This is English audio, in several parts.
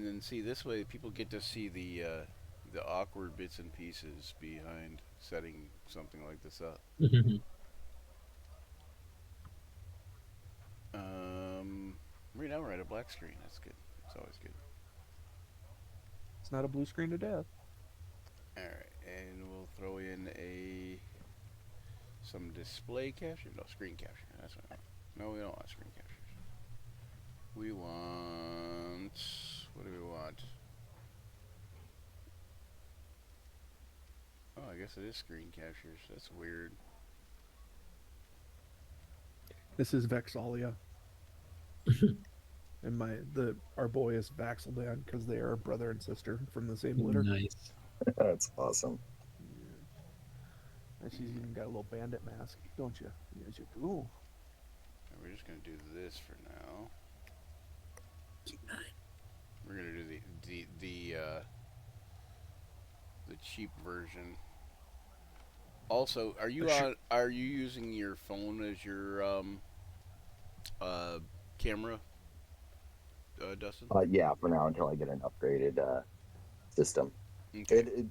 And then see this way, people get to see the awkward bits and pieces behind setting something like this up. Um, right now we're at a black screen. That's good. It's always good. It's not a blue screen to death. All right, and we'll throw in a some display capture. No, screen capture. That's what I want. No, we don't want screen captures. We want. What do we want? Oh, I guess it is screen captures. That's weird. This is Vexalia, and the our boy is Vaxeldan because they are brother and sister from the same litter. Nice. That's awesome. Yeah. And she's even got a little bandit mask, don't you? Yes, you do. And we're just gonna do this for now. We're gonna do the cheap version. Also, are you using your phone as your uh camera, Dustin? Yeah, for now until I get an upgraded system. Okay. It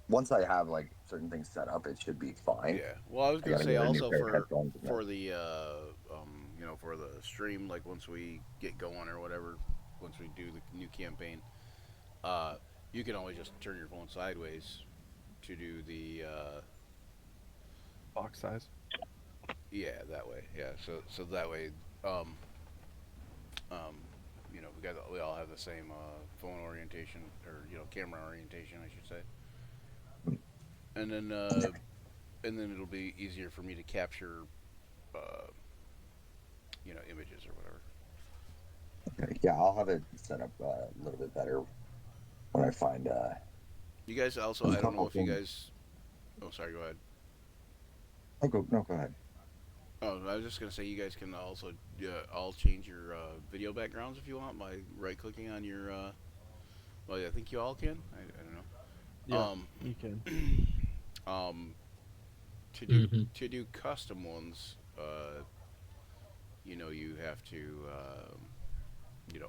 once I have like certain things set up, it should be fine. Yeah. Well, I was I gonna gotta say get a new also pair of headphones. for the for the stream, like once we get going or whatever, once we do the new campaign, uh, you can always just turn your phone sideways to do the Box size. yeah, that way. Yeah. So that way, um um we all have the same phone orientation, or camera orientation, I should say. And then it'll be easier for me to capture uh images or whatever. Okay, yeah, I'll have it set up a little bit better when I find. You guys also, There's a I don't know couple if you things. guys. Oh, sorry. Go ahead. Oh, go no, go ahead. Oh, I was just gonna say you guys can also all change your video backgrounds if you want by right clicking on your. Well, I think you all can. I don't know. Yeah, you can. Um, to do Hmm. custom ones, you have to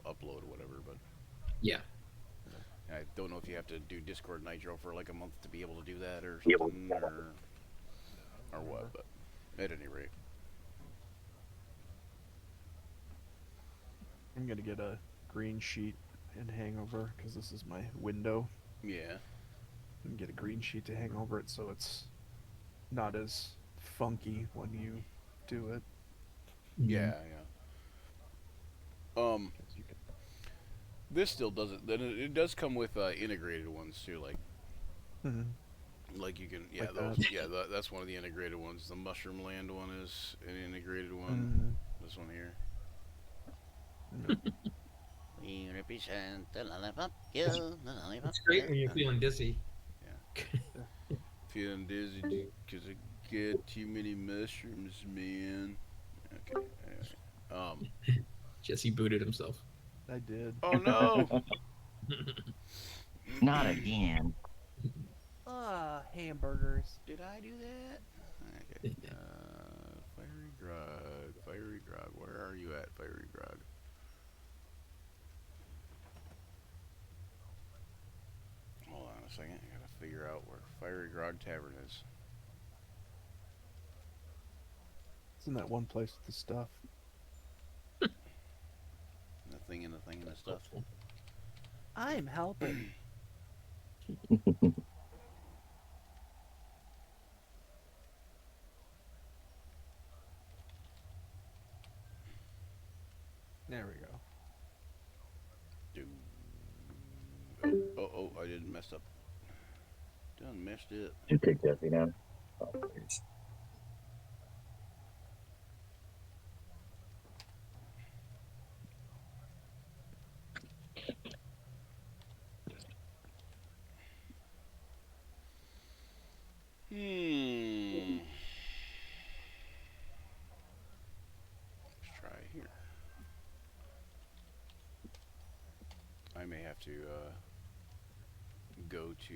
upload or whatever. But Yeah. I don't know if you have to do Discord Nitro for like a month to be able to do that or Be able something, to- or what. But at any rate, I'm gonna get a green sheet in Hangover because this is my window. yeah. And get a green sheet to hang over it so it's not as funky when you do it. Mhm. Yeah, yeah. Um, 'Cause you can, this still doesn't. Then it does come with integrated ones too, Mhm. like you can. Yeah, Like those. that. Yeah, that's one of the integrated ones. The Mushroom Land one is an integrated one. Mhm. This one here. Yeah. We represent the lollipop It's, kill, the lollipop it's great kill. when you're feeling dizzy. Yeah, feeling dizzy because I get too many mushrooms, man. Okay. Anyway. Jesse booted himself. I did. Oh no. Not again. Ah, hamburgers. Did I do that? Okay. Fiery Grog. Fiery Grog. Where are you at, Fiery Grog? Hold on a second. I gotta figure out where Fiery Grog Tavern is. It's in that one place with the stuff. The thing and the thing and the stuff. I'm helping. There we go. Do. I didn't mess up. Done messed it. You take Jesse down. Oh, please. Hmm. Let's try here. I may have to go to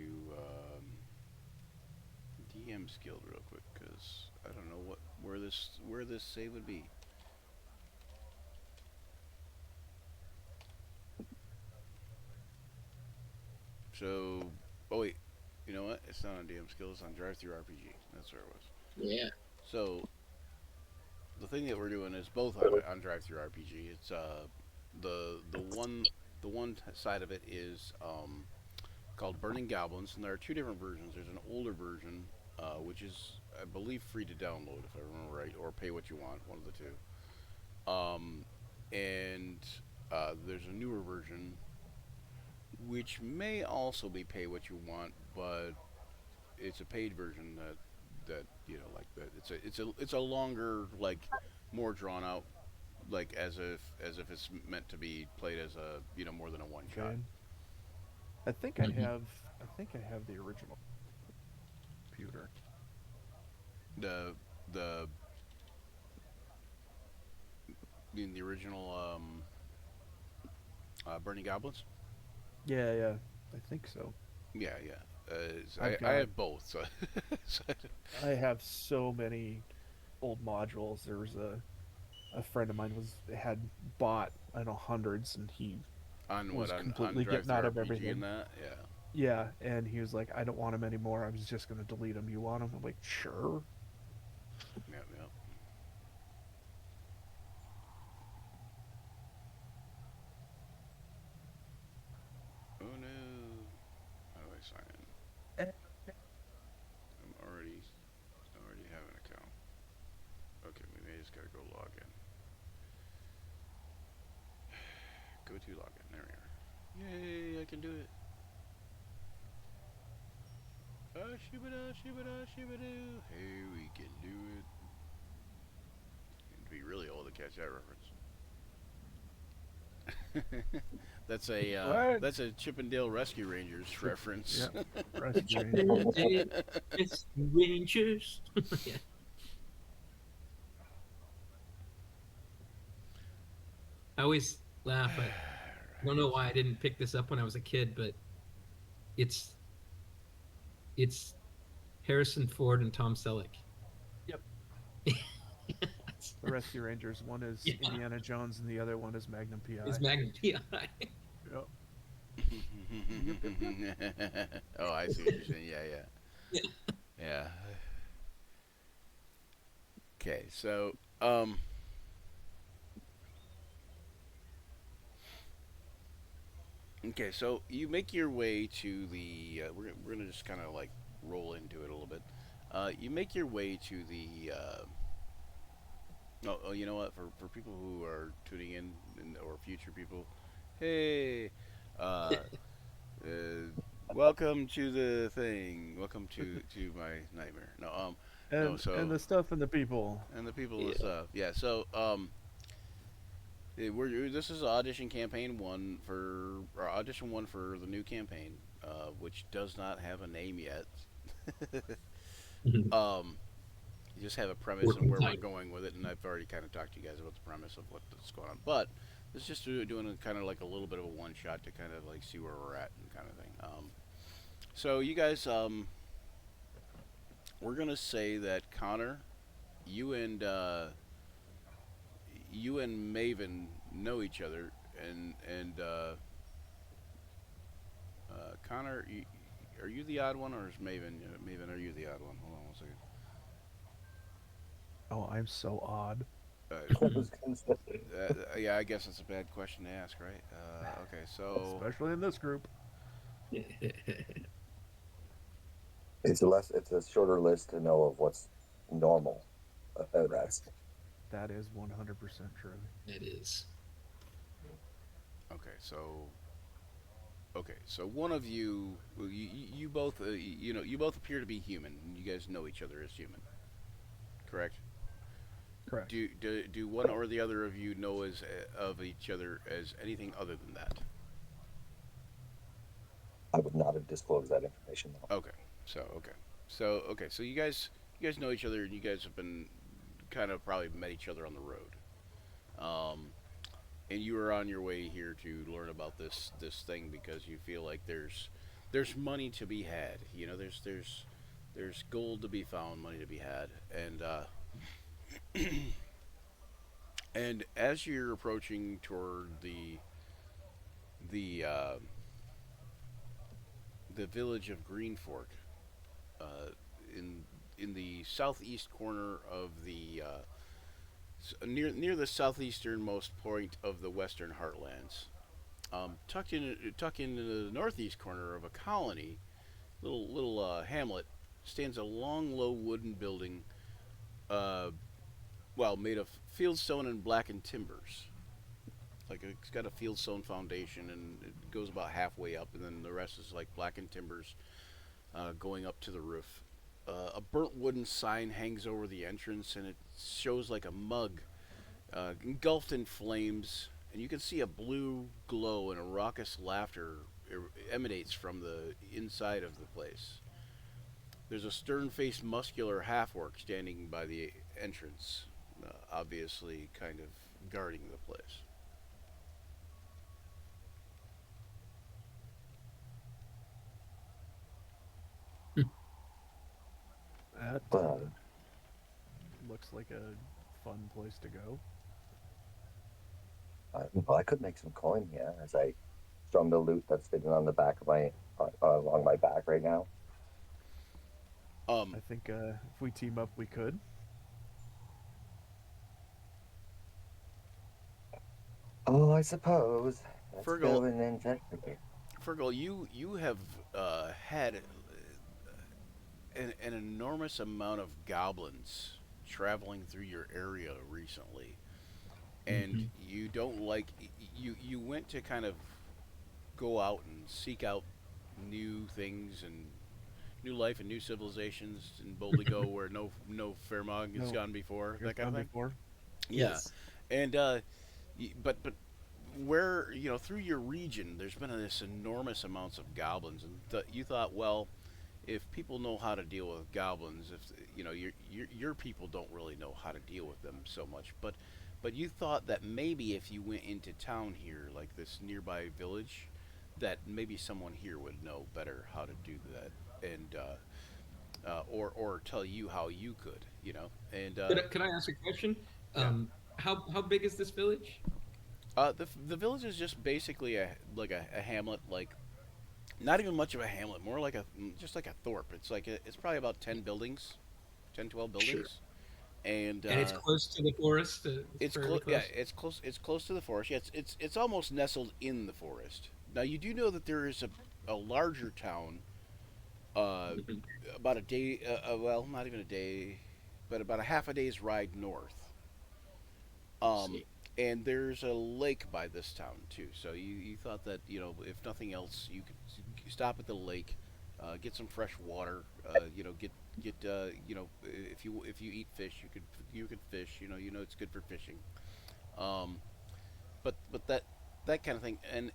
DM's Guild real quick because I don't know where this save would be. So, oh wait, you know what? It's not on DM Skills. It's on Drive Through RPG. That's where it was. Yeah. So the thing that we're doing is both on Drive Through RPG. It's the one side of it is called Burning Goblins, and there are two different versions. There's an older version, which is I believe free to download if I remember right, or pay what you want, one of the two. And there's a newer version which may also be pay what you want, but it's a paid version that like that it's a longer, like more drawn out, like as if it's meant to be played as a more than a one shot. Okay. I think I Mhm. have. I think I have the original computer. The the in the original Burning Goblins. Yeah, yeah. I think so. Yeah, yeah. I've I got. have both. So, so I have so many old modules. There was a friend of mine was had bought I know hundreds, and he on what was on completely Drive getting Through out of RPG and everything. that, yeah. Yeah, and he was like, I don't want them anymore. I was just gonna delete them. You want them? I'm like, sure. Yep, yep. Oh no. How do I sign in? I'm already have an account. Okay, we may just gotta go log in. Go to login. There we are. Yay! I can do it. Shibada, shibada, shibadoo. Hey, we can do it. You'd be really old to catch that reference. What? That's a Chippendale Rescue Rangers reference. Yeah, rescue ranger. It's Rangers. Yeah. I always laugh at. I don't know why I didn't pick this up when I was a kid, but it's it's Harrison Ford and Tom Selleck. Yep. The rescue rangers. One is Yeah, Indiana Jones, and the other one is Magnum PI. it's Magnum PI. Yep. Yep. Yep. Yep. Oh, I see what you're saying. Yeah, yeah, Yeah. yeah. Okay, so um, okay, so you make your way to the. We're gonna just kind of like roll into it a little bit. You make your way to the. Oh, you know what? For people who are tuning in or future people, hey, uh, uh, welcome to the thing. Welcome to my nightmare. No, no. And So the stuff and the people. and the people and Yeah. stuff. Yeah. So this is audition campaign one for or audition one for the new campaign, which does not have a name yet. um, you just have a premise and Working where we're title. going with it, and I've already kind of talked to you guys about the premise of what's going on. But it's just doing a, kind of like a little bit of a one shot to kind of like see where we're at and kind of thing. So you guys, we're gonna say that Connor, you and you and Maven know each other, and Connor, are you the odd one or is Maven? Maven, are you the odd one? Hold on one second. Oh, I'm so odd. I was gonna say, Yeah, I guess that's a bad question to ask, right? Okay, so Especially in this group. it's a shorter list to know of what's normal about us. That is 100% true. It is. okay, so okay, so one of you, well, you both, you both appear to be human. And you guys know each other as human, correct? Correct. Do one or the other of you know as of each other as anything other than that? I would not have disclosed that information though. Okay, so you guys know each other, and you guys have been kind of probably met each other on the road. Um, and you are on your way here to learn about this thing because you feel like there's money to be had. There's gold to be found, money to be had, and as you're approaching toward the the village of Green Fork, uh, in the southeast corner of the near the southeasternmost point of the Western Heartlands. Tucked into the northeast corner of a colony, little hamlet, stands a long, low wooden building, uh, well, made of fieldstone and blackened timbers. Like it's got a fieldstone foundation, and it goes about halfway up, and then the rest is like blackened timbers going up to the roof. A burnt wooden sign hangs over the entrance, and it shows like a mug engulfed in flames, and you can see a blue glow and a raucous laughter emanates from the inside of the place. There's a stern-faced, muscular half-orc standing by the entrance, obviously kind of guarding the place. That Well, looks like a fun place to go. well, I could make some coin here as I strum the loot that's sitting on the back of my along my back right now. Um, I think if we team up, we could. Oh, I suppose. Let's Fergal, go and investigate. Fergal, you have had an enormous amount of goblins traveling through your area recently, and Hmm. you don't like you went to kind of go out and seek out new things and new life and new civilizations and boldly go where no Fairmog has No, gone before, you've that kind of gone thing. before. Yeah, Yes. and but where through your region, there's been this enormous amounts of goblins, and you thought, well, if people know how to deal with goblins, if your people don't really know how to deal with them so much, but you thought that maybe if you went into town here, like this nearby village, that maybe someone here would know better how to do that, and or tell you how you could, and Could I ask a question? yeah. How big is this village? The village is just basically a hamlet, like not even much of a hamlet, more like just like a thorp. It's probably about 10 buildings, 10 12 Sure. buildings, and And it's close to the forest. It's it's fairly close. Yeah, close. it's close to the forest. Yeah, it's almost nestled in the forest. Now you do know that there is a larger town, uh, Mhm. about a day. Well, not even a day, but about a half a day's ride north. I Um, see. and there's a lake by this town too. So you thought that if nothing else, you could stop at the lake, get some fresh water. Get if you eat fish, you could fish. It's good for fishing. Um, but that kind of thing, and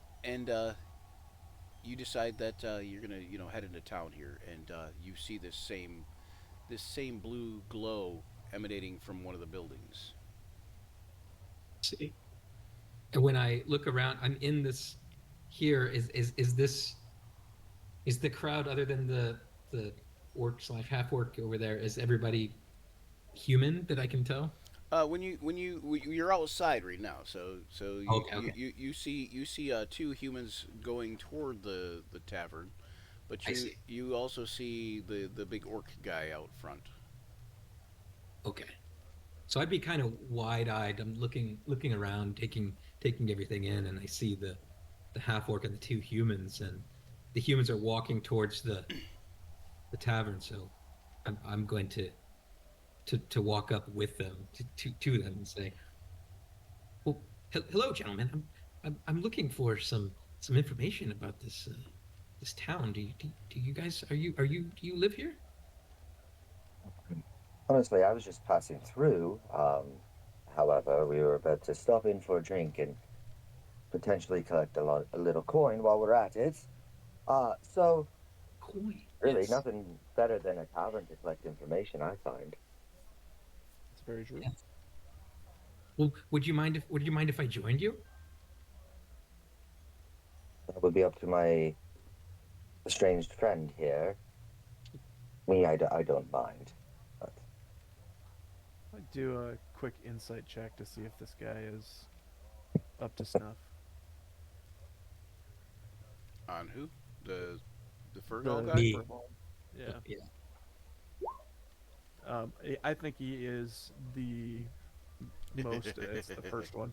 you decide that you're gonna head into town here, and you see this same blue glow emanating from one of the buildings. See. And when I look around, I'm in this here. Is this is the crowd other than the orc slash half orc over there? Is everybody human that I can tell? You're outside right now, so Okay. Okay. you see two humans going toward the tavern, but I you see. you also see the big orc guy out front. Okay. So I'd be kind of wide-eyed. I'm looking around, taking everything in, and I see the half orc and the two humans, and the humans are walking towards the tavern. So I'm going to walk up with them to them and say, "Well, hello, gentlemen. I'm looking for some information about this town. Do you guys do you live here?" Honestly, I was just passing through. However, we were about to stop in for a drink and potentially collect a little coin while we're at it. So Coin. really, Yes. nothing better than a tavern to collect information, I find. It's very true. Yes. Well, would you mind if I joined you? That would be up to my estranged friend here. Me, I don't mind. But I'd do a quick insight check to see if this guy is up to snuff. On who? The The Fergal The guy? Me. furball. Yeah. Yeah. I think he is the most. It's the first one.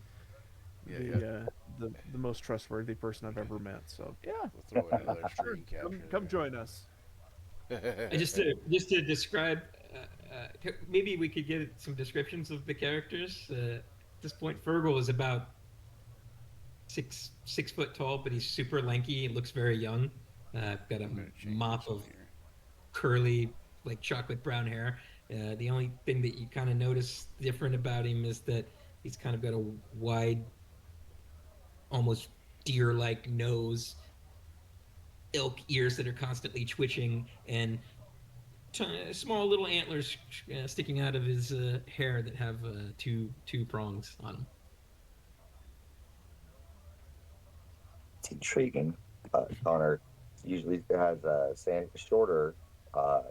Yeah, yeah. The most trustworthy person I've ever met. So yeah, We'll throw in another sure. screen capture Come join us. there. And just to describe, maybe we could get some descriptions of the characters. At this point, Fergal is about 6 foot tall, but he's super lanky. Looks very young. Got a I'm gonna change mop this one of here. curly, like chocolate brown hair. The only thing that you kind of notice different about him is that he's kind of got a wide, almost deer-like nose, elk ears that are constantly twitching, and small little antlers sticking out of his hair that have two prongs on them. It's intriguing. Connor usually has shorter, uh,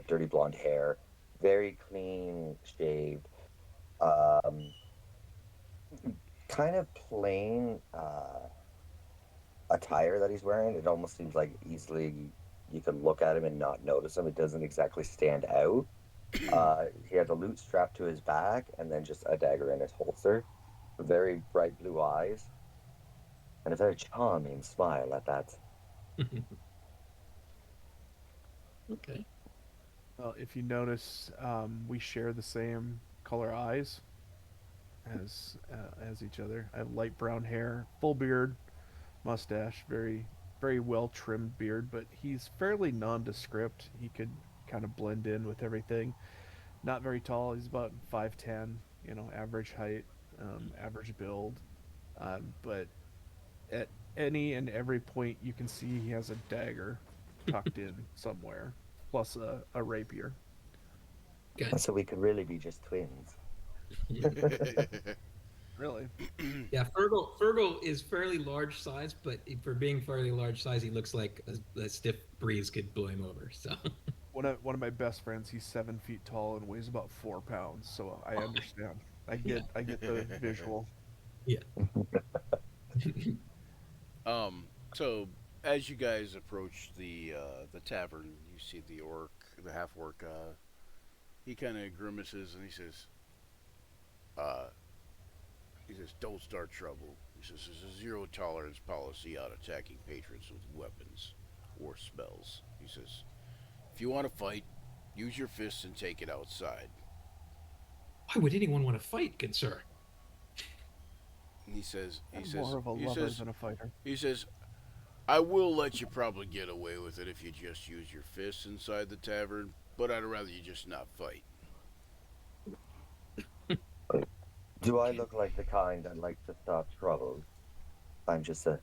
dirty blonde hair, very clean shaved, um, kind of plain attire that he's wearing. It almost seems like easily you could look at him and not notice him. It doesn't exactly stand out. He has a loot strapped to his back and then just a dagger in his holster. Very bright blue eyes and a very charming smile at that. Okay. Well, if you notice, we share the same color eyes as each other. I have light brown hair, full beard, mustache, very well trimmed beard, but he's fairly nondescript. He could kind of blend in with everything. Not very tall. He's about 5'10", average height, average build. But at any and every point you can see he has a dagger tucked in somewhere, plus a rapier. Good. So we could really be just twins. Really? Yeah, Fergal is fairly large size, but for being fairly large size, he looks like a stiff breeze could blow him over. So One of my best friends, he's 7 feet tall and weighs about 4 pounds. So I understand. Yeah. I get the visual. Yeah. So as you guys approach the tavern, you see the half orc. He kind of grimaces and uh, he says, "Don't start trouble." He says, "There's a zero tolerance policy on attacking patrons with weapons or spells." He says, "If you want to fight, use your fists and take it outside." Why would anyone want to fight, good sir? He says, I'm more of a lover than a fighter. he says, "I will let you probably get away with it if you just use your fists inside the tavern, but I'd rather you just not fight." Do I look like the kind that likes to start trouble? I'm just a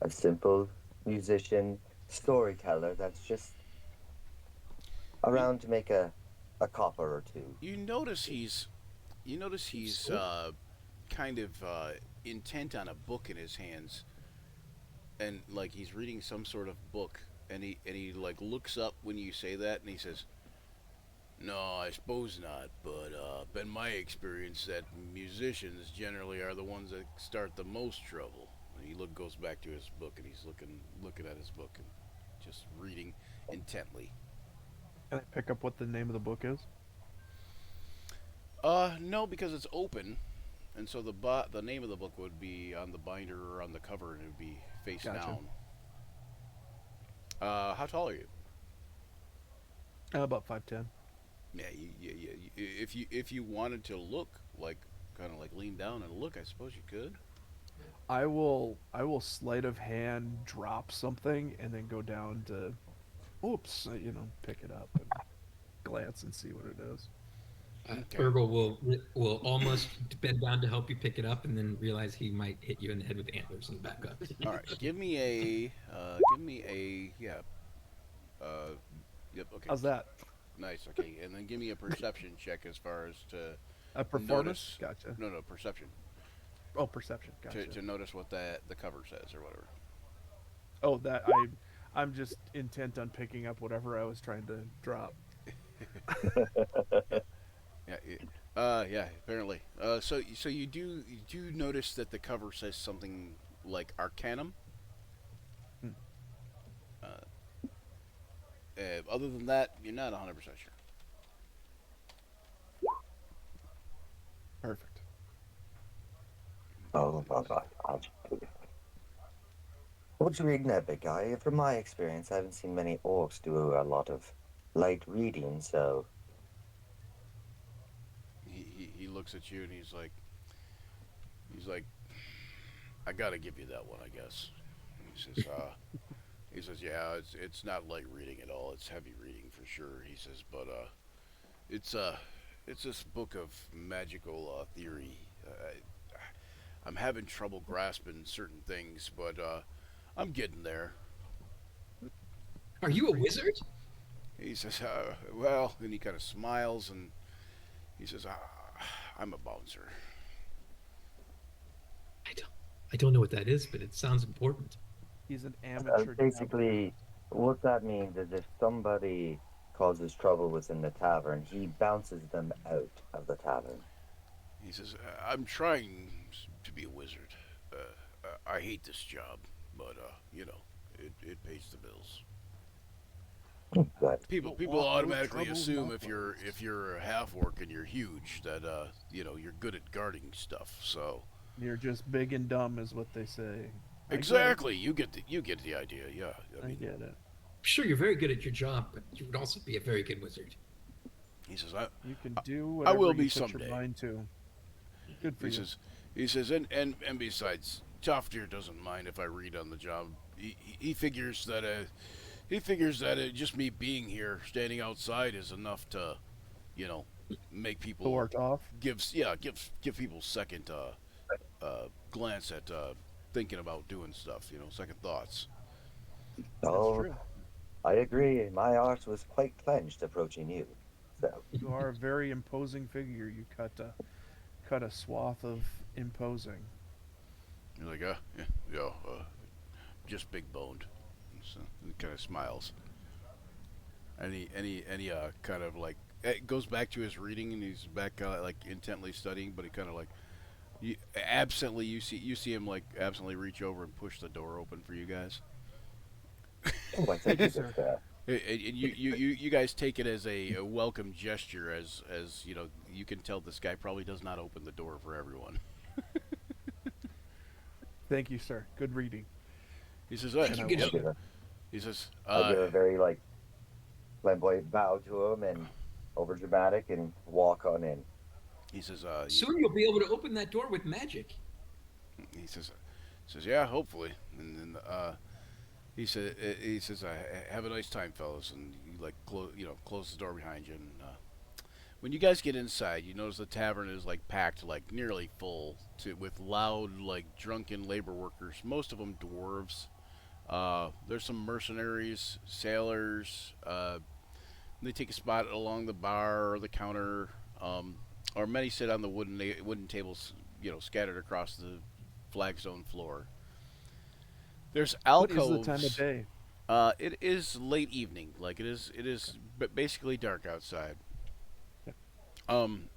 simple musician, storyteller that's just around to make a copper or two. You notice he's kind of intent on a book in his hands, and like he's reading some sort of book, and he like looks up when you say that, and he says, "No, I suppose not, but been my experience that musicians generally are the ones that start the most trouble." And he goes back to his book, and he's looking at his book and just reading intently. Can I pick up what the name of the book is? No, because it's open, and so the name of the book would be on the binder or on the cover, and it would be face Gotcha. down. How tall are you? About 5'10". Yeah, if you wanted to look like kind of like lean down and look, I suppose you could. I will sleight of hand drop something and then go down to, oops, pick it up and glance and see what it is. Okay. Fergal will almost bend down to help you pick it up, and then realize he might hit you in the head with antlers and back up. All right, give me a yeah. Yep. Okay. How's that? Nice. Okay, and then give me a perception check as far as to A performance? notice. Gotcha. No, perception. Oh, perception. Gotcha. To notice what the cover says or whatever. Oh, I'm just intent on picking up whatever I was trying to drop. Yeah. Yeah. Apparently. So you do notice that the cover says something like Arcanum. Hmm. Other than that, you're not 100% sure. Perfect. Oh, what you reading there, big guy? From my experience, I haven't seen many orcs do a lot of light reading, so He looks at you and he's like, I gotta give you that one, I guess. He says, yeah, it's not light reading at all. It's heavy reading for sure. He says, but it's it's this book of magical theory. I'm having trouble grasping certain things, but I'm getting there. Are you a wizard? He says, well, and he kind of smiles and he says, I'm a bouncer. I don't know what that is, but it sounds important. He's an amateur. basically, what that means is if somebody causes trouble within the tavern, he bounces them out of the tavern. He says, I'm trying to be a wizard. I hate this job, but it pays the bills. But People automatically assume if you're a half orc and you're huge that you're good at guarding stuff. So You're just big and dumb, is what they say. exactly, you get the idea. Yeah, I get it. I'm sure you're very good at your job, but you would also be a very good wizard. he says, You can do whatever will you be put someday. your mind to. Good for you. He says, and besides, Toftir doesn't mind if I read on the job. He figures that just me being here, standing outside, is enough to, make people Worked off. give people second glance at thinking about doing stuff. Second thoughts. oh, true. I agree. My arse was quite clenched approaching you. So You are a very imposing figure. You cut a swath of imposing. You're like, just big boned. So he kind of smiles. Any kind of like it goes back to his reading and he's back like intently studying, but he kind of like you see him like absently reach over and push the door open for you guys. I think it's just, And you guys take it as a welcome gesture, as you can tell this guy probably does not open the door for everyone. Thank you, sir. Good reading. He says, Thank you, good I'll give job. he says, I give a very flamboyant bow to him and over dramatic and walk on in. he says, Soon you'll be able to open that door with magic. he says, yeah, hopefully. And then he says, have a nice time, fellas, and he like close the door behind you. And when you guys get inside, you notice the tavern is like packed, like nearly full, with loud, like drunken labor workers. Most of them dwarves. There's some mercenaries, sailors. They take a spot along the bar or the counter, or many sit on the wooden tables, scattered across the flagstone floor. There's What alcoves. is the time of day? It is late evening, like it is basically dark outside.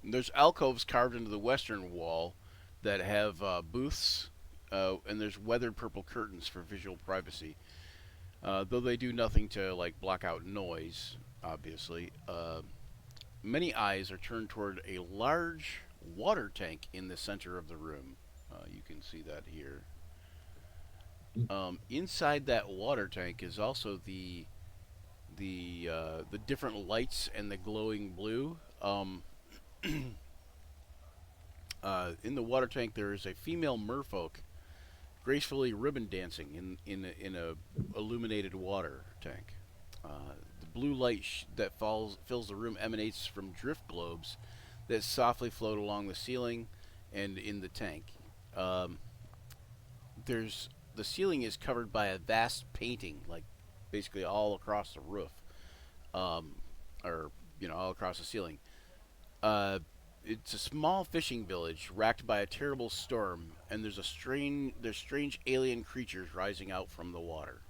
There's alcoves carved into the western wall that have booths, and there's weathered purple curtains for visual privacy. Though they do nothing to like block out noise, obviously. Many eyes are turned toward a large water tank in the center of the room. You can see that here. Inside that water tank is also the different lights and the glowing blue. In the water tank, there is a female merfolk gracefully ribbon dancing in a illuminated water tank. The blue light that fills the room emanates from drift globes that softly float along the ceiling and in the tank. The ceiling is covered by a vast painting, like basically all across the roof, or all across the ceiling. It's a small fishing village racked by a terrible storm, and there's strange alien creatures rising out from the water.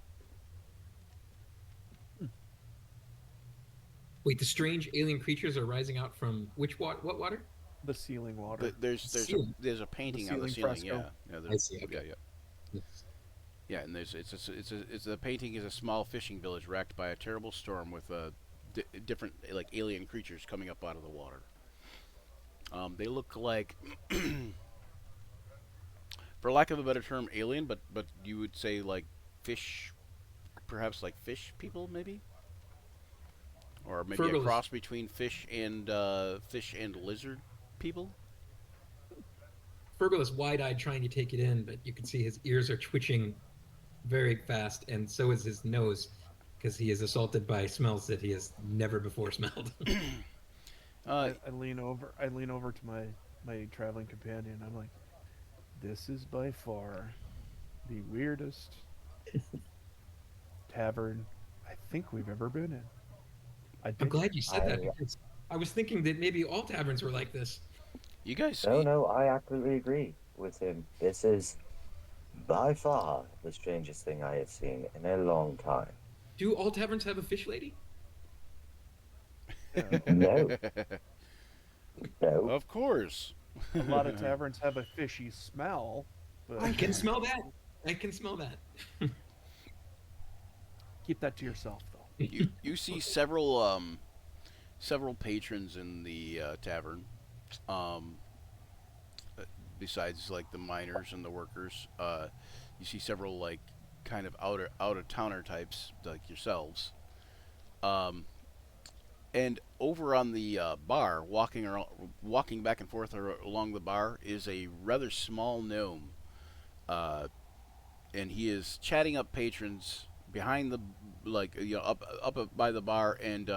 Wait, the strange alien creatures are rising out from which water? What water? The ceiling water. There's Ceiling. a painting on the ceiling ceiling. fresco. Yeah, I see. Okay. yeah. Yes. Yeah, and it's the painting is a small fishing village wrecked by a terrible storm with different like alien creatures coming up out of the water. They look like, for lack of a better term, alien, but you would say like fish, perhaps like fish people, maybe, or maybe a Fergal is cross between fish and lizard people. Fergal is wide-eyed trying to take it in, but you can see his ears are twitching very fast, and so is his nose, because he is assaulted by smells that he has never before smelled. Uh, I lean over. I lean over to my traveling companion. I'm like, this is by far the weirdest tavern I think we've ever been in. I'd I'm bet you. glad you said that because I was thinking that maybe all taverns were like this. you guys, No, no, I absolutely agree with him. This is by far the strangest thing I have seen in a long time. Do all taverns have a fish lady? Yeah, No, no. of course. a lot of taverns have a fishy smell, but I can smell that. I can smell that. keep that to yourself, though. You see several patrons in the tavern. Um, Besides like the miners and the workers, you see several like kind of out of towner types like yourselves. Um, and over on the bar, walking back and forth along the bar, is a rather small gnome, uh, and he is chatting up patrons behind the like up by the bar and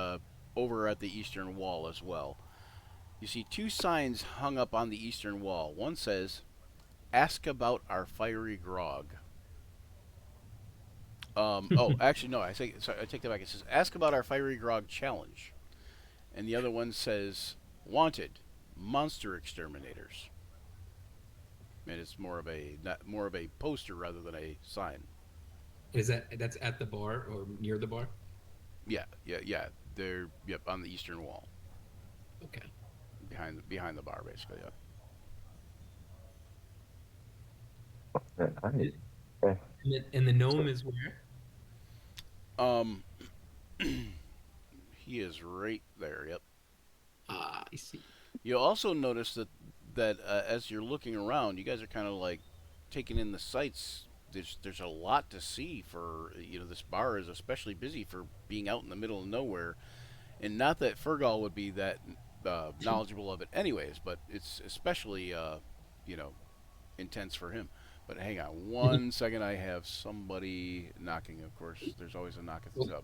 over at the eastern wall as well. You see two signs hung up on the eastern wall. One says, "Ask about our fiery grog." Oh, actually, no. I take that back. It says, "Ask about our fiery grog challenge," and the other one says, "Wanted, monster exterminators." And it's more of a poster rather than a sign. That's at the bar or near the bar? Yeah, yeah, yeah. They're on the eastern wall, Okay. behind the bar, basically. Yeah. I- And the gnome is where? Um, he is right there. Yep. Ah, I see. You'll also notice that as you're looking around, you guys are kind of like taking in the sights. There's a lot to see for this bar is especially busy for being out in the middle of nowhere, and not that Fergal would be that knowledgeable of it anyways, but it's especially you know intense for him. But hang on one second, I have somebody knocking. Of course, there's always a knock at the Oh, tub.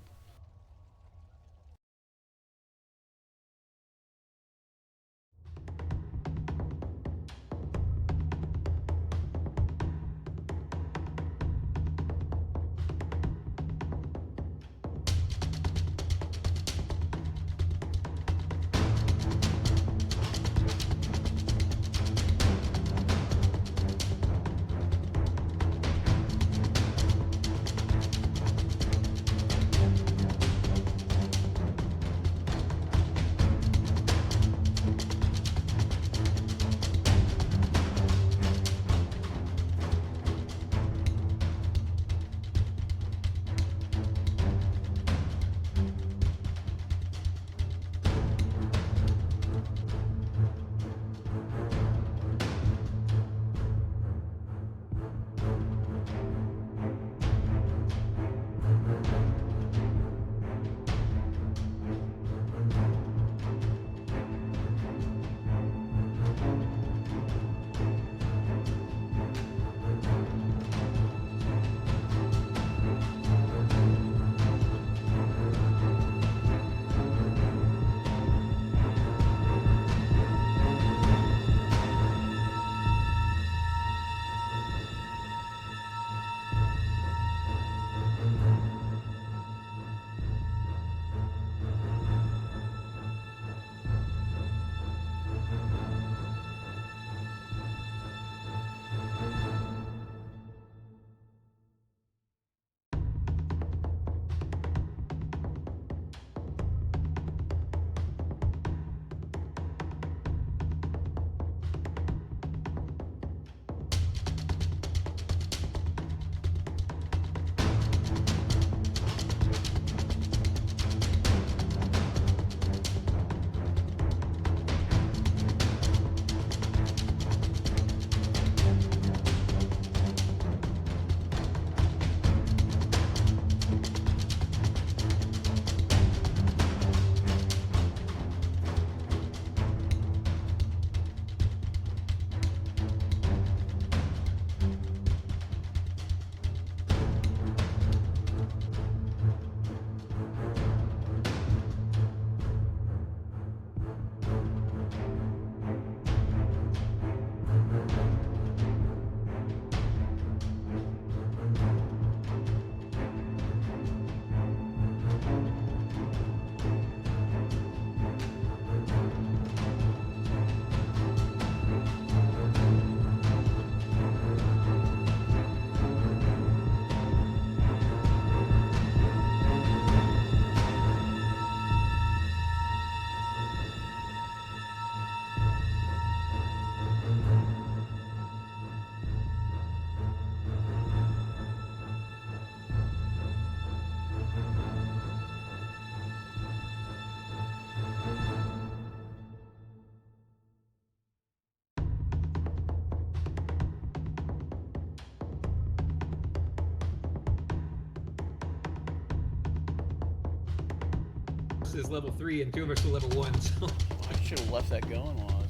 us is level 3 and 2 of us are level 1. So, I should have left that going while I was.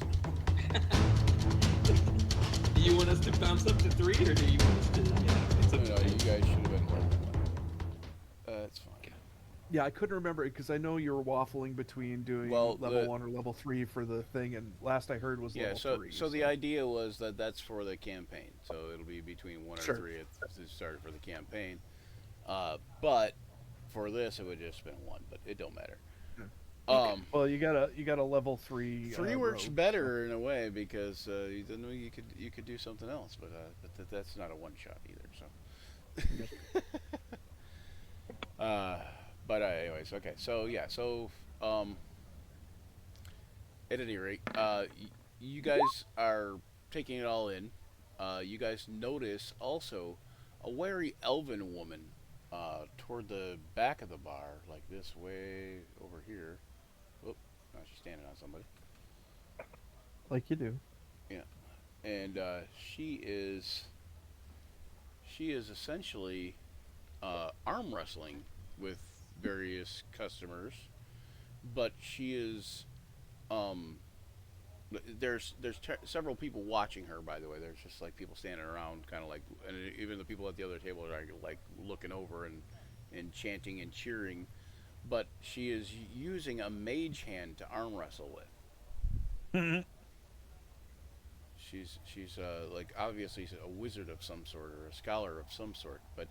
do you want us to bounce up to 3, or do you want us to? Yeah, it's No, up no, to you guys should have been level 1. That's fine. Yeah, I couldn't remember because I know you were waffling between doing Well, level 1 or level 3 for the thing, and last I heard was Yeah, level so 3. so the idea was that that's for the campaign. So it'll be between 1 or Sure. 3 at the start for the campaign. But for this, it would just been 1, but it don't matter. Well, you got a level 3. 3 works rogue, better in a way because then you could do something else, but that's not a one shot either. So, but anyways, okay. So yeah, so at any rate, you guys are taking it all in. You guys notice also a wary elven woman toward the back of the bar, like this way over here. Whoop, now she's standing on somebody. like you do. Yeah, and she is essentially arm wrestling with various customers, but she is there's several people watching her. By the way, there's just like people standing around, kind of like, and even the people at the other table are like looking over and chanting and cheering. But she is using a mage hand to arm wrestle with. She's like obviously a wizard of some sort or a scholar of some sort, but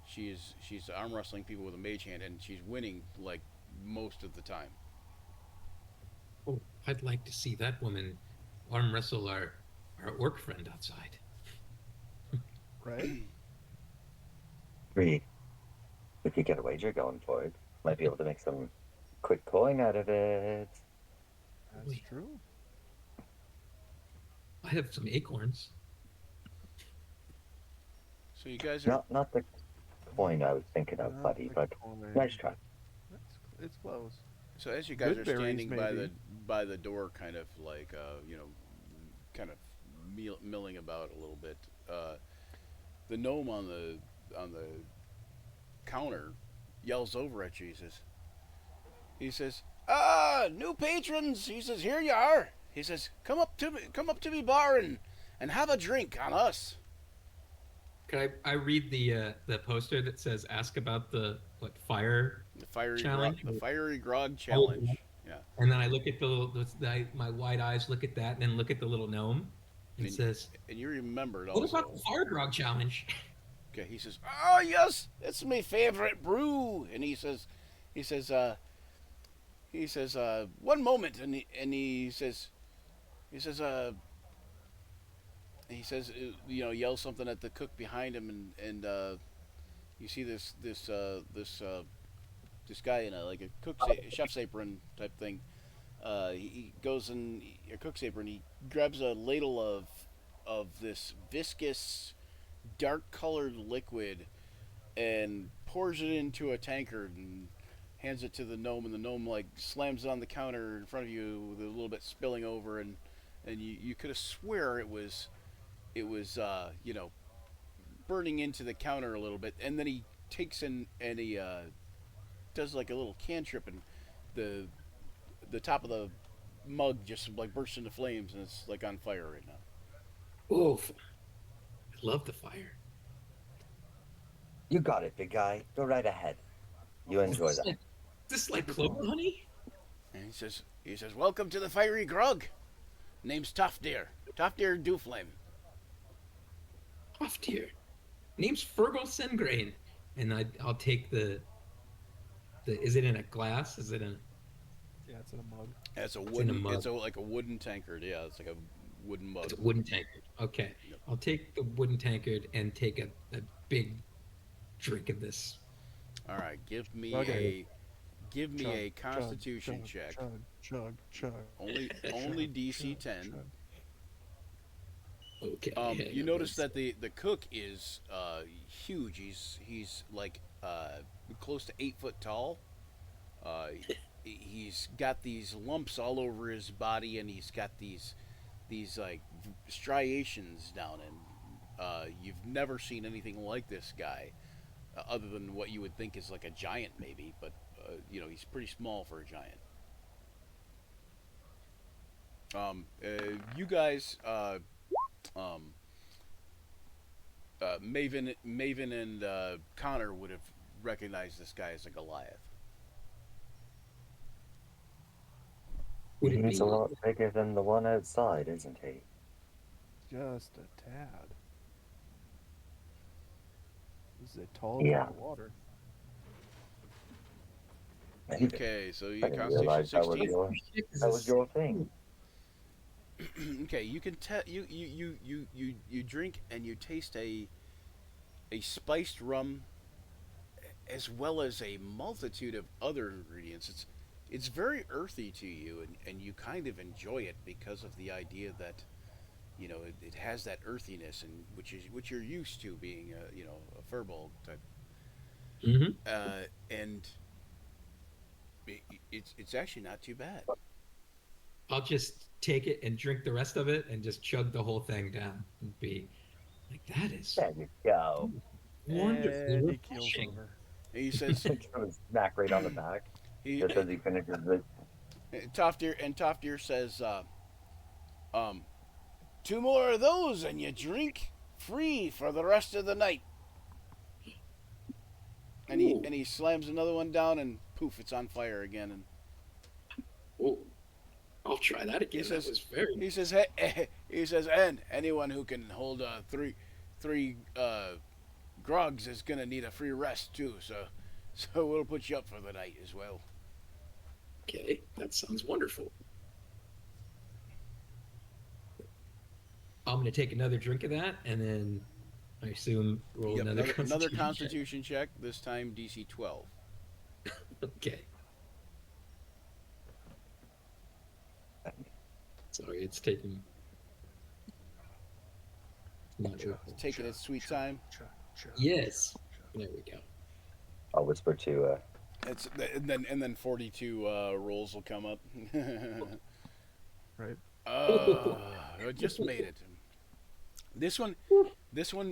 she's arm wrestling people with a mage hand, and she's winning like most of the time. Oh, I'd like to see that woman arm wrestle our orc friend outside. Right? 3. We could get a wager going for it. Might be able to make some quick coin out of it. That's Wait. true. I have some acorns. So you guys are Not the coin I was thinking of, Not buddy, the but coin. nice try. It's close. so as you guys Good are berries, standing maybe. by the door, kind of like kind of milling about a little bit. The gnome on the counter yells over at you. He says, new patrons. He says, here you are. He says, come up to me bar and have a drink on us. Can I read the poster that says "Ask about the fire," The fiery Challenge? the fiery grog challenge. Yeah. and then I look at my wide eyes look at that, and then look at the little gnome, and And, says, and you remembered "What also. about the fire grog challenge?" Okay, he says, "Oh yes, it's my favorite brew." And he says, "One moment." And he says, yells something at the cook behind him, and you see this guy in a chef's apron type thing. He goes in a cook's apron. He grabs a ladle of this viscous, dark-colored liquid and pours it into a tankard and hands it to the gnome, and the gnome like slams it on the counter in front of you with a little bit spilling over, and you could have swear it was burning into the counter a little bit, and then he takes in and he does like a little cantrip, and the top of the mug just like bursts into flames, and it's like on fire right now. Oof! I love the fire. You got it, big guy. Go right ahead. You enjoy Is that. this like clover honey? And he says, "Welcome to the fiery grog. Name's Toftir Duflame." Off tier. Name's Fergal Sengrain, and I'll take the. Is it in a glass? Is it in? Yeah, it's in a mug. It's a in a wooden. mug. It's like a wooden tankard. Yeah, it's like a wooden mug. It's a wooden tankard. Okay, Yep. I'll take the wooden tankard and take a big drink of this. All right, give me Okay. a Chug, Constitution chug, check. Chug. Only DC 10. Chug. Okay. You notice that the cook is huge. He's like close to 8 foot tall. He's got these lumps all over his body, and he's got these like striations down him. You've never seen anything like this guy, other than what you would think is like a giant, maybe. But he's pretty small for a giant. You guys, um, Maven, and Connor would have recognized this guy as a Goliath. Would it He's a be? lot bigger than the one outside, isn't he? Just a tad. This is as tall as Yeah. the water. Okay, so I you didn't Constitution realize that was 16. your thing. Okay, you can you drink and you taste a spiced rum as well as a multitude of other ingredients. It's very earthy to you, and you kind of enjoy it because of the idea that it has that earthiness, and which you're used to being a furball type, Hmm. and it's actually not too bad. I'll just take it and drink the rest of it and just chug the whole thing down and be like, that is There you go. wonderfully And he keels refreshing. over. He says Give him a smack right on the back. he Just as he finishes it. Toftier says um 2 more of those and you drink free for the rest of the night. And Ooh. he slams another one down, and poof, it's on fire again. And Oh, I'll try that again. he says That was very. he says hey, he says, and anyone who can hold three grogs is gonna need a free rest too. So we'll put you up for the night as well. Okay, that sounds wonderful. I'm gonna take another drink of that, and then I assume roll Yep, another another Constitution Constitution check. This time DC 12. check. Okay. Sorry, it's taking. Not sure. It's taking its sweet time. Yes. There we go. I'll whisper to It's and then 42 rolls will come up. Right. I just made it. This one,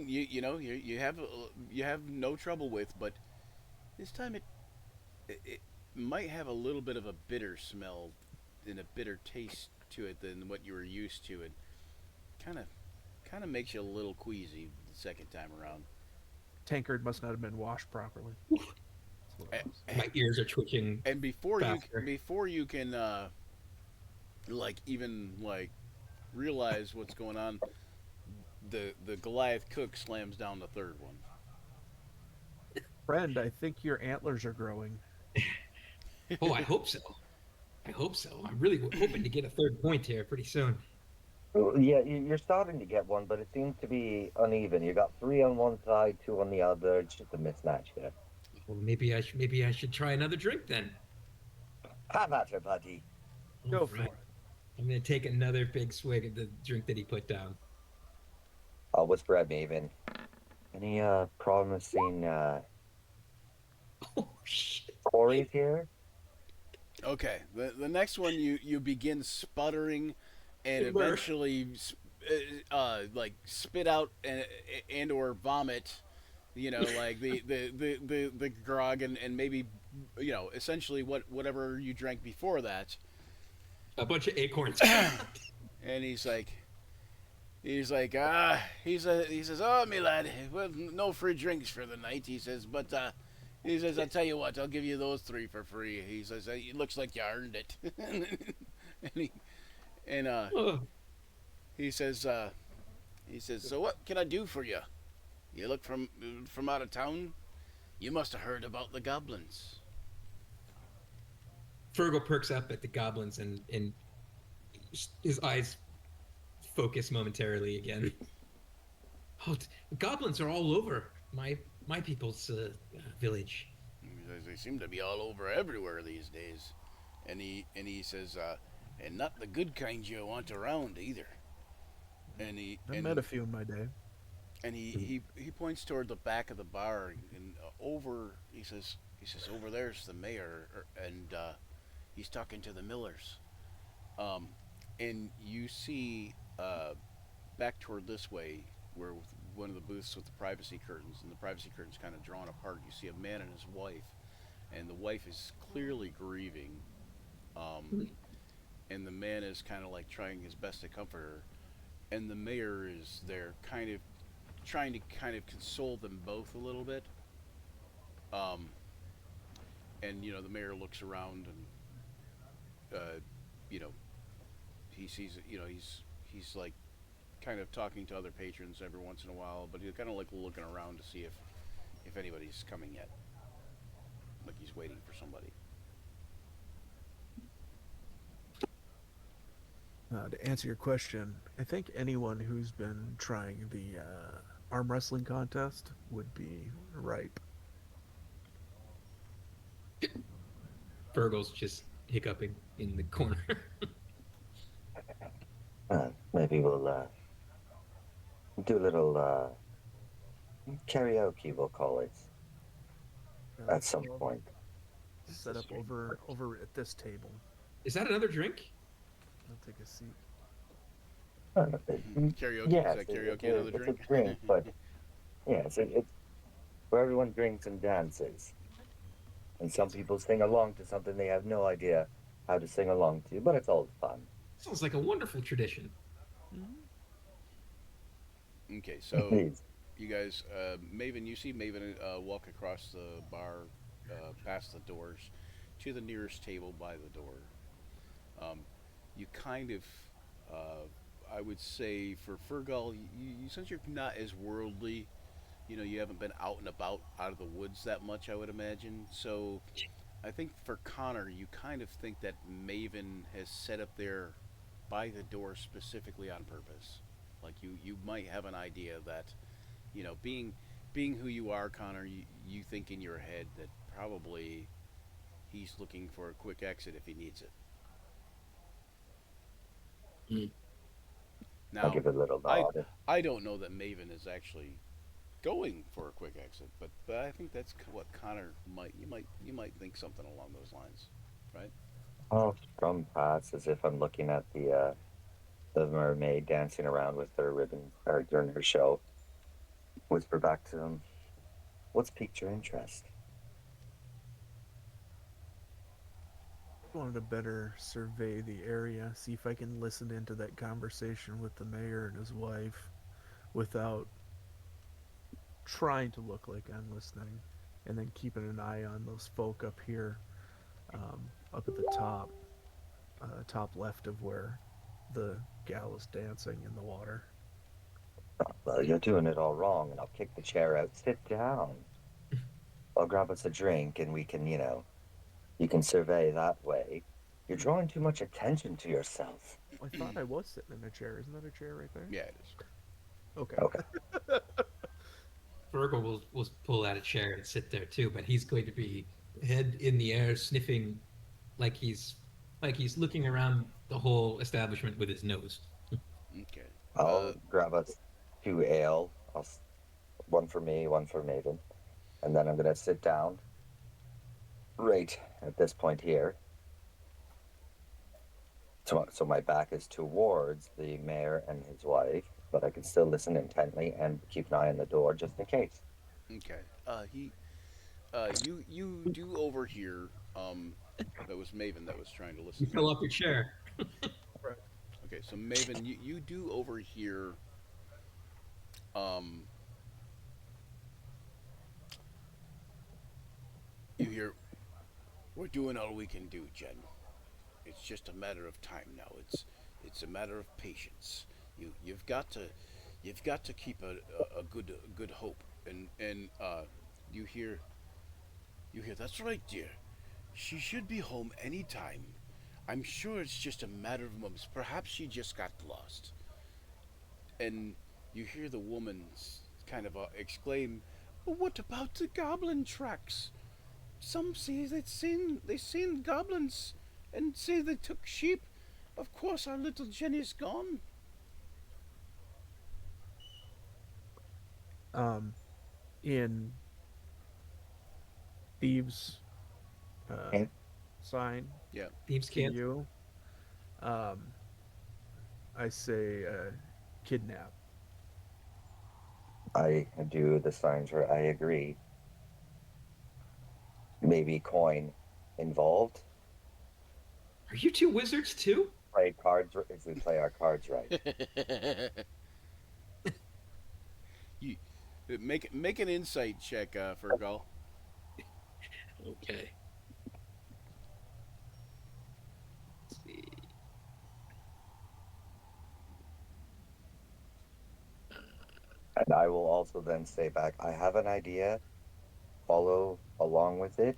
you have no trouble with, but this time it might have a little bit of a bitter smell and a bitter taste to it than what you were used to. It kind of makes you a little queasy the second time around. Tankard must not have been washed properly. That's what it was. My ears are twitching. And Faster. before you can even realize what's going on, the Goliath cook slams down the third one. Friend, I think your antlers are growing. Oh, I hope so. I hope so. I'm really hoping to get a third point here pretty soon. yeah, you're starting to get one, but it seems to be uneven. You got 3 on one side, 2 on the other. It's just a mismatch here. Well, maybe I should try another drink then. Have at it, buddy. Go All for right. it. I'm gonna take another big swig of the drink that he put down. I'll whisper at Maven. Any promising Oh shit! stories here? Okay, the next one you begin sputtering, and Timber. eventually spit out and or vomit. Like the grog, and maybe essentially whatever you drank before that. A bunch of acorns. And he says, he says, oh, me lad, well, no free drinks for the night. He says, but he says, I'll tell you what, I'll give you those 3 for free. He says, it looks like you earned it. and he, and Oh, he says, so what can I do for you? You look from out of town. You must have heard about the goblins. Fergal perks up at the goblins and his eyes focus momentarily again. Oh, goblins are all over my people's village. He says, they seem to be all over everywhere these days. And he says, and not the good kind you want around either. And I met a few in my day. and he points toward the back of the bar, and over he says over there's the mayor, and he's talking to the millers. And you see back toward this way, where with one of the booths with the privacy curtains, and the privacy curtains kind of drawn apart, you see a man and his wife, and the wife is clearly grieving. Um, and the man is kind of like trying his best to comfort her, and the mayor is there, kind of trying to kind of console them both a little bit. Um, and the mayor looks around and you know he sees he's like kind of talking to other patrons every once in a while, but he's kind of like looking around to see if anybody's coming yet, like he's waiting for somebody. To answer your question, I think anyone who's been trying the arm wrestling contest would be ripe. Virgil's just hiccuping in the corner. Maybe we'll do a little karaoke, we'll call it, at some Well, point. set up over at this table. Is that another drink? I'll take a seat. Karaoke, is Yes, that karaoke another it's a drink? drink, but yes, it's where everyone drinks and dances. And some people sing along to something they have no idea how to sing along to, but it's all fun. Sounds like a wonderful tradition. Mm-hmm. Okay, so Please. you guys, Maven, you see Maven walk across the bar, past the doors, to the nearest table by the door. Um, you kind of, I would say, for Fergal, since you're not as worldly, you haven't been out and about out of the woods that much, I would imagine. So I think for Connor, you kind of think that Maven has set up there by the door specifically on purpose. Like you might have an idea that, being who you are, Connor, you think in your head that probably he's looking for a quick exit if he needs it. Mm. I'll Now, give it a little I nod. I don't know that Maven is actually going for a quick exit, but I think that's what Connor might you might think something along those lines, right? I'll strum past as if I'm looking at the mermaid dancing around with her ribbon or during her show. Whisper back to him, "What's piqued your interest?" Wanted to better survey the area, see if I can listen into that conversation with the mayor and his wife without trying to look like I'm listening, and then keeping an eye on those folk up here, up at the top left of where the gal is dancing in the water. Well, you're doing it all wrong, and I'll kick the chair out. Sit down. I'll grab us a drink, and we can, you can survey that way. You're drawing too much attention to yourself. Well, I thought I was sitting in a chair. Isn't that a chair right there? Yeah, it is. Okay. Okay. Virgil will pull out a chair and sit there too, but he's going to be head in the air, sniffing like he's looking around the whole establishment with his nose. Okay. I'll grab us 2 ale. One for me, one for Maven. And then I'm going to sit down right at this point here. So my back is towards the mayor and his wife, but I can still listen intently and keep an eye on the door just in case. Okay. You do overhear. That was Maven that was trying to You listen. fill up your chair. Right. Okay, so Maven, you do overhear. Um, you hear, "We're doing all we can do, Jen. It's just a matter of time now. It's a matter of patience. You've got to keep a good hope." And you hear that's right, dear. She should be home any time. I'm sure it's just a matter of moments. Perhaps she just got lost. And you hear the woman kind of exclaim, "What about the goblin tracks? Some say they seen goblins, and say they took sheep. Of course, our little Jenny's gone." Um, in thieves' uh, Okay. sign Yeah. Thieves to can't. you, um, I say kidnap. I do the signs where I agree. maybe coin involved. Are you two wizards too? Play cards if we play our cards right. You make an insight check, Fergal. Okay. Let's see. And I will also then say back, I have an idea, follow along with it,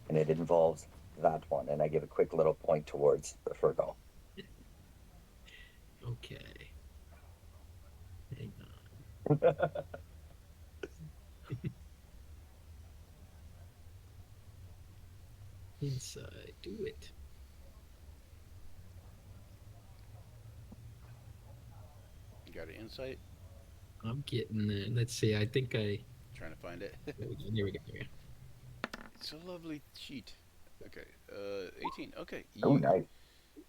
and it involves that one. And I give a quick little point towards the Fergal. Okay. Hang on. Inside. Do it. You got an insight? I'm getting there. Let's see. I think I. Trying to find it. There we go. There we go. There we go. It's a lovely sheet. Okay, 18. Okay, Oh, nice.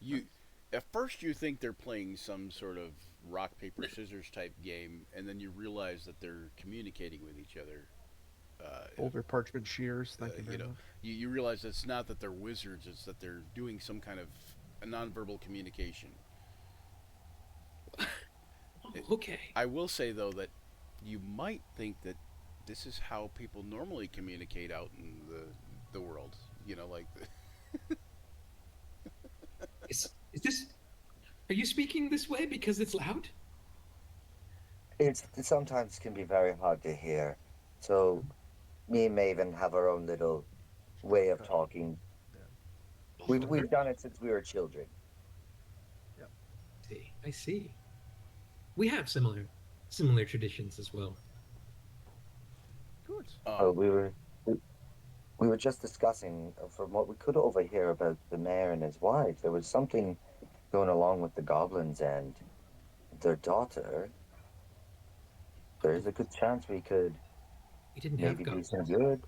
you. At first, you think they're playing some sort of rock paper scissors type game, and then you realize that they're communicating with each other. Older parchment shears. Thank you You very know, much. you realize it's not that they're wizards; it's that they're doing some kind of a nonverbal communication. Okay. I will say though that you might think that this is how people normally communicate out in the world. You know, like Is this? Are you speaking this way because it's loud? It sometimes can be very hard to hear. So me and Maven have our own little way of talking. We've done it since we were children. Yep. I see. We have similar traditions as well. Good. Uh, we were we, we were just discussing from what we could overhear about the mayor and his wife. There was something going along with the goblins and their daughter. There's a good chance we could We didn't have maybe do goblins. some good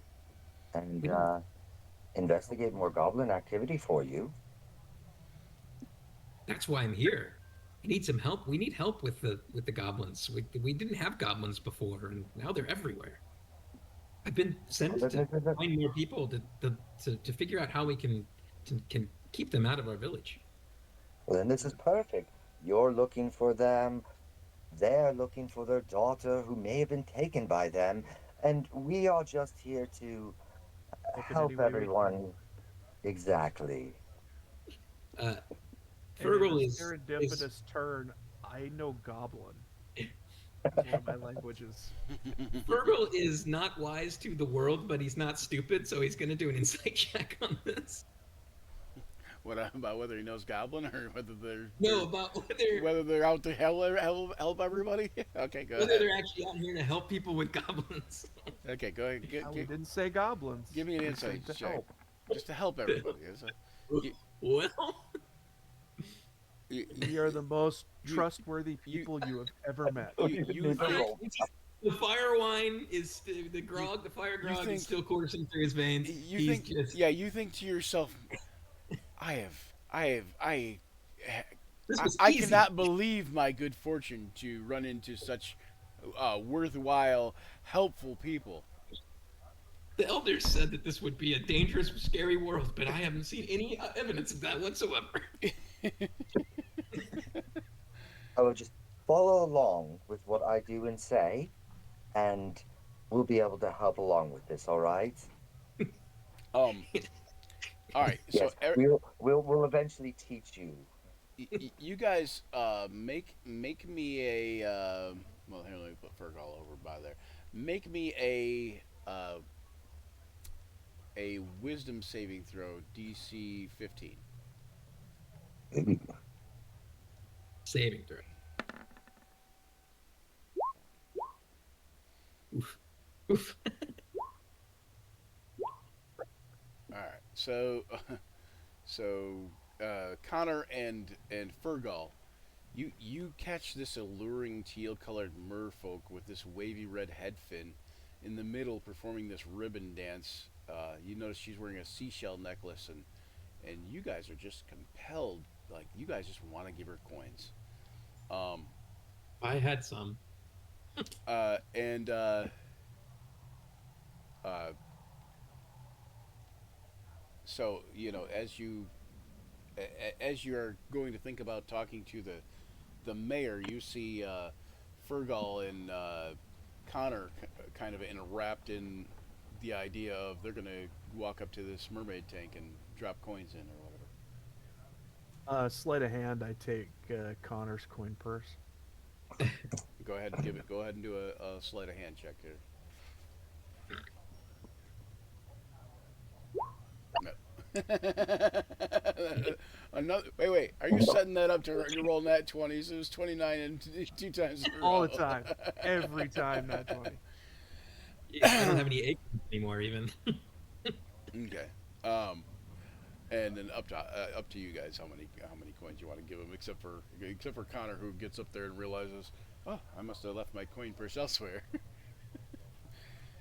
and We didn't. investigate more goblin activity for you. That's why I'm here. We need some help. We need help with the goblins. We didn't have goblins before, and now they're everywhere. I've been sent to find more people to figure out how we can keep them out of our village. Well, then this is perfect. You're looking for them. They're looking for their daughter who may have been taken by them. And we are just here to Help in any help way we can. everyone. Exactly. Uh, And in Fergal a is serendipitous turn, I know Goblin. It's one of my languages. Fergal is not wise to the world, but he's not stupid, so he's going to do an insight check on this. what about whether he knows Goblin or whether they're No, about whether they're out to help everybody. Okay, go whether ahead. they're actually out here to help people with goblins. Okay, go ahead. We didn't say goblins. Give me an We insight said to check, help. just to help everybody. You, Well, We are the most You- trustworthy people you have ever met. you think the fire wine is the grog. The fire grog think- is still coursing through his veins. you He's think just yeah you think to yourself, I this was I easy. cannot believe my good fortune to run into such worthwhile, helpful people. The elders said that this would be a dangerous, scary world, but I haven't seen any evidence of that whatsoever. I will just follow along with what I do and say, and we'll be able to help along with this, all right? All right, so Yes, we'll eventually teach you. you guys make me a well, here, let me put Fergal over by there. Make me a wisdom saving throw, DC 15. Saving throw. Oof. Oof. All right, so Connor and Fergal, you catch this alluring teal-colored merfolk with this wavy red head fin in the middle, performing this ribbon dance. You notice she's wearing a seashell necklace, and you guys are just compelled, like you guys just want to give her coins. I had some. And uh, So as you're going to think about talking to the mayor, you see Fergal and Connor kind of enwrapped in the idea of they're going to walk up to this mermaid tank and drop coins in or whatever. Sleight of hand, I take Connor's coin purse. Go ahead and give it. Go ahead and do a sleight of hand check here. No. Another. Wait. Are you setting that up to roll nat 20s? It was 29 and two times in a All the row. time. Every time that 20. I don't have any acorns anymore, even. Okay. Um, and then up to you guys how many coins you want to give him, except for Connor, who gets up there and realizes, oh, I must have left my coin purse elsewhere.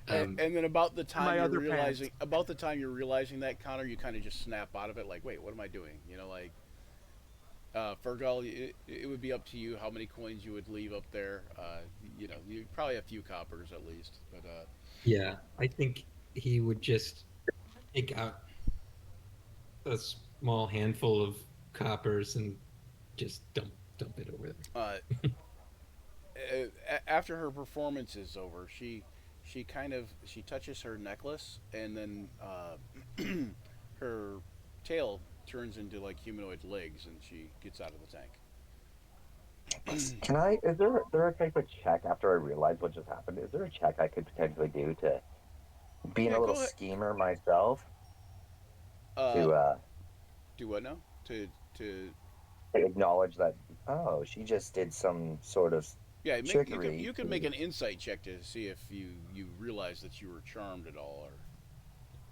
and, Um, and then My other pants. about the time you're realizing that, Connor, you kind of just snap out of it, like, wait, what am I doing? Like Fergal, it would be up to you how many coins you would leave up there. You probably a few coppers at least, but yeah, I think he would just take out a small handful of coppers and just dump it over uh, after her performance is over, she touches her necklace, and then her tail turns into like humanoid legs, and she gets out of the tank. Can I? Is there a type of check after I realize what just happened? Is there a check I could potentially do to being Yeah, a little go ahead. schemer myself Uh, to do what now? To acknowledge that she just did some sort of Yeah, make you can trickery you can make to an insight check to see if you realize that you were charmed at all, or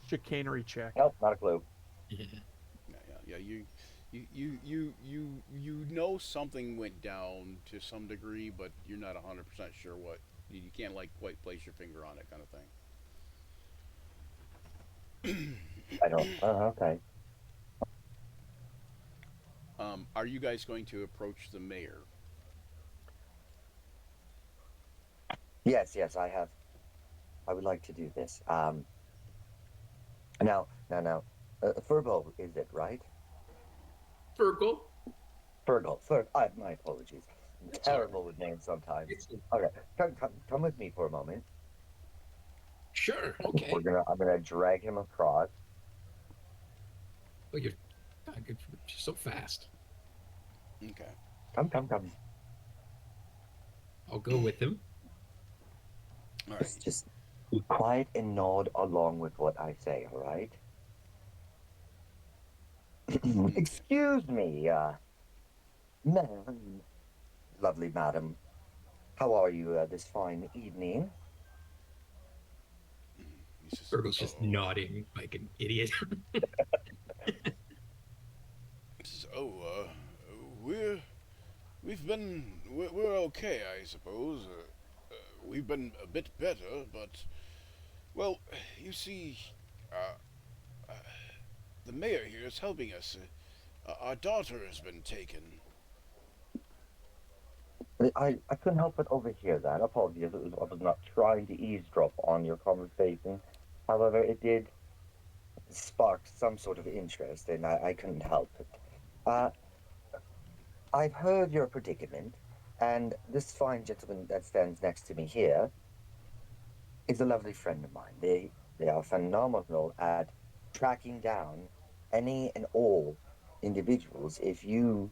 Chicanery check. nope, not a clue. there. yeah. You know something went down to some degree, but you're not 100% sure what. You can't like quite place your finger on it, kind of thing. I don't. Okay. Are you guys going to approach the mayor? Yes, yes, I have. I would like to do this. Now. Furbo, is it right? Fergal. Fergal. My apologies. I'm That's all right. terrible with names sometimes. It's Okay, come with me for a moment. sure. Okay. I'm gonna drag him across. Oh, you're so fast. Okay. Come. I'll go with him. All right. Just be quiet and nod along with what I say. All right. Excuse me, ma'am, lovely madam. How are you this fine evening? He says, Fergal's just "Oh, nodding like an idiot. he says, we're we're okay, I suppose. We've been a bit better, but well, you see, uh, uh, the mayor here is helping us. Our daughter has been taken. I couldn't help but overhear that. Apologies, I was not trying to eavesdrop on your conversation. However, it did spark some sort of interest, and I couldn't help it. Uh, I've heard your predicament, and this fine gentleman that stands next to me here is a lovely friend of mine. They are phenomenal at tracking down any and all individuals if you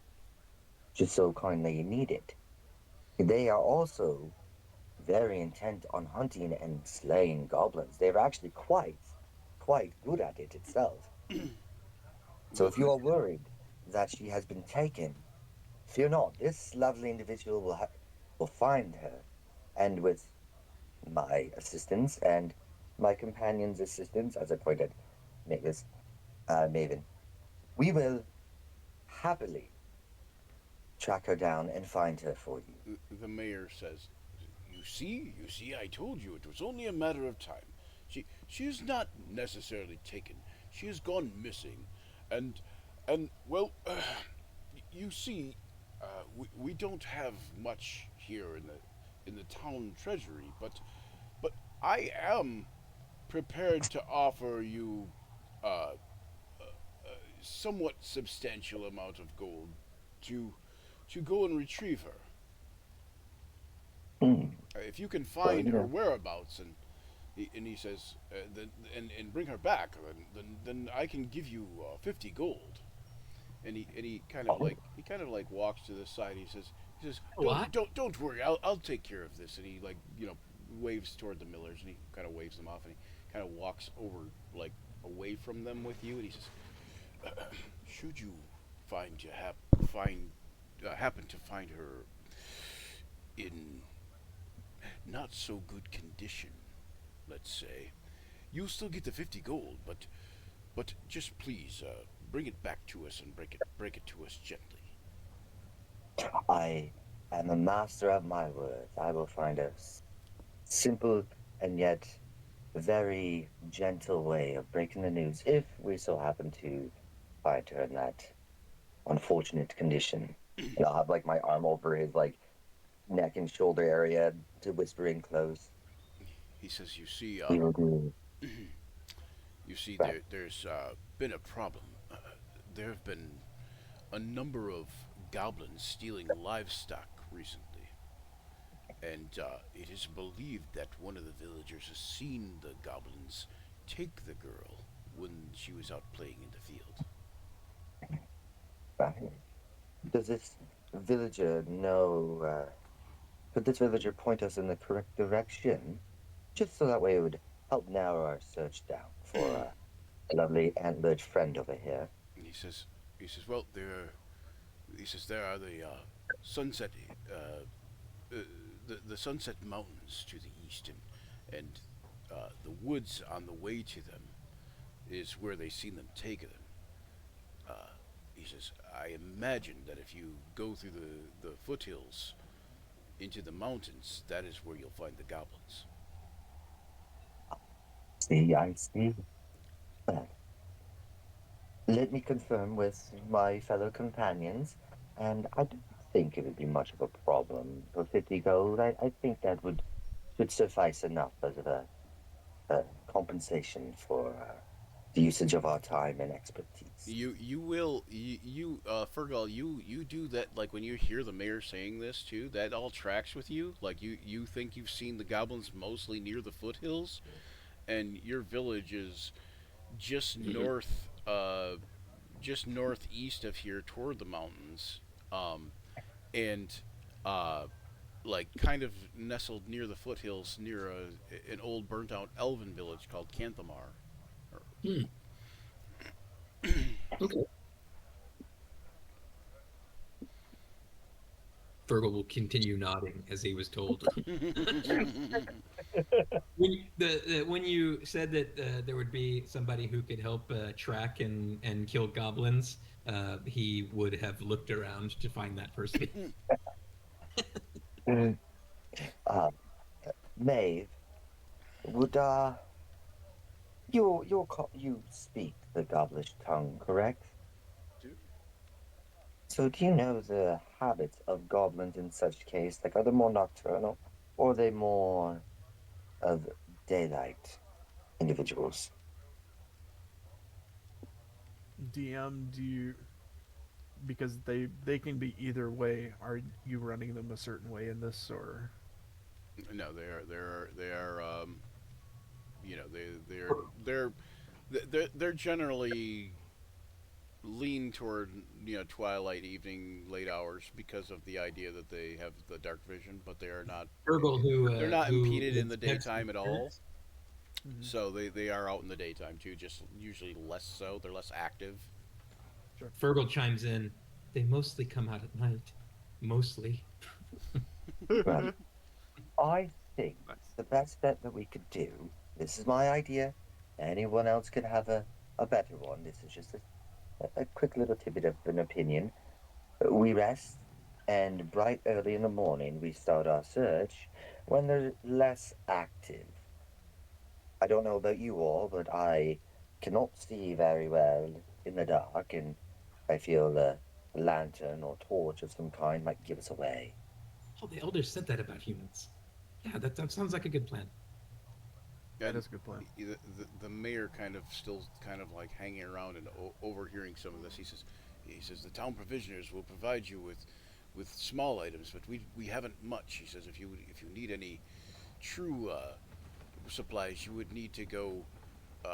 just so kindly need it. They are also very intent on hunting and slaying goblins. They're actually quite good at it itself. So Well, if you are worried that she has been taken, fear not. This lovely individual will find her, and with my assistance and my companion's assistance, as I pointed Mavis, Maven, we will happily track her down and find her for you. the mayor says, you see, I told you it was only a matter of time. She is not necessarily taken. She has gone missing, and well, you see, we don't have much here in the town treasury, but I am prepared to offer you uh, somewhat substantial amount of gold to go and retrieve her. Hmm. If you can Well, find you her know, whereabouts and he says and bring her back, then I can give you 50 gold. And he kind of oh, like walks to the side. He says A lot? don't worry, I'll take care of this. And he like waves toward the millers, and he kind of waves them off, and he kind of walks over like away from them with you, and he says, should you find to find happen to find her in not so good condition, let's say, you'll still get the 50 gold, but just please bring it back to us and break it to us gently. I am a master of my words. I will find a simple and yet very gentle way of breaking the news if we so happen to find her in that unfortunate condition. And I'll have like my arm over his like neck and shoulder area to whisper in close. He says, We will do you see, right. there's been a problem. There have been a number of goblins stealing livestock recently, and it is believed that one of the villagers has seen the goblins take the girl when she was out playing in the field. Right. Does this villager know? Could this villager point us in the correct direction? Just so that way it would help narrow our search down for a lovely antlered friend over here. And he says, well, there are the sunset, uh, the sunset mountains to the east, and the woods on the way to them is where they seen them take them. Uh, he says, I imagine that if you go through the foothills into the mountains, that is where you'll find the goblins. See, I see. Well, let me confirm with my fellow companions, and I don't think it would be much of a problem for 50 gold. I think that would should suffice enough as a compensation for the usage of our time and expertise. Fergal, you do that, like when you hear the mayor saying this too, that all tracks with you. Like you think you've seen the goblins mostly near the foothills, and your village is just just northeast of here toward the mountains, um, and uh, like kind of nestled near the foothills near an old burnt out elven village called Canthamar. Hmm. Okay. Fergal will continue nodding as he was told. When you said that there would be somebody who could help track and kill goblins, he would have looked around to find that person. Mm. uh, Maeve, would you speak the gobblish tongue, correct? Dude. So do you know the habits of goblins in such case? Like, are they more nocturnal, or are they more of daylight individuals? DM, do you, because they can be either way. Are you running them a certain way in this, or No, they are you know they're they're they're generally lean toward twilight, evening, late hours because of the idea that they have the dark vision, but they are not Fergal, they're not who impeded in the inspects the daytime at all. tenants, mm-hmm. So they are out in the daytime too, just usually less so. They're less active. Sure. Fergal chimes in. They mostly come out at night. Mostly. Well, I think Nice. the best bet that we could do, this is my idea, anyone else could have a better one. This is just a quick little tidbit of an opinion. We rest, and bright early in the morning we start our search when they're less active. I don't know about you all, but I cannot see very well in the dark, and I feel a lantern or torch of some kind might give us away. Oh, the elders said that about humans. Yeah, that sounds like a good plan. That And is a good plan. the mayor kind of still kind of like hanging around and overhearing some of this. He says the town provisioners will provide you with small items, but we haven't much. He says if you need any true supplies, you would need to go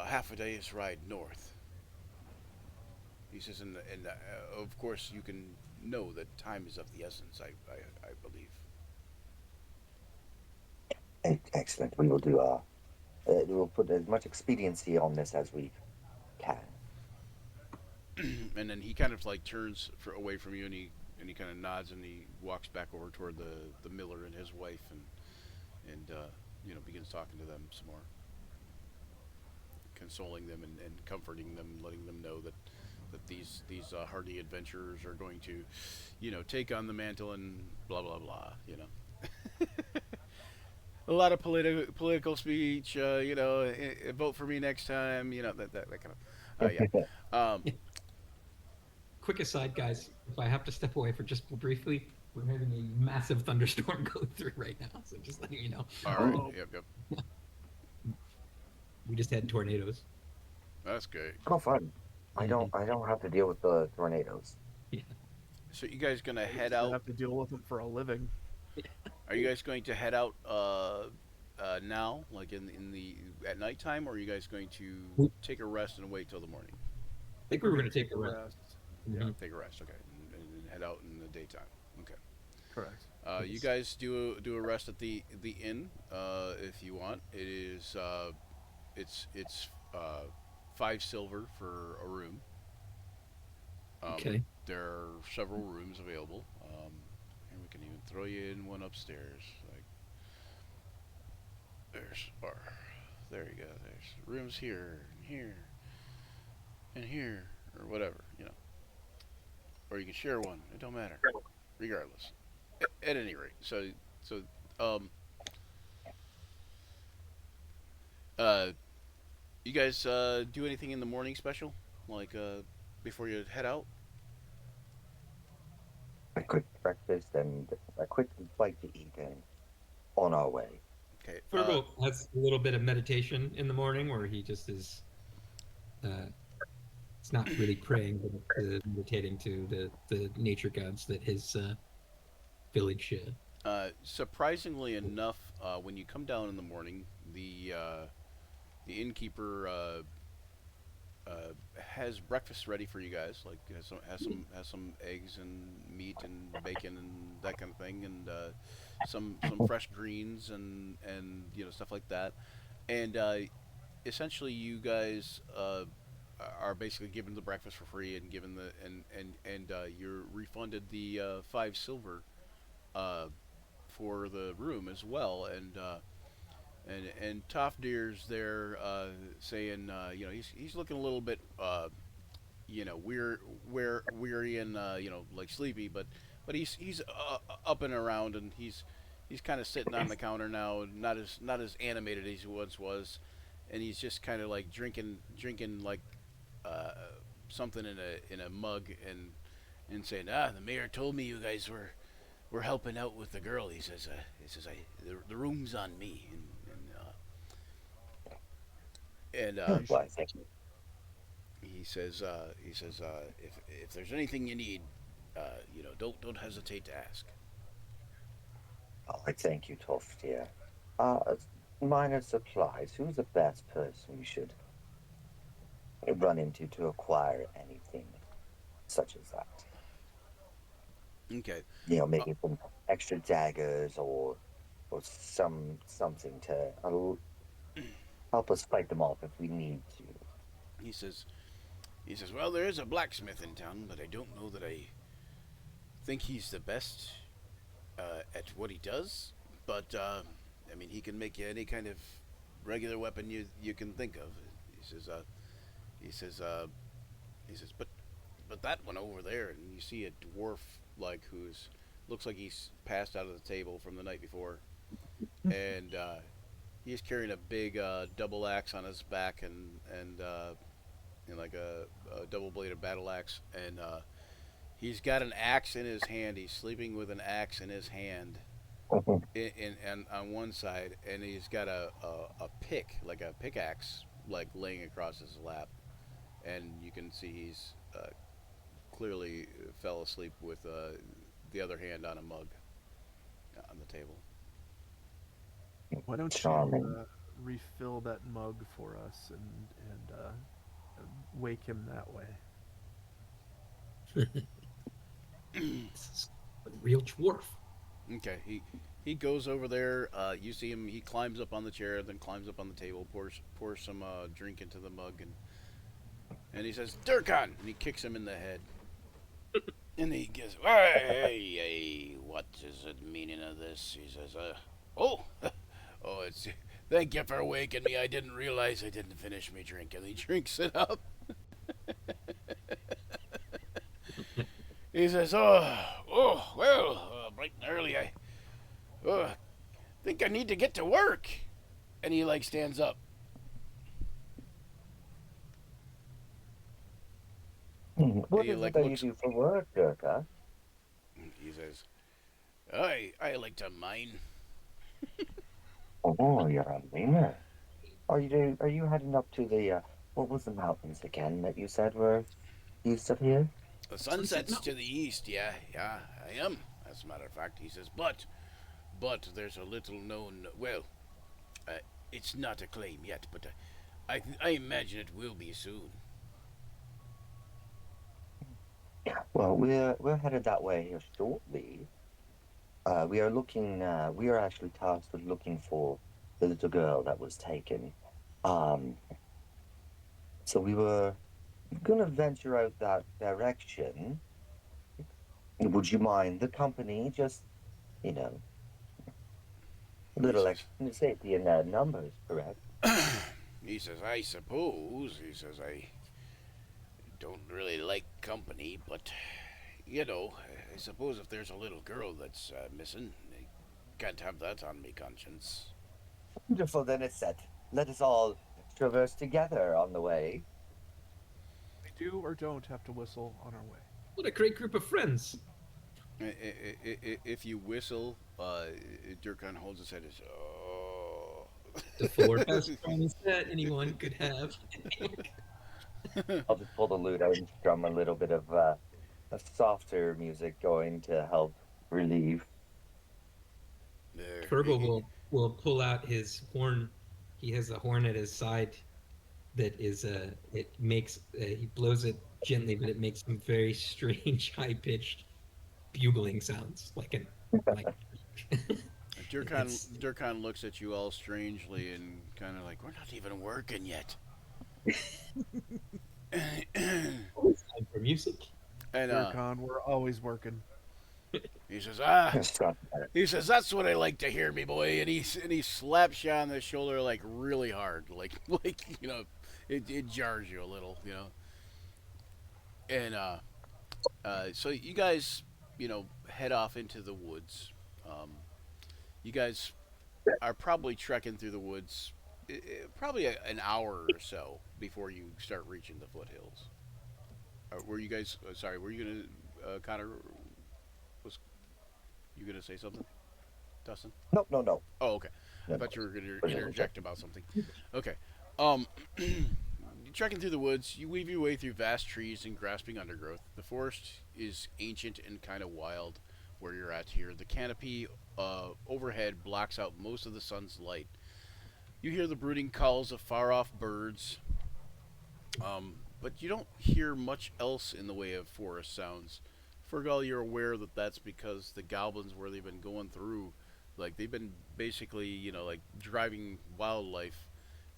half a day's ride north. He says, and of course you can know that time is of the essence. I believe. Excellent. We will do we'll put as much expediency on this as we can. And then he kind of like turns away from you, and he kind of nods, and he walks back over toward the miller and his wife, and begins talking to them some more, consoling them and comforting them, letting them know that these hardy adventurers are going to, take on the mantle and blah blah blah. A lot of political speech. Vote for me next time. That kind of. Yeah. Um, Quick aside, guys, if I have to step away for just briefly, we're having a massive thunderstorm go through right now. So just letting you know. all right. Oh. Yep. We just had tornadoes. That's great. Oh, fun. I don't have to deal with the tornadoes. Yeah. So you guys gonna head I out? have to deal with them for a living. Are you guys going to head out now, like in the at nighttime, or are you guys going to take a rest and wait till the morning? I think we were going to take a rest. Yeah, Take a rest, okay, and head out in the daytime. Okay. correct. You guys do a rest at the inn if you want. It is it's 5 silver for a room. Okay. There are several rooms available, and we can even throw you in one upstairs. Like there you go. There's rooms here and here and here or whatever. Or you can share one. It don't matter, regardless. At any rate, so um uh you guys do anything in the morning special, like before you head out? A quick breakfast and a quick bite to eat, and on our way. Okay. Thurbo has a little bit of meditation in the morning where he just is, it's not really praying, but meditating to the nature gods that his village. Surprisingly enough, when you come down in the morning, the innkeeper has breakfast ready for you guys. Like has some eggs and meat and bacon and that kind of thing, and some fresh greens and stuff like that. And essentially, you guys are basically given the breakfast for free and given and you're refunded the 5 silver for the room as well. And Tofdeer's there saying, he's looking a little bit, weary and like sleepy, but he's up and around, and he's kind of sitting on the counter now, not as animated as he once was, and he's just kind of like drinking like uh, something in a mug and saying, the mayor told me you guys were helping out with the girl. The room's on me, and Why, thank you. he says if there's anything you need, don't hesitate to ask. Oh, I thank you, Toft. Yeah. Minor supplies. Who's the best person we should run into to acquire anything such as that? Okay. Uh, Maybe some extra daggers or something to help us fight them off if we need to. he says he says, well, there is a blacksmith in town, but I don't know that I think he's the best at what he does. But I mean, he can make you any kind of regular weapon you can think of. He says he says he says, but that one over there, and you see a dwarf like who's looks like he's passed out of the table from the night before, and he's carrying a big double axe on his back, and like a double bladed battle axe, and he's got an axe in his hand. He's sleeping with an axe in his hand, and on one side, and he's got a pick, like a pickaxe, like laying across his lap, and you can see he's clearly fell asleep with the other hand on a mug on the table. Why don't you Charming. refill that mug for us and wake him that way? This is a real dwarf. Okay, he goes over there. You see him. He climbs up on the chair, then climbs up on the table, pours some drink into the mug, and he says, "Durkan!" And he kicks him in the head. And he goes, hey, what is the meaning of this? He says, oh, oh, it's, thank you for waking me. I didn't realize I didn't finish my drink. And he drinks it up. He says, well, bright and early, I think I need to get to work. And he, like, stands up. And What he, is it like, that you looks, do for work, Durka? he says, I like to mine. Oh, you're a miner. Are you heading up to the what was the mountains again that you said were east of here? The sun Sunset sets to Mountain. the east, yeah, I am. As a matter of fact, he says, but there's a little known, well, uh, it's not a claim yet, but I imagine it will be soon. Well, we're headed that way here shortly. We are actually tasked with looking for the little girl that was taken. Um, so we were gonna venture out that direction. Would you mind the company? Just, you know, a He little says, extra safety in numbers, correct? he says, I suppose, he says, I don't really like company, but, I suppose if there's a little girl that's missing, I can't have that on me conscience. Wonderful, then it's set. Let us all traverse together on the way. We do or don't have to whistle on our way. What a great group of friends. If you whistle, Durkan holds his head as, oh. The four best friends that anyone could have. I'll just pull the lute out and strum a little bit of a softer music going to help relieve. There. Fergal will pull out his horn. He has a horn at his side that is it makes he blows it gently, but it makes some very strange high pitched bugling sounds like it's Durkan looks at you all strangely and kind of like, we're not even working yet. time for music. And Durkon, we're always working. he says, Strum better. he says, that's what I like to hear, me boy. And he slaps you on the shoulder like really hard, like it jars you a little, And so you guys, head off into the woods. You guys are probably trekking through the woods, probably an hour or so before you start reaching the foothills. Were you guys? Sorry, were you gonna Connor? Was you gonna say something, Dustin? No, no, no. Oh, okay. I No, no. thought you were gonna Bring it on, interject about something. Okay. Um, trekking through the woods, you weave your way through vast trees and grasping undergrowth. The forest is ancient and kind of wild where you're at here. The canopy overhead blocks out most of the sun's light. You hear the brooding calls of far off birds, but you don't hear much else in the way of forest sounds. Fergal, you're aware that that's because the goblins, where they've been going through, like they've been basically, like driving wildlife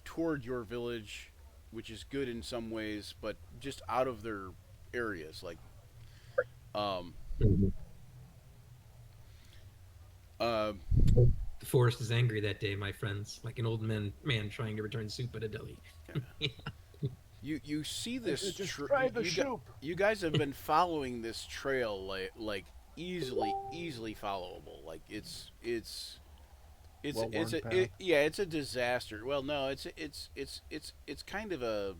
toward your village, which is good in some ways, but just out of their areas. Like, um, Mhm. uh, The forest is angry that day, my friends, like an old man trying to return soup at a deli. you see this. Just try the soup. You guys have been following this trail like easily followable. Like it's Well-worn a path. yeah, it's a disaster. Well, no, it's kind of a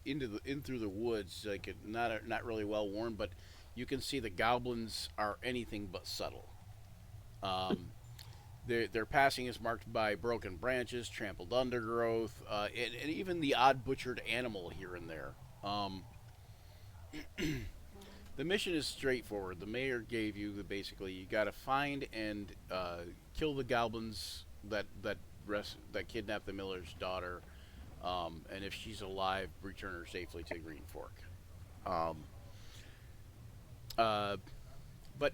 in through the woods, like not really well worn, but you can see the goblins are anything but subtle. Um, Their passing is marked by broken branches, trampled undergrowth, and even the odd butchered animal here and there. Um, the mission is straightforward. The mayor gave you the basically you got to find and kill the goblins that kidnapped the miller's daughter, and if she's alive, return her safely to Green Fork. Um, uh, but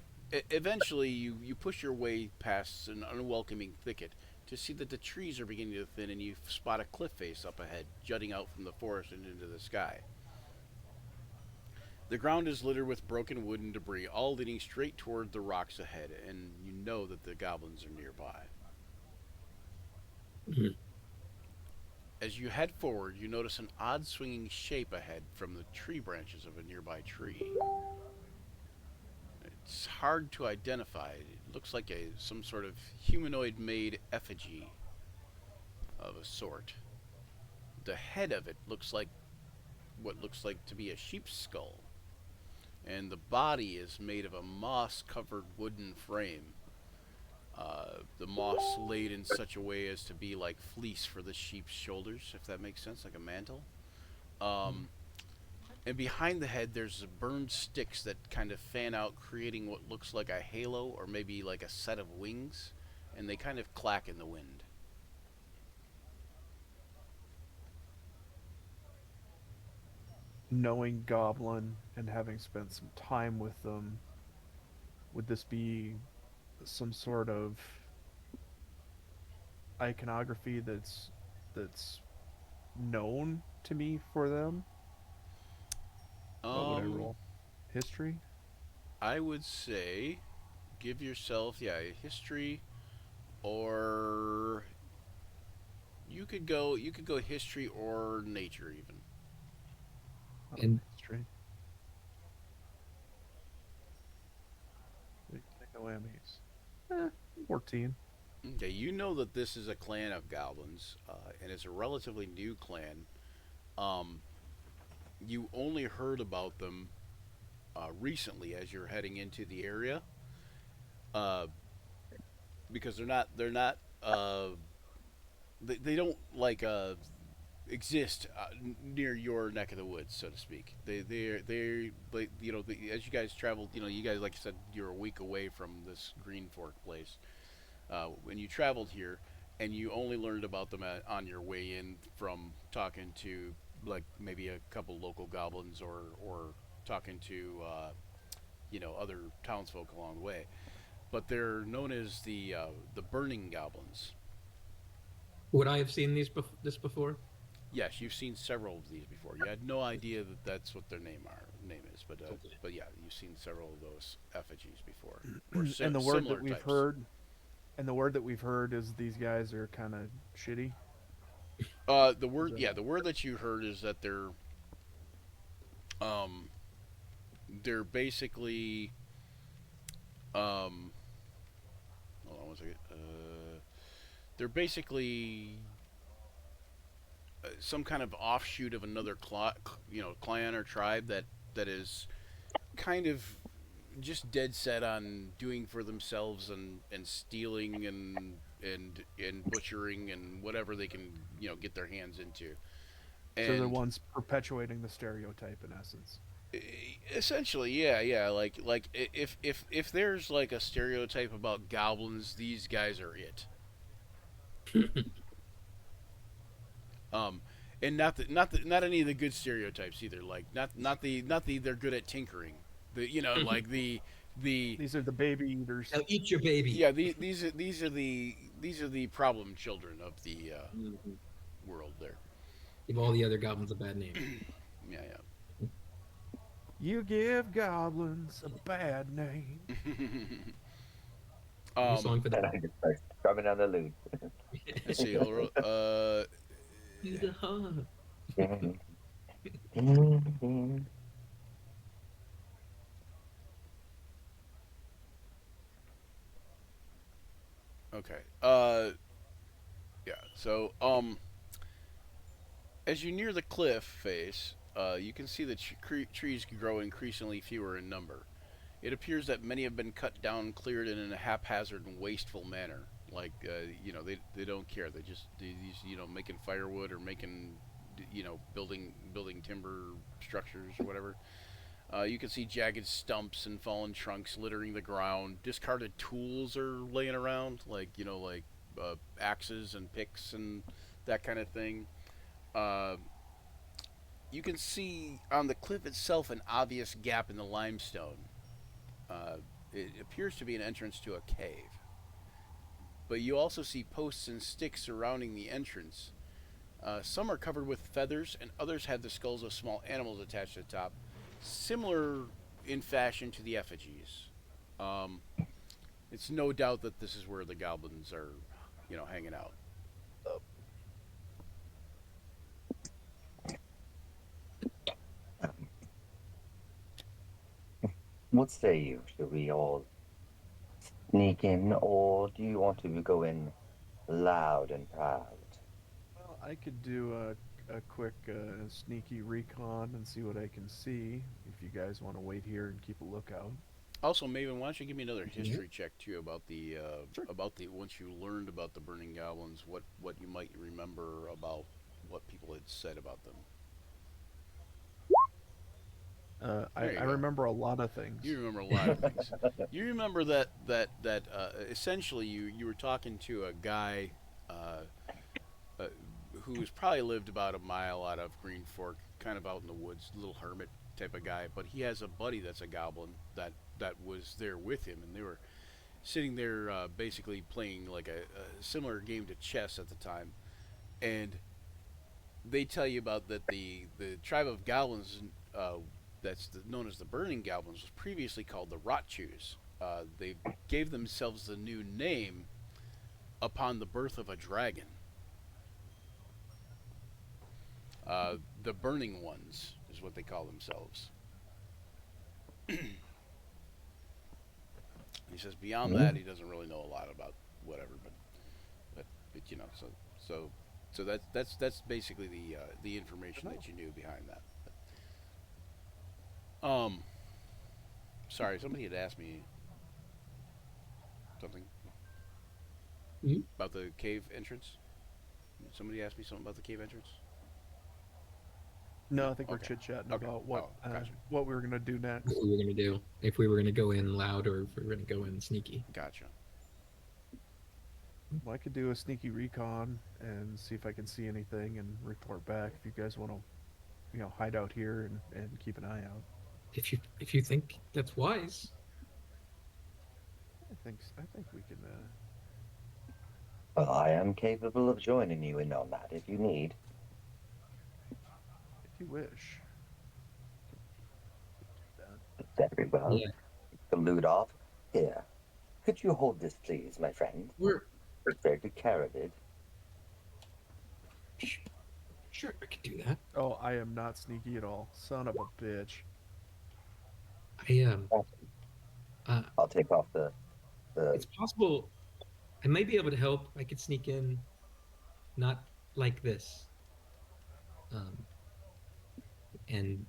eventually, you push your way past an unwelcoming thicket to see that the trees are beginning to thin, and you spot a cliff face up ahead, jutting out from the forest and into the sky. The ground is littered with broken wood and debris, all leading straight toward the rocks ahead, and you know that the goblins are nearby. Mhm. As you head forward, you notice an odd swinging shape ahead from the tree branches of a nearby tree. It's hard to identify. It looks like some sort of humanoid-made effigy of a sort. The head of it looks like what looks like to be a sheep's skull, and the body is made of a moss-covered wooden frame. The moss laid in such a way as to be like fleece for the sheep's shoulders, if that makes sense, like a mantle. Um, and behind the head, there's burned sticks that kind of fan out, creating what looks like a halo or maybe like a set of wings, and they kind of clack in the wind. Knowing Goblin and having spent some time with them, would this be some sort of iconography that's known to me for them? What would I Um, roll? History? I would say give yourself, yeah, a history, or you could go history or nature even. And History. Take away Emmys. 14. Okay, you know that this is a clan of goblins, and it's a relatively new clan. Um, you only heard about them recently as you're heading into the area, uh, because they're not they don't like exist near your neck of the woods, so to speak. They like, as you guys traveled, you guys, like I said, you're a week away from this Green Fork place. When you traveled here, and you only learned about them on your way in from talking to like maybe a couple local goblins, or talking to other townsfolk along the way. But they're known as the burning goblins. would I have seen this before? Yes, you've seen several of these before. You had no idea that that's what their name is, but Okay. but yeah, you've seen several of those effigies before, or and the word similar that we've types. heard and the word that we've heard is these guys are kind of shitty. The Is word, that yeah, the word that you heard is that um they're basically um hold on one second. They're basically some kind of offshoot of another clan or tribe that is kind of just dead set on doing for themselves, and stealing, and butchering and whatever they can get their hands into. so they're And ones perpetuating the stereotype in essence. essentially, yeah, like if there's like a stereotype about goblins, these guys are it. Um, and not any of the good stereotypes either. Like not the they're good at tinkering. Like the These are the baby eaters. Now eat your baby. yeah, these are the problem children of the Mhm. world there. Give all the other goblins a bad name. Yeah, You give goblins a bad name. yeah. New song for the Drumming on the lute. Let's see. to the heart. Okay. Yeah. So, as you near the cliff face, you can see the trees grow increasingly fewer in number. It appears that many have been cut down, cleared in a haphazard and wasteful manner, Like they don't care. They making firewood or making building timber structures or whatever. You can see jagged stumps and fallen trunks littering the ground. Discarded tools are laying around, like axes and picks and that kind of thing. Uh, you can see on the cliff itself an obvious gap in the limestone. Uh, it appears to be an entrance to a cave. But you also see posts and sticks surrounding the entrance. Some are covered with feathers, and others have the skulls of small animals attached to the top, similar in fashion to the effigies. Um, it's no doubt that this is where the goblins are, hanging out. What say you? Should we all sneak in, or do you want to go in loud and proud? Well, I could do a quick sneaky recon and see what I can see. If you guys want to wait here and keep a lookout. Also, Maven, why don't you give me another Yeah. history check too Sure. about the once you learned about the burning goblins, what you might remember about what people had said about them. There you I go. remember a lot of things. You remember a lot of things. You remember that essentially you were talking to a guy uh, uh, who's probably lived about a mile out of Green Fork, kind of out in the woods, little hermit type of guy. But he has a buddy that's a goblin that was there with him, and they were sitting there basically playing like a similar game to chess at the time. And they tell you about that the tribe of goblins known as the Burning Goblins was previously called the Rotchews. They gave themselves the new name upon the birth of a dragon. The Burning Ones is what they call themselves. He says beyond that he doesn't really know a lot about whatever, but so so that's basically the information that you knew behind that. Sorry, somebody had asked me something Mhm. about the cave entrance. Somebody asked me something about the cave entrance. No, No, I think we're okay, chit chatting okay. about Oh, gotcha, what we were gonna do What next. we were gonna do if we were gonna go in loud or if we were gonna go in sneaky. gotcha. Well, I could do a sneaky recon and see if I can see anything and report back. If you guys want to, hide out here and keep an eye out. If you think that's wise. I think we can. Well, I am capable of joining you in on that if you need. If you wish. That. Very well. Yeah, The loot off. Here. Could you hold this, please, my friend? we're It's very carroted. sure I could do that. Oh, I am not sneaky at all. Son of a bitch. I I'll take off the it's possible I might be able to help. I could sneak in, not like this. Um, and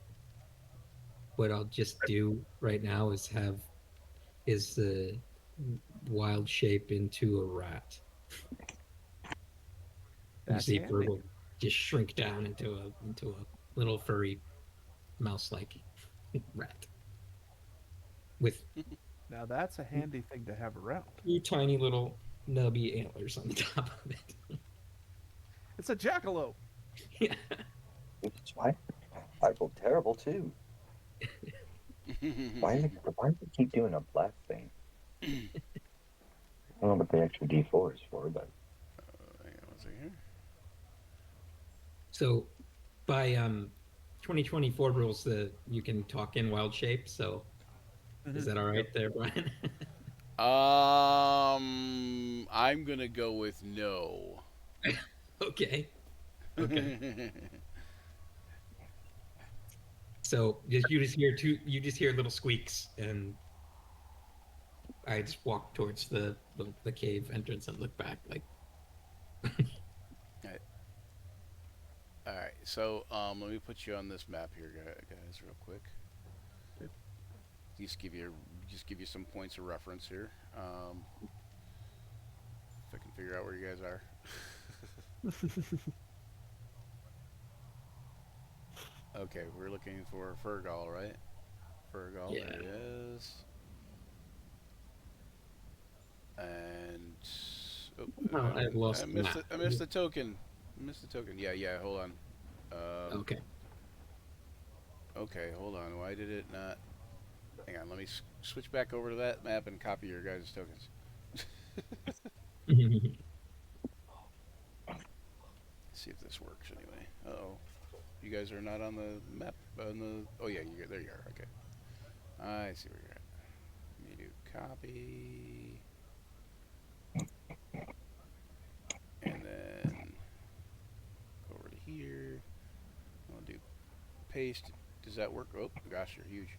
what I'll just do right now is the wild shape into a rat. You That's see handy. Burble just shrink down into a little furry mouse-like rat with Now that's a handy thing to have around. two tiny little nubby antlers on the top of it. It's a jackalope. Yeah. It's why I feel terrible too. Why do you keep doing a black thing? I don't know what the extra D4 is for, but Hang on one second here. So by 2024 rules, you can talk in wild shape. So is that all right there, Brian? I'm gonna go with no. Okay. Okay. So you just hear little squeaks, and I just walk towards the cave entrance and look back like. All right, so let me put you on this map here, guys, real quick. Yep. Just give you some points of reference here. If I figure out where you guys are. Okay, we're looking for Fergal, right? Fergal, Yeah. there he is. And oh, Oh, I've lost I the missed map. it. I missed the token. I missed the token. Yeah, yeah. Hold on. Okay. Okay, hold on. Why did it not? Hang on. Let me switch back over to that map and copy your guys' tokens. See if this works anyway. Uh-oh. You guys are not on the map. On the. Oh yeah, there you are. Okay. I see where you're at. Let me do copy. And then go over to here. I'll do paste. Does that work? Oh gosh, you're huge.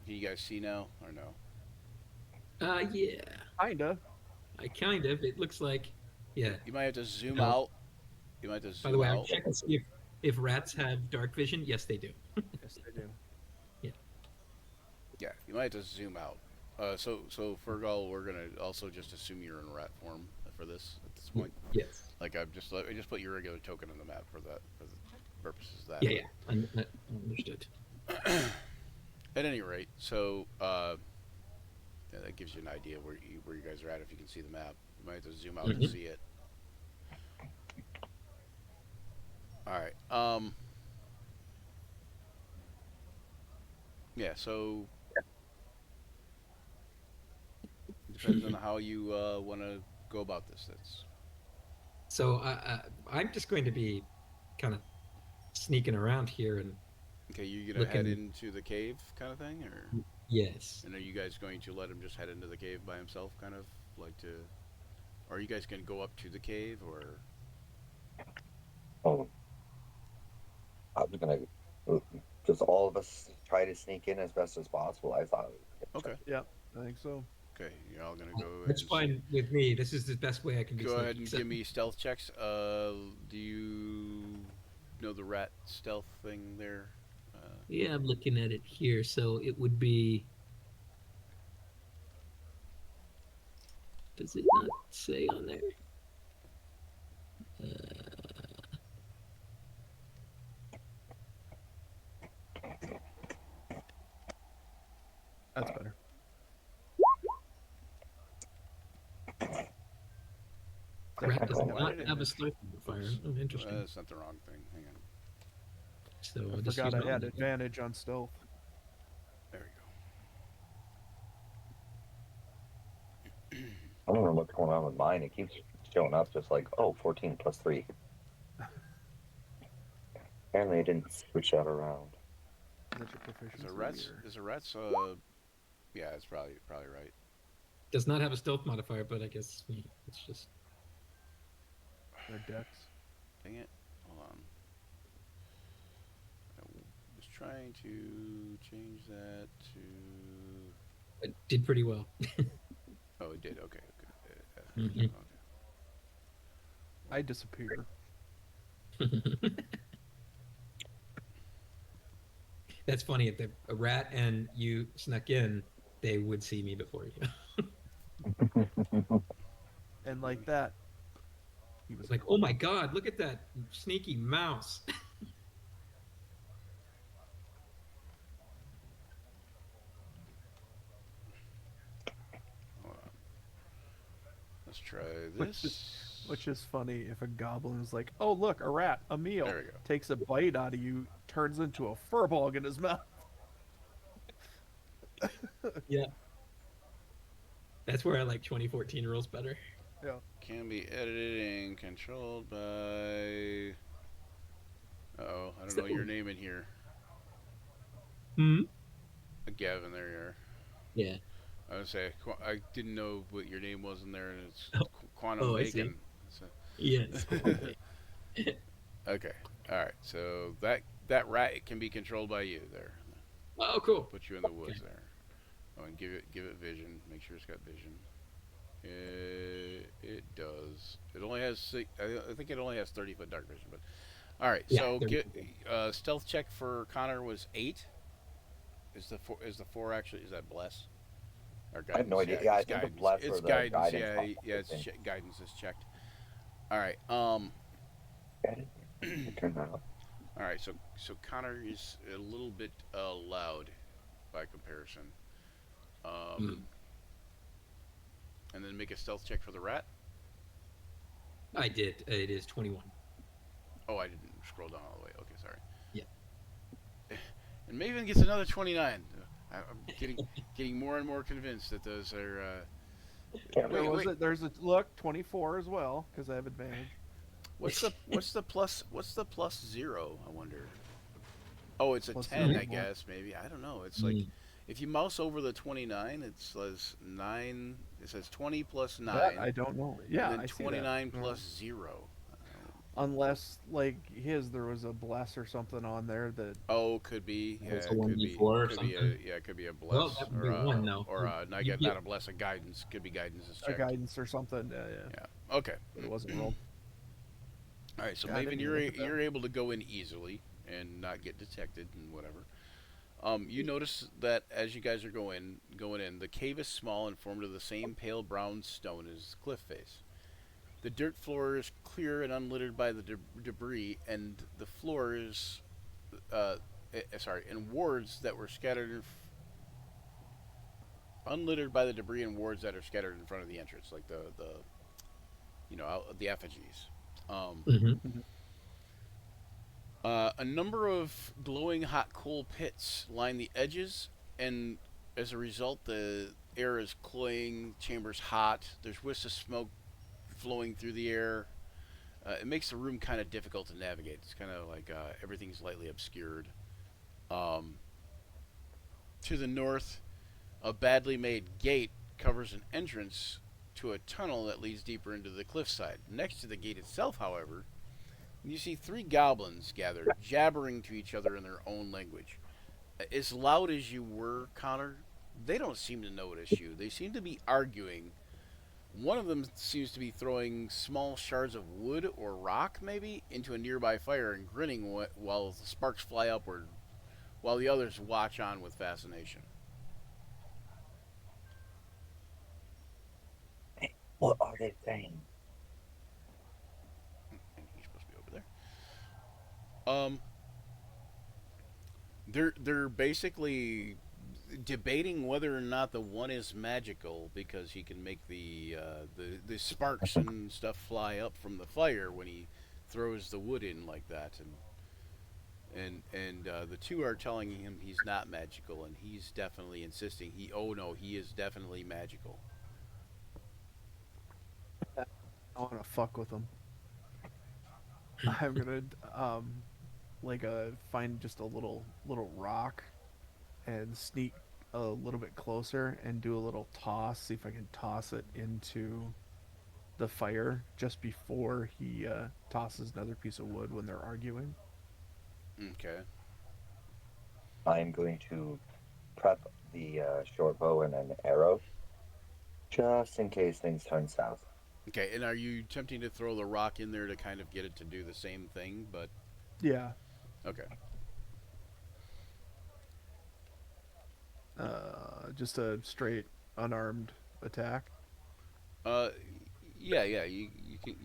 Can you guys see now or no? Yeah. Kinda. I kind of. It looks like. Yeah. You might have to zoom No. out. You might have to By the zoom way, I out. checked to see if rats have dark vision. Yes, they do. Yes, they do. Yeah, you might have to zoom out. So Fergal, we're gonna also just assume you're in rat form for this at this point. Yes. Like I just put your regular token on the map for the purposes of that. Yeah. I understood. At any rate, so yeah, that gives you an idea where you guys are at if you can see the map. You might have to zoom out to see it. All right. Yeah. So depends on how you want to go about this. That's So I'm just going to be kind of sneaking around here and okay. You gonna head looking. into the cave, kind of thing, or Yes. and are you guys going to let him just head into the cave by himself, kind of like to? Or are you guys gonna go up to the cave, or Oh, I was gonna just all of us try to sneak in as best as possible. I thought. okay, Yeah, I think so. okay, you're all gonna go. That's and fine with me. This is the best way I can be. Go ahead sneaky, and so- give me stealth checks. Do you know the rat stealth thing there? Yeah, I'm looking at it here. So it would be. Does it not say on there? That's better. Rat does Why not did it- have a stealth modifier. Oh, interesting. That's not the wrong thing. Hang on. So I I'll just forgot use I had my- advantage on stealth. There we go. I don't know what's going on with mine. It keeps showing up just like, oh, 14 plus 3. Apparently, I didn't switch that around. That's your proficiency. Is a rat's yeah, it's probably right. Does not have a stealth modifier, but I guess it's just. Their dex. Dang it. Hold on. I was trying to change that to It did pretty well. oh, it did. Okay. Mhm. Okay. I disappear. That's funny. If a rat and you snuck in, they would see me before you. And like that, he was It's like, oh my god, look at that sneaky mouse. Hold on. Let's try Which this. Which is funny if a goblin is like, oh, look, a rat, a meal. There we go. Takes a bite out of you, turns into a furball in his mouth. Yeah. That's where I like 2014 rules better. Yeah. Can be edited and controlled by. Uh-oh, I don't know your name in here. Hmm. Gavin, there you are. Yeah. I would say I didn't know what your name was in there, and it's Quantum Oh, I see. Bacon. So, Yes. okay, all right. So that rat can be controlled by you there. Oh, cool. Put you in the woods Okay. there. Oh, and give it vision. Make sure it's got vision. It does. It only has I think it only has 30-foot dark vision. But all right. Yeah, So 30 get foot. stealth check for Connor was 8. Is the 4 actually? Is that bless? Or I have no guidance, idea. yeah, Yeah, I it's think the guidance. bless It's or the guidance, guidance yeah, off yeah. the thing. Guidance is checked. All right. Turn that off. All right. So Connor is a little bit loud by comparison. Um, Mm. and then make a stealth check for the rat. I did. It is 21. Oh, I didn't scroll down all the way. Okay, sorry. Yeah. And Maven gets another 29. I'm getting more and more convinced that those are. Can't There Wait, read. was wait. a, there's a look 24 as well because I have advantage. What's the plus 0? I wonder. Oh, it's a Plus 10, zero. I guess. Maybe I don't know. It's like Mm. if you mouse over the 29, it says 9. It says 20 plus That 9, I don't know. and Yeah, then I see that. 29 Yeah. plus 0. Unless like there was a bless or something on there that Oh, could be. Yeah, It's a it could be. 1d4 or Could be a something. yeah. It could be a Well, bless that would be one though. not You get not get a bless, a guidance. Could be guidance is a checked. guidance or something. Yeah, Yeah. Okay. but it wasn't rolled. All right. So God, I Maven, didn't even look at that. you're able to go in easily and not get detected and whatever. You notice that as you guys are going in, the cave is small and formed of the same pale brown stone as the cliff face. The dirt floor is clear and unlittered by the debris, and the floor is, and wards that were scattered unlittered by the debris and wards that are scattered in front of the entrance, like the effigies. Um, Mhm. a number of glowing hot coal pits line the edges, and as a result, the air is cloying, chambers hot. There's wisps of smoke flowing through the air. It makes the room kind of difficult to navigate. It's kind of like everything's lightly obscured. Um, to the north, a badly made gate covers an entrance to a tunnel that leads deeper into the cliffside. Next to the gate itself, however, you see 3 goblins gathered, jabbering to each other in their own language. As loud as you were, Connor, they don't seem to notice you. They seem to be arguing. One of them seems to be throwing small shards of wood or rock, maybe, into a nearby fire and grinning while the sparks fly upward, while the others watch on with fascination. What are they saying? And he's supposed to be over there. They're basically debating whether or not the one is magical because he can make the sparks and stuff fly up from the fire when he throws the wood in like that, and the 2 are telling him he's not magical, and he's definitely insisting he is definitely magical. I want to fuck with them. I'm gonna find just a little rock and sneak a little bit closer and do a little toss. See if I can toss it into the fire just before he tosses another piece of wood when they're arguing. Okay. I'm going to prep the short bow and an arrow, just in case things turn south. Okay, and are you attempting to throw the rock in there to kind of get it to do the same thing? But Yeah. okay. Just a straight unarmed attack. Uh, yeah. You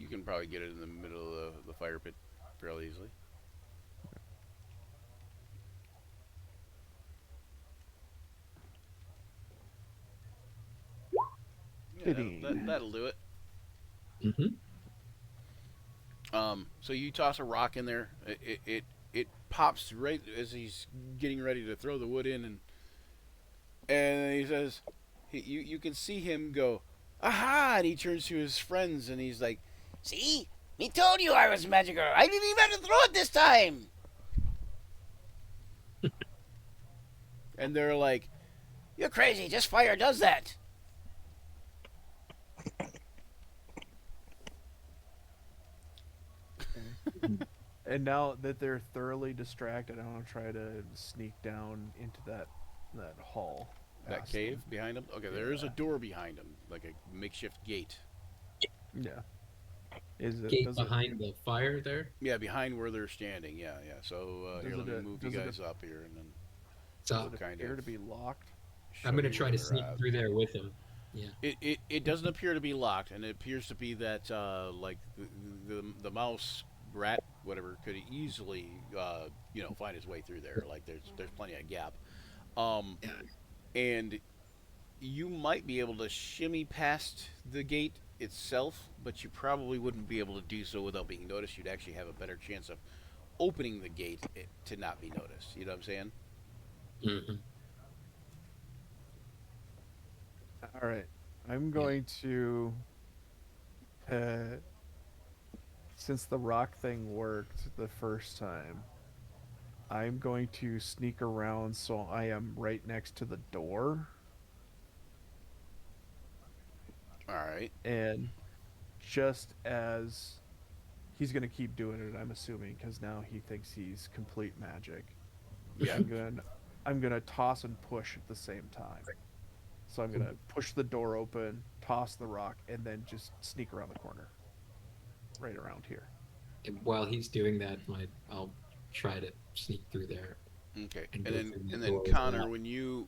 can probably get it in the middle of the fire pit fairly easily. Yeah, that'll do it. Mm-hmm. So you toss a rock in there. It pops right as he's getting ready to throw the wood in, and he says, you can see him go, aha! And he turns to his friends and he's like, see, me told you I was magical. I didn't even have to throw it this time. And they're like, you're crazy. Just fire does that. And now that they're thoroughly distracted, I want to try to sneak down into that hall. That past cave them. behind him? Okay, there is a door behind him, like a makeshift gate. Yeah. Is it? Gate Does it? behind the fire there. Yeah, behind where they're standing. Yeah. So Does here, let me it, move you does it guys up here and then So Does it kind appear of. to be locked? I'm show gonna you try to where sneak through there with him. Yeah. it doesn't appear to be locked, and it appears to be that like the mouse rat whatever could easily find his way through there. Like there's plenty of gap, um, Yeah. and you might be able to shimmy past the gate itself, but you probably wouldn't be able to do so without being noticed. You'd actually have a better chance of opening the gate to not be noticed. You know what I'm saying? Hmm. All right. I'm Yeah. going to, uh, since the rock thing worked the first time, I'm going to sneak around so I am right next to the door. All right. And just as he's going to keep doing it, I'm assuming, because now he thinks he's complete magic. Yeah. I'm going to I'm going to toss and push at the same time. So I'm going to push the door open, toss the rock, and then just sneak around the corner right around here. And while he's doing that, I'll try to sneak through there Okay. and And go then through the and then door as Connor, well. when you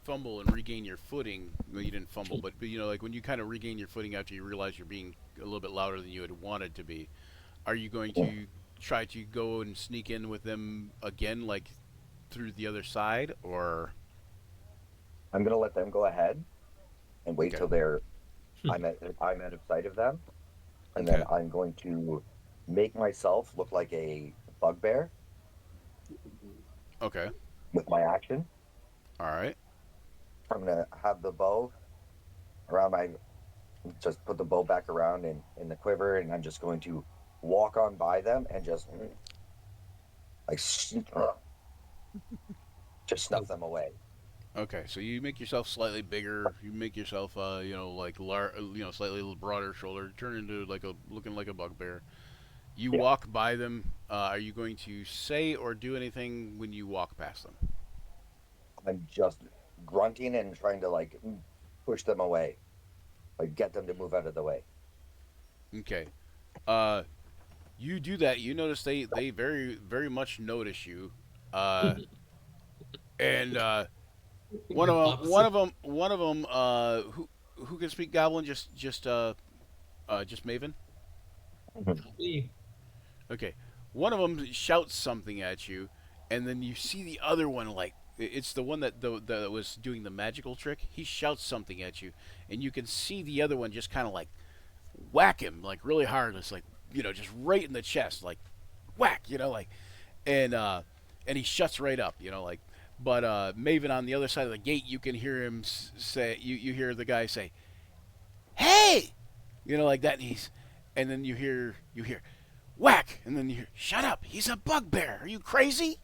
fumble and regain your footing, well, you didn't fumble, but like when you kind of regain your footing after you realize you're being a little bit louder than you had wanted to be, are you going to try to go and sneak in with them again, like through the other side, or I'm gonna let them go ahead and wait okay, till I'm out of sight of them, and then okay, I'm going to make myself look like a bugbear okay, with my action. all right, I'm gonna have the bow around my, just put the bow back around in the quiver, and I'm just going to walk on by them and just like just Oh, snuff them away. okay. So you make yourself slightly bigger. You make yourself, like slightly broader shoulder. Turn into like a looking like a bugbear. You Yeah, walk by them. Are you going to say or do anything when you walk past them? I'm just grunting and trying to like push them away, like get them to move out of the way. Okay. Uh, you do that. You notice they very very much notice you. Uh, and one the of them one opposite. of them one of them who can speak Goblin, just Maven. Me. Okay. One of them shouts something at you, and then you see the other one like it's the one that was doing the magical trick. He shouts something at you, and you can see the other one just kind of like whack him like really hard. It's like just right in the chest, like whack, like and and he shuts right up, like. But Maven on the other side of the gate, you can hear him say, you hear the guy say, "Hey," like that, and then you hear whack, and then you hear, "Shut up! He's a bugbear. Are you crazy?"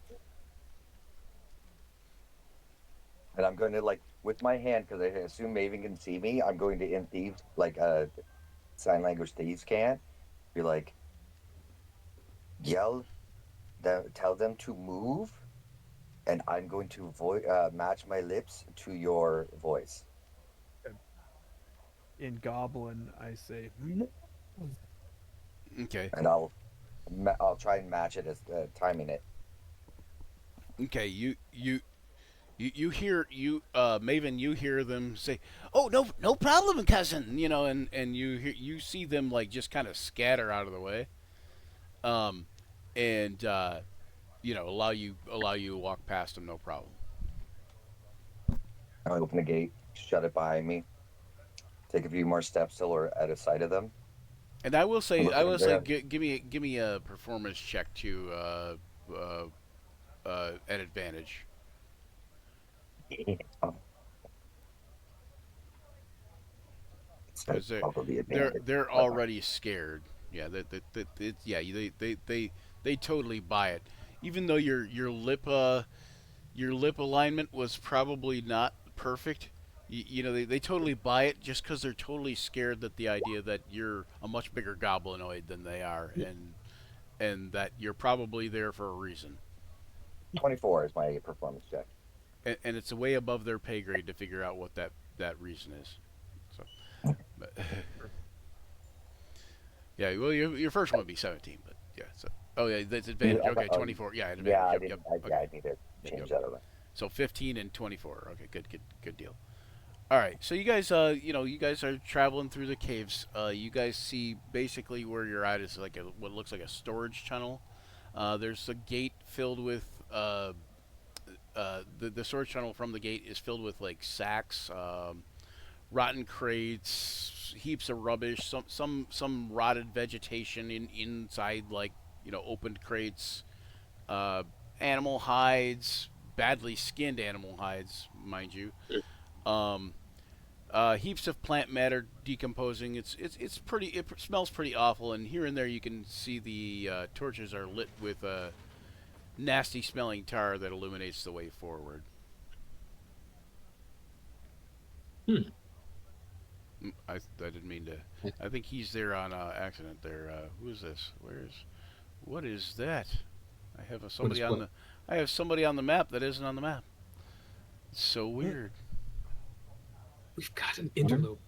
And I'm going to like with my hand, because I assume Maven can see me. I'm going to in thieves like sign language thieves can't be like yell them, tell them to move, and I'm going to match my lips to your voice, In Goblin, I say, Okay. and I'll try and match it as timing it. Okay. You hear Maven. You hear them say, "Oh, no problem, cousin." And you see them like just kind of scatter out of the way. Um, and allow you to walk past them, no problem. I open the gate, shut it behind me, take a few more steps till we're out of sight of them. And I will I'm say, looking there. give me a performance check to uh, at advantage. It's Because they're probably they're advantage. they're But already scared. Yeah, they totally buy it. Even though your lip alignment was probably not perfect, they totally buy it just because they're totally scared that the idea that you're a much bigger goblinoid than they are, and that you're probably there for a reason. 24 is my performance check. And it's way above their pay grade to figure out what that reason is. So, but, yeah, well, your first one would be 17, but yeah. So, oh yeah, that's advantage. Okay, 24. Yeah, advantage. Yeah, I Yep, didn't. yep. Yeah, Okay, I need to yep, change yep. that around. So 15 and 24. Okay, good deal. All right, so you guys, you guys are traveling through the caves. You guys see basically where you're at is like what looks like a storage tunnel. There's a gate filled with the storage tunnel from the gate is filled with like sacks, rotten crates, heaps of rubbish, some rotted vegetation inside like opened crates, uh, animal hides, badly skinned animal hides, mind you. Um, Heaps of plant matter decomposing. It's pretty. It smells pretty awful, and here and there you can see the torches are lit with nasty smelling tar that illuminates the way forward. Hmm. I didn't mean to. I think he's there on accident. There. Who is this? What is that? I have somebody on the. I have somebody on the map that isn't on the map. It's so weird. We've got an interloper.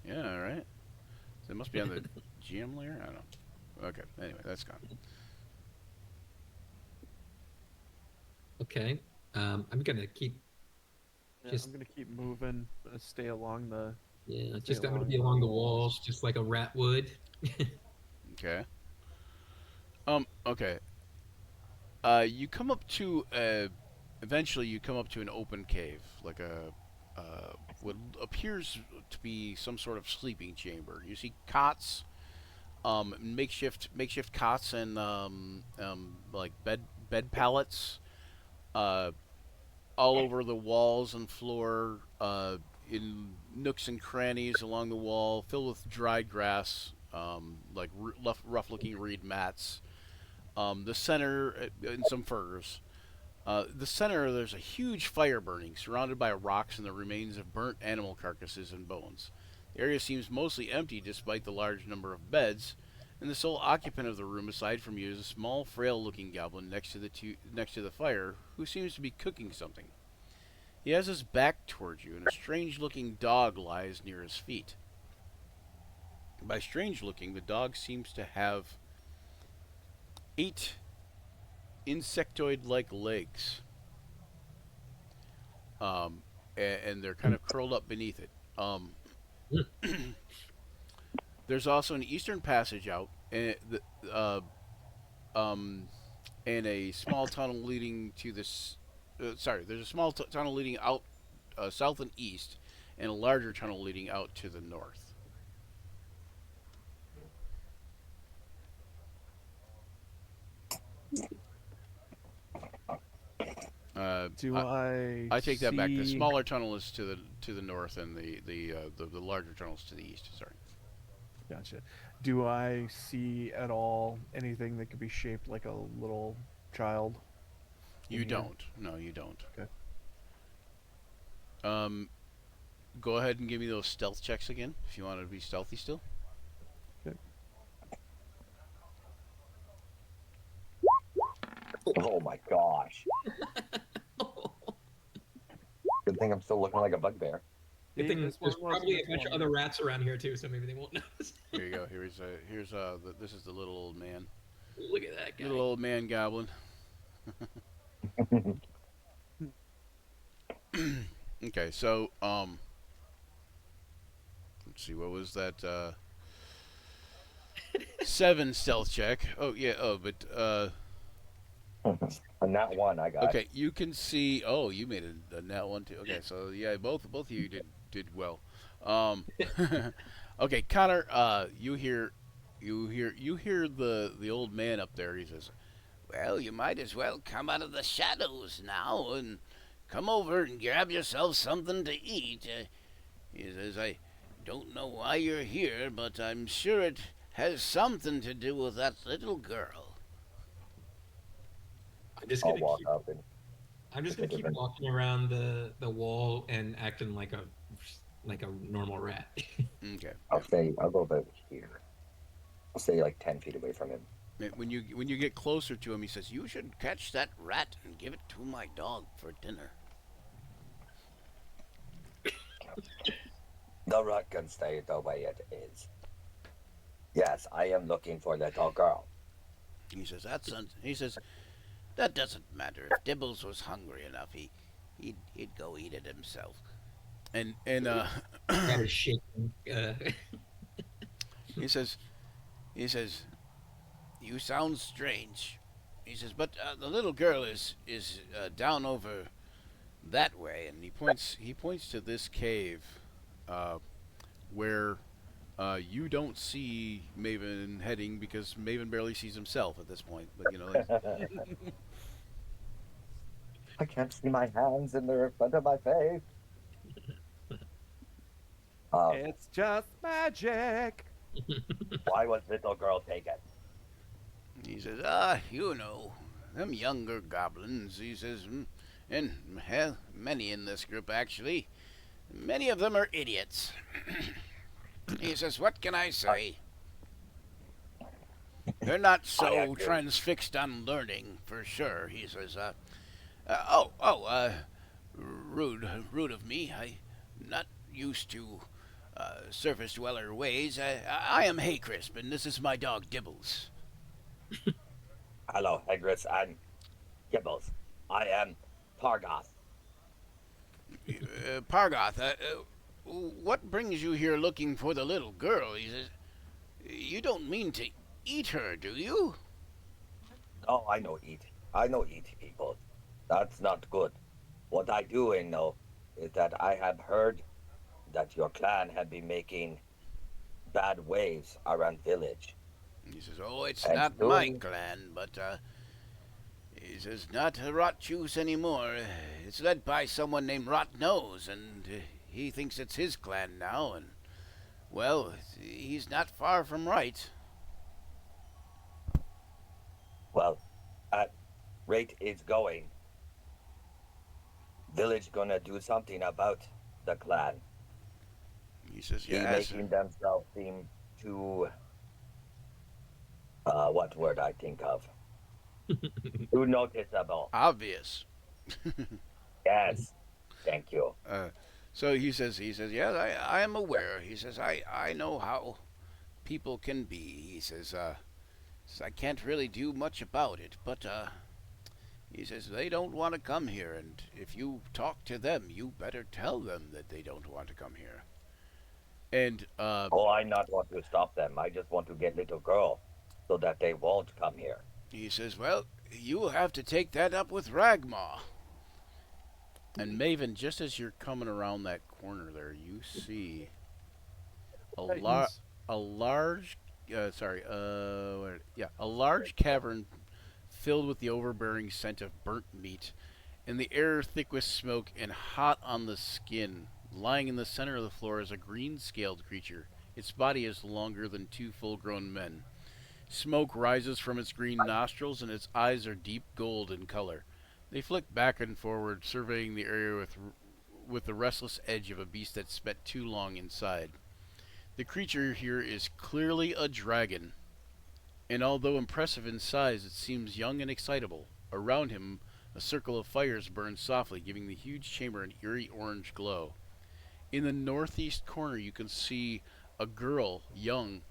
Yeah. Right. It must be on the GM layer. I don't know. Okay. Anyway, that's gone. Okay. I'm gonna keep. Yeah, Just I'm gonna keep moving. Stay along the. yeah. Stay Just I'm gonna along be the along the walls. walls, just like a rat would. Okay. Okay. You come up to eventually you come up to an open cave, like a what appears to be some sort of sleeping chamber. You see cots, makeshift cots and like bed pallets, uh, all over the walls and floor, in nooks and crannies along the wall, filled with dried grass, like rough-looking reed mats. The center and some furs. The center, there's a huge fire burning, surrounded by rocks and the remains of burnt animal carcasses and bones. The area seems mostly empty despite the large number of beds, and the sole occupant of the room, aside from you, is a small, frail-looking goblin next to the fire, who seems to be cooking something. He has his back towards you, and a strange-looking dog lies near his feet. By strange-looking, the dog seems to have 8 insectoid-like legs, and they're kind of curled up beneath it. There's also an eastern passage out, and a small tunnel leading to this. There's a small tunnel leading out south and east, and a larger tunnel leading out to the north. Do I? I take that back. The see- smaller tunnel is to the north, and the larger tunnel is to the east. Sorry. Gotcha. Do I see at all anything that could be shaped like a little child? You here? don't. No, you don't. Okay. Go ahead and give me those stealth checks again if you want to be stealthy still. Okay. Oh my gosh. Good thing I'm still looking like a bugbear. Good thing This there's one probably a wasn't bunch of one. other rats around here too, so maybe they won't notice. Here you go. This is the little old man. Look at that guy. Little old man goblin. Okay, so let's see, what was that? 7 stealth check. Oh yeah. Oh, but On that one, I got. okay, you can see. Oh, you made a nat one too. Okay, so yeah, both of you did well. Okay, Connor, you hear the old man up there. He says, "Well, you might as well come out of the shadows now and come over and grab yourself something to eat." He says, "I don't know why you're here, but I'm sure it has something to do with that little girl." I'm just I'll gonna walk keep. up and I'm just gonna keep walking around the wall and acting like a normal rat. Okay. I'll go about here. I'll stay like 10 feet away from him. When you get closer to him, he says, "You should catch that rat and give it to my dog for dinner." The rat can stay the way it is. Yes, I am looking for little girl. He says, "That doesn't matter. If Dibbles was hungry enough, he'd go eat it himself. And Kind of shaking. he says he says you sound strange. He says, but the little girl is down over that way, and he points to this cave, uh, where you don't see Maven heading because Maven barely sees himself at this point. But I can't see my hands and they're in front of my face. It's just magic. Why was little girl taken? he says, them younger goblins. He says, and hell, many in this group actually. Many of them are idiots. He says, what can I say? They're not so transfixed on learning, for sure. He says, rude of me. I'm not used to surface dweller ways. I am Haycrisp, and this is my dog Dibbles. Hello, Hagris and Gibbles. I am Pargoth. Pargoth, what brings you here looking for the little girl? He says, you don't mean to eat her, do you? Oh, I know eat. I know eat people. That's not good. What I do know is that I have heard that your clan have been making bad waves around village. He says, oh, it's And not soon- my clan, but, he says, not Rot Juice anymore. It's led by someone named Rot Nose, and he thinks it's his clan now, and, well, he's not far from right. Well, at rate it's going, village gonna do something about the clan. He says, Be yes. making themselves seem too what word I think of? Too noticeable. Obvious. Yes. Thank you. So he says, yes, I am aware. He says, I know how people can be. He says, I can't really do much about it, but, he says, they don't want to come here, and if you talk to them, you better tell them that they don't want to come here. And, Oh, I not want to stop them. I just want to get little girl so that they won't come here. he says, well, you have to take that up with Ragmaw. And Maven, just as you're coming around that corner there, you see a large cavern filled with the overbearing scent of burnt meat, and the air thick with smoke and hot on the skin. Lying in the center of the floor is a green-scaled creature. Its body is longer than 2 full-grown men. Smoke rises from its green nostrils, and its eyes are deep gold in color. They flick back and forward, surveying the area with the restless edge of a beast that's spent too long inside. The creature here is clearly a dragon, and although impressive in size, it seems young and excitable. Around him, a circle of fires burns softly, giving the huge chamber an eerie orange glow. In the northeast corner, you can see a girl, young,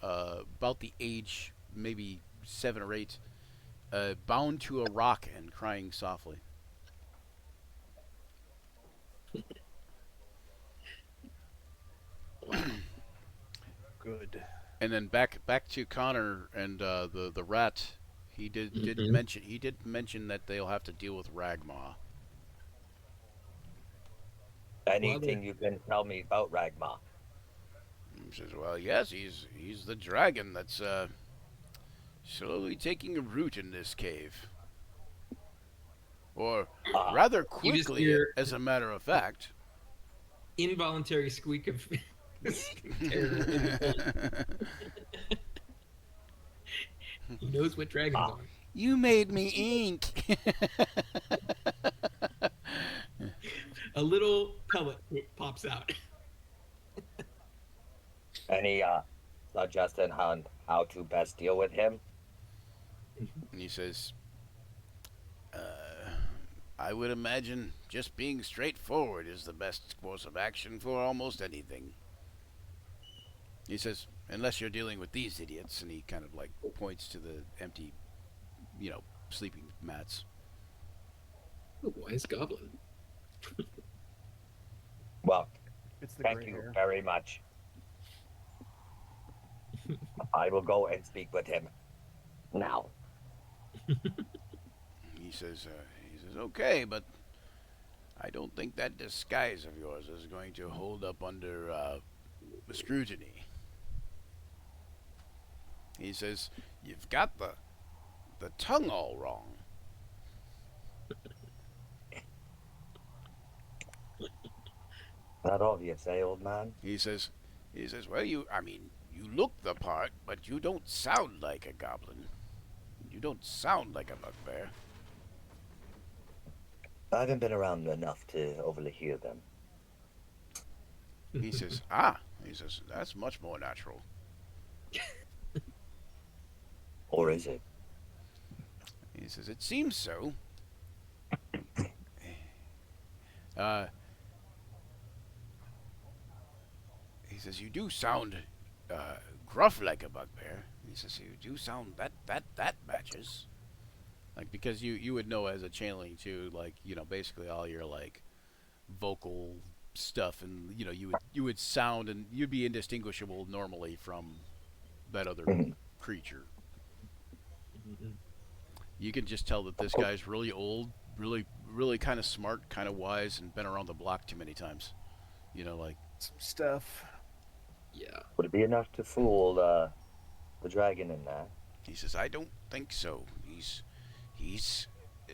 about the age, maybe 7 or 8, bound to a rock and crying softly. Good. And then back to Connor and the rat. He did mention that they'll have to deal with Ragmaw. Anything you can tell me about Ragma? He says, "Well, yes, he's the dragon that's slowly taking a root in this cave, or rather You just quickly, hear- as a matter of fact." Involuntary squeak of terror. He knows what dragons are. You made me ink. A little pellet pops out. Any suggestion on how to best deal with him? And he says, I would imagine just being straightforward is the best course of action for almost anything. He says, unless you're dealing with these idiots, and he kind of like points to the empty, sleeping mats. A wise goblin. Well, It's the thank gray you hair. very much. I will go and speak with him now. He says, okay, but I don't think that disguise of yours is going to hold up under scrutiny. He says, you've got the tongue all wrong. That all you say, old man? He says, well, you look the part, but you don't sound like a goblin. You don't sound like a bugbear. I haven't been around enough to overhear them. He says, that's much more natural. Or is it? He says, it seems so. Uh, he says, you do sound gruff like a bugbear. He says, you do sound that matches. Like, because you would know as a channeling too, like, basically all your like vocal stuff, and you would sound, and you'd be indistinguishable normally from that other Mhm. creature. You can just tell that this guy's really old, really kind of smart, kind of wise, and been around the block too many times. Like, Some stuff. Yeah. Would it be enough to fool the dragon in that? he says, I don't think so. He's uh,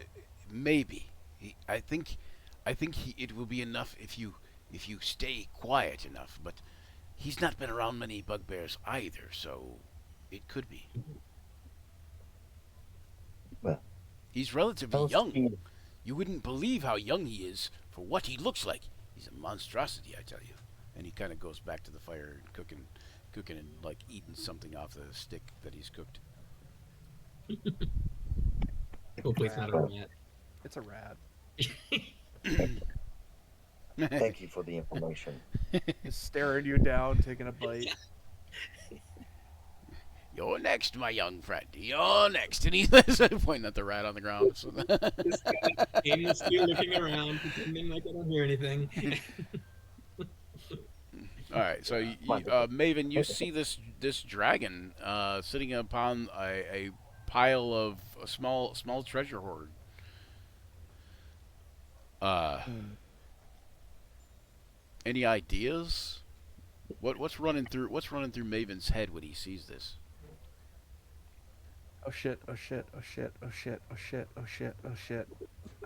maybe. I think it will be enough if you stay quiet enough. But he's not been around many bugbears either, so it could be. Well, He's relatively I'll young. see. You wouldn't believe how young he is for what he looks like. He's a monstrosity, I tell you. And he kind of goes back to the fire and cooking and like eating something off the stick that he's cooked. Hopefully it's not a rat. It's a rat. Thank you for the information. Just staring you down, taking a bite. You're next, my young friend. You're next. And he's pointing at the rat on the ground. So Just kind of aimlessly looking around, pretending like I don't hear anything. all right, so Maven, you see this dragon sitting upon a pile of a small treasure hoard. Any ideas? What's running through Maven's head when he sees this? Oh shit, oh shit, oh shit, oh shit, oh shit, oh shit, oh shit.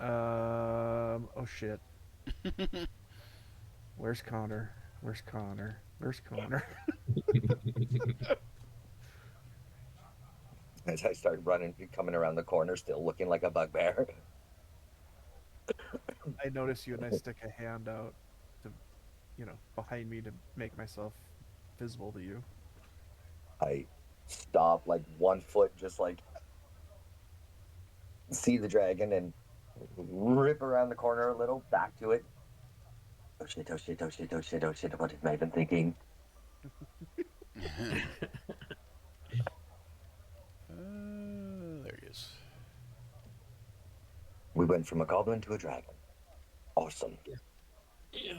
Oh shit. Where's Connor? Where's Connor? Where's Connor? As I start running, coming around the corner, still looking like a bugbear. I notice you and I stick a hand out to, behind me to make myself visible to you. I stop like 1 foot, just like see the dragon and rip around the corner a little, back to it. Oh shit, oh shit, oh shit, oh shit, oh shit. What is Maven thinking? There he is. We went from a goblin to a dragon. Awesome. Yeah.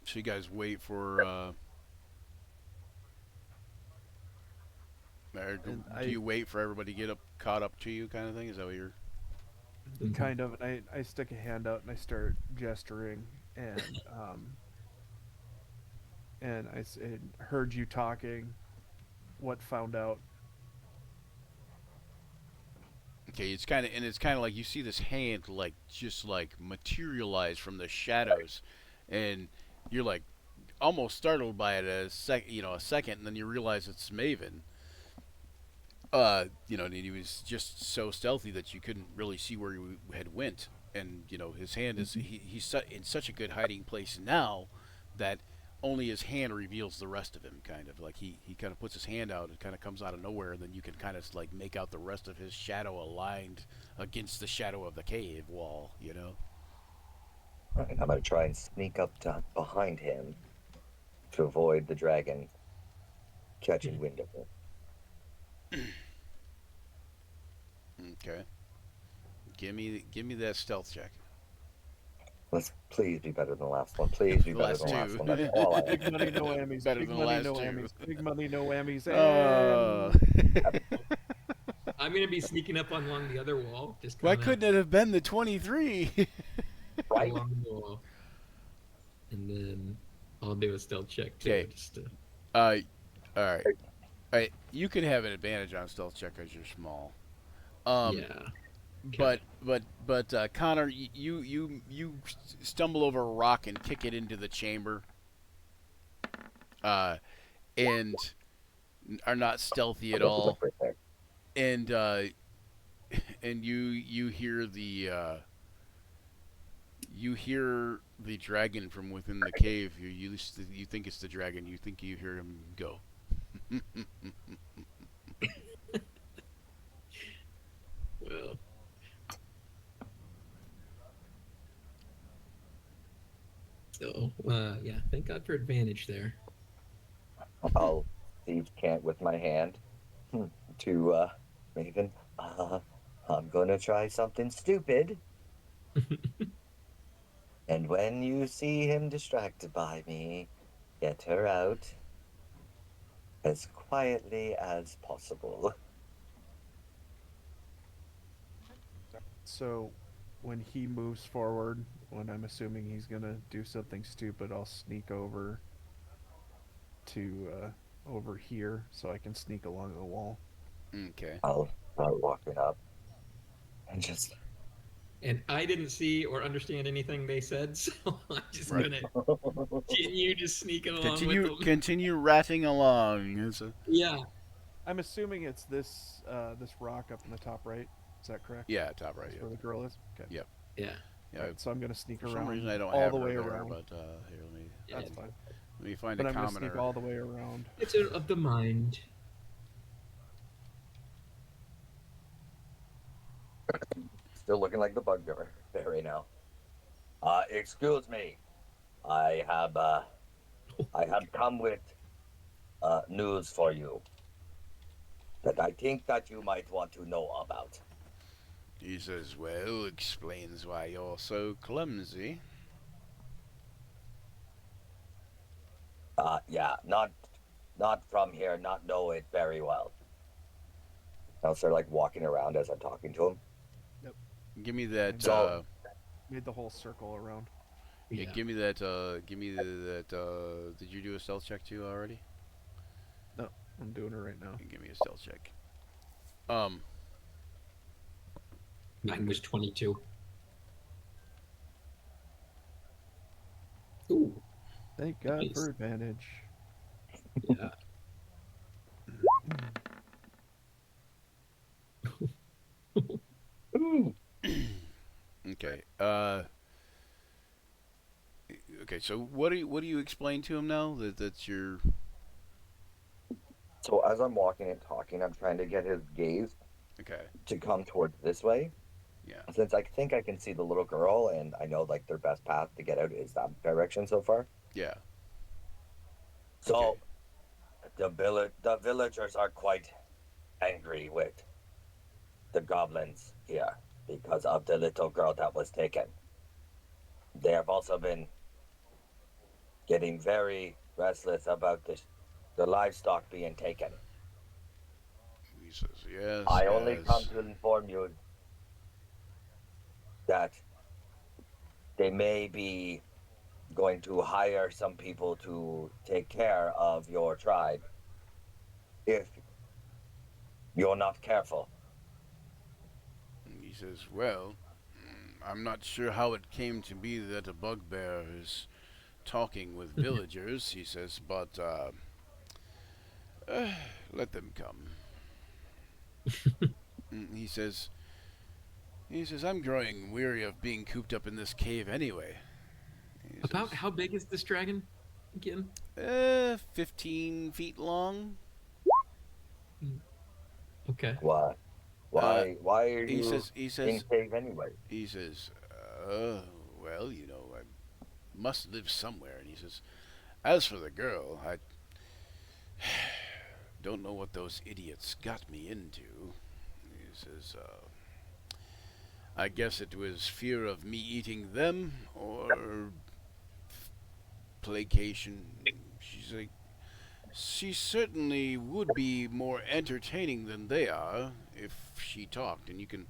So you guys wait for. Or do you wait for everybody to get caught up to you, kind of thing? Is that what you're? Kind of, and I stick a hand out and I start gesturing, and I heard you talking. What found out? Okay, it's kind of like you see this hand like just like materialize from the shadows, and you're like almost startled by it a second, and then you realize it's Maven. And he was just so stealthy that you couldn't really see where he had went, and his hand is he's in such a good hiding place now that only his hand reveals the rest of him. Kind of like he kind of puts his hand out, it kind of comes out of nowhere, and then you can kind of like make out the rest of his shadow aligned against the shadow of the cave wall. All right, I'm gonna try and sneak up to behind him to avoid the dragon catching wind of him. Okay. Give me that stealth check. Let's please be better than the last one. Please be The better than last the last two. one. That's all I Big money, no ask. whammies. Better Big than the money, no last two. whammies. Big money, no whammies. Uh, And I'm gonna be sneaking up on along the other wall, just why kind of couldn't it have been the 23? Right? along the wall, and then I'll do a stealth check too, Okay. just to. uh, all right. All right. You can have an advantage on stealth check because you're small. Yeah. Okay. But Connor, you stumble over a rock and kick it into the chamber, uh, and are not stealthy at That's a all. great thing. And and you hear the dragon from within the cave. You think it's the dragon. You think you hear him go. Well. So, yeah, thank God for advantage there. I'll Steve can't with my hand to Raven. I'm gonna try something stupid. And when you see him distracted by me, get her out as quietly as possible. so when he moves forward, when I'm assuming he's gonna do something stupid, I'll sneak over to over here so I can sneak along the wall. Okay. I'll start walking up and just And I didn't see or understand anything they said, so I'm just Right. gonna continue just sneaking along with them. Continue ratting along. Yeah. I'm assuming it's this this rock up in the top right. Is that correct? Yeah, top right. That's Yep. where the girl is. Okay. Yep. Yeah. Yeah. Alright, so I'm gonna sneak For around some reason, I don't all have the her way there, around. but here, Yeah. That's fine. let me find But a I'm gonna sneak commoner. all the way around. It's of the mind. still looking like the bugbear right now. Excuse me. I have come with news for you that I think that you might want to know about. He says, "Well, explains why you're so clumsy." Yeah, not from here, not know it very well. I'll start like walking around as I'm talking to him. Give me that. So- Made the whole circle around. Yeah, Yeah. give me that. Give me that. Did you do a stealth check too already? No, I'm doing it right now. Give me a stealth check. Mine was 22. Ooh. Thank God Nice. for advantage. Yeah. Okay. Okay. So what do you explain to him now? That's your. So as I'm walking and talking, I'm trying to get his gaze Okay. to come towards this way. Yeah. Since I think I can see the little girl, and I know like their best path to get out is that direction so far. Yeah. So Okay. the villagers are quite angry with the goblins here because of the little girl that was taken. They have also been getting very restless about the livestock being taken. He says, "Yes." I only come Yes. to inform you that they may be going to hire some people to take care of your tribe if you're not careful. He says, "Well, I'm not sure how it came to be that a bugbear is talking with villagers." He says, "But let them come." He says, "I'm growing weary of being cooped up in this cave anyway." He About says, how big is this dragon again? 15 feet long. Okay. Why? Why are He you says, in cave anyway? he says, well, I must live somewhere. And he says, as for the girl, I don't know what those idiots got me into. He says, I guess it was fear of me eating them or placation. She's like, she certainly would be more entertaining than they are if she talked. And you can,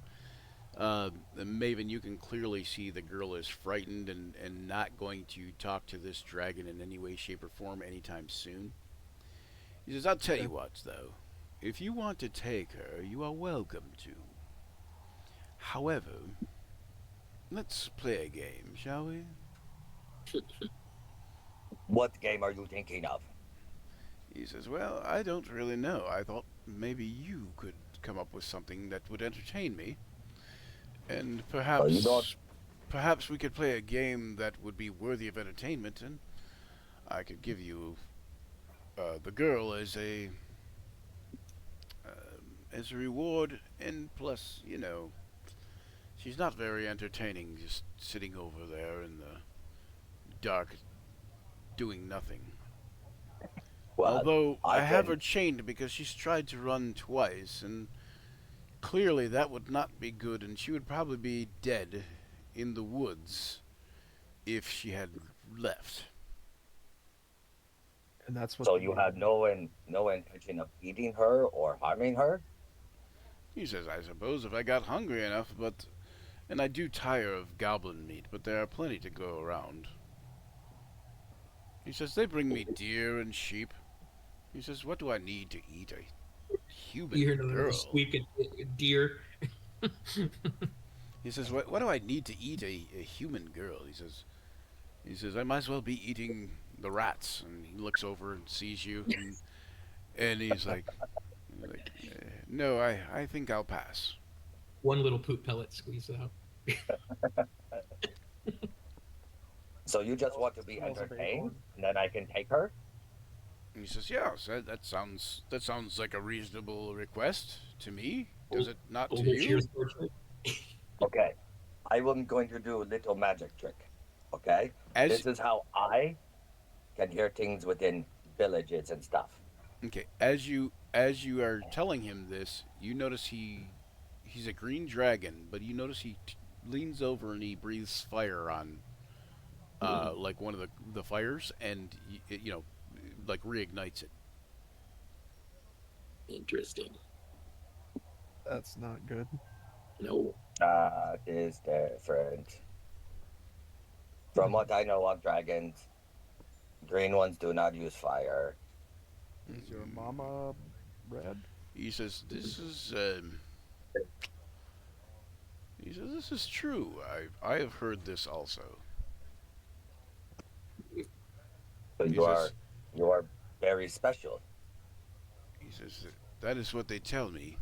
Maven, you can clearly see the girl is frightened and not going to talk to this dragon in any way, shape, or form anytime soon. He says, I'll tell you what, though. If you want to take her, you are welcome to. However, let's play a game, shall we? What game are you thinking of? He says, well, I don't really know. I thought maybe you could come up with something that would entertain me. And Well, you don't. perhaps we could play a game that would be worthy of entertainment, and I could give you the girl as a reward, and plus, she's not very entertaining, just sitting over there in the dark, doing nothing. Well, Although I I have can. her chained because she's tried to run twice, and clearly that would not be good, and she would probably be dead in the woods if she had left. And that's what. So you have no intention of eating her or harming her? He says, I suppose if I got hungry enough, and I do tire of goblin meat, but there are plenty to go around. He says, they bring me deer and sheep. He says, what do I need to eat a human You hear the little girl? squeak of deer. He says, what do I need to eat a human girl? He says, I might as well be eating the rats. And he looks over and sees you, and he's like no, I think I'll pass. One little poop pellet squeezed out. So you just want to be Smells of entertained, acorn. and then I can take her? And he says, yeah, so that sounds like a reasonable request to me. Does it not to Older you? cheers portrait. Okay. I am going to do a little magic trick. Okay? As This is how I can hear things within villages and stuff. Okay, as you are telling him this, you notice he's a green dragon, but you notice he leans over and he breathes fire on like one of the fires, and like reignites it. Interesting. That's not good. No. That is different. From what I know of dragons, green ones do not use fire. Is your mama red? He says this is true. I have heard this also. So He you says are very special. he says that is what they tell me.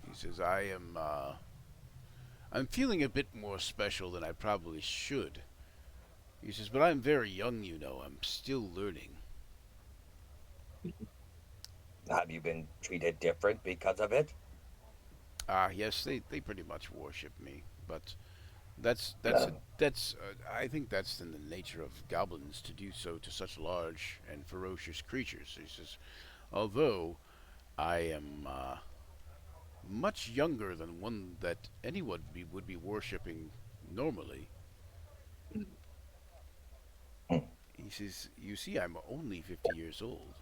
He says I'm feeling a bit more special than I probably should. He says, but I'm very young, I'm still learning. Have you been treated different because of it? Yes, they pretty much worship me, but Yeah. I think that's in the nature of goblins to do so to such large and ferocious creatures. He says, although I am much younger than one that anyone would be worshiping normally. He says, you see, I'm only 50 years old.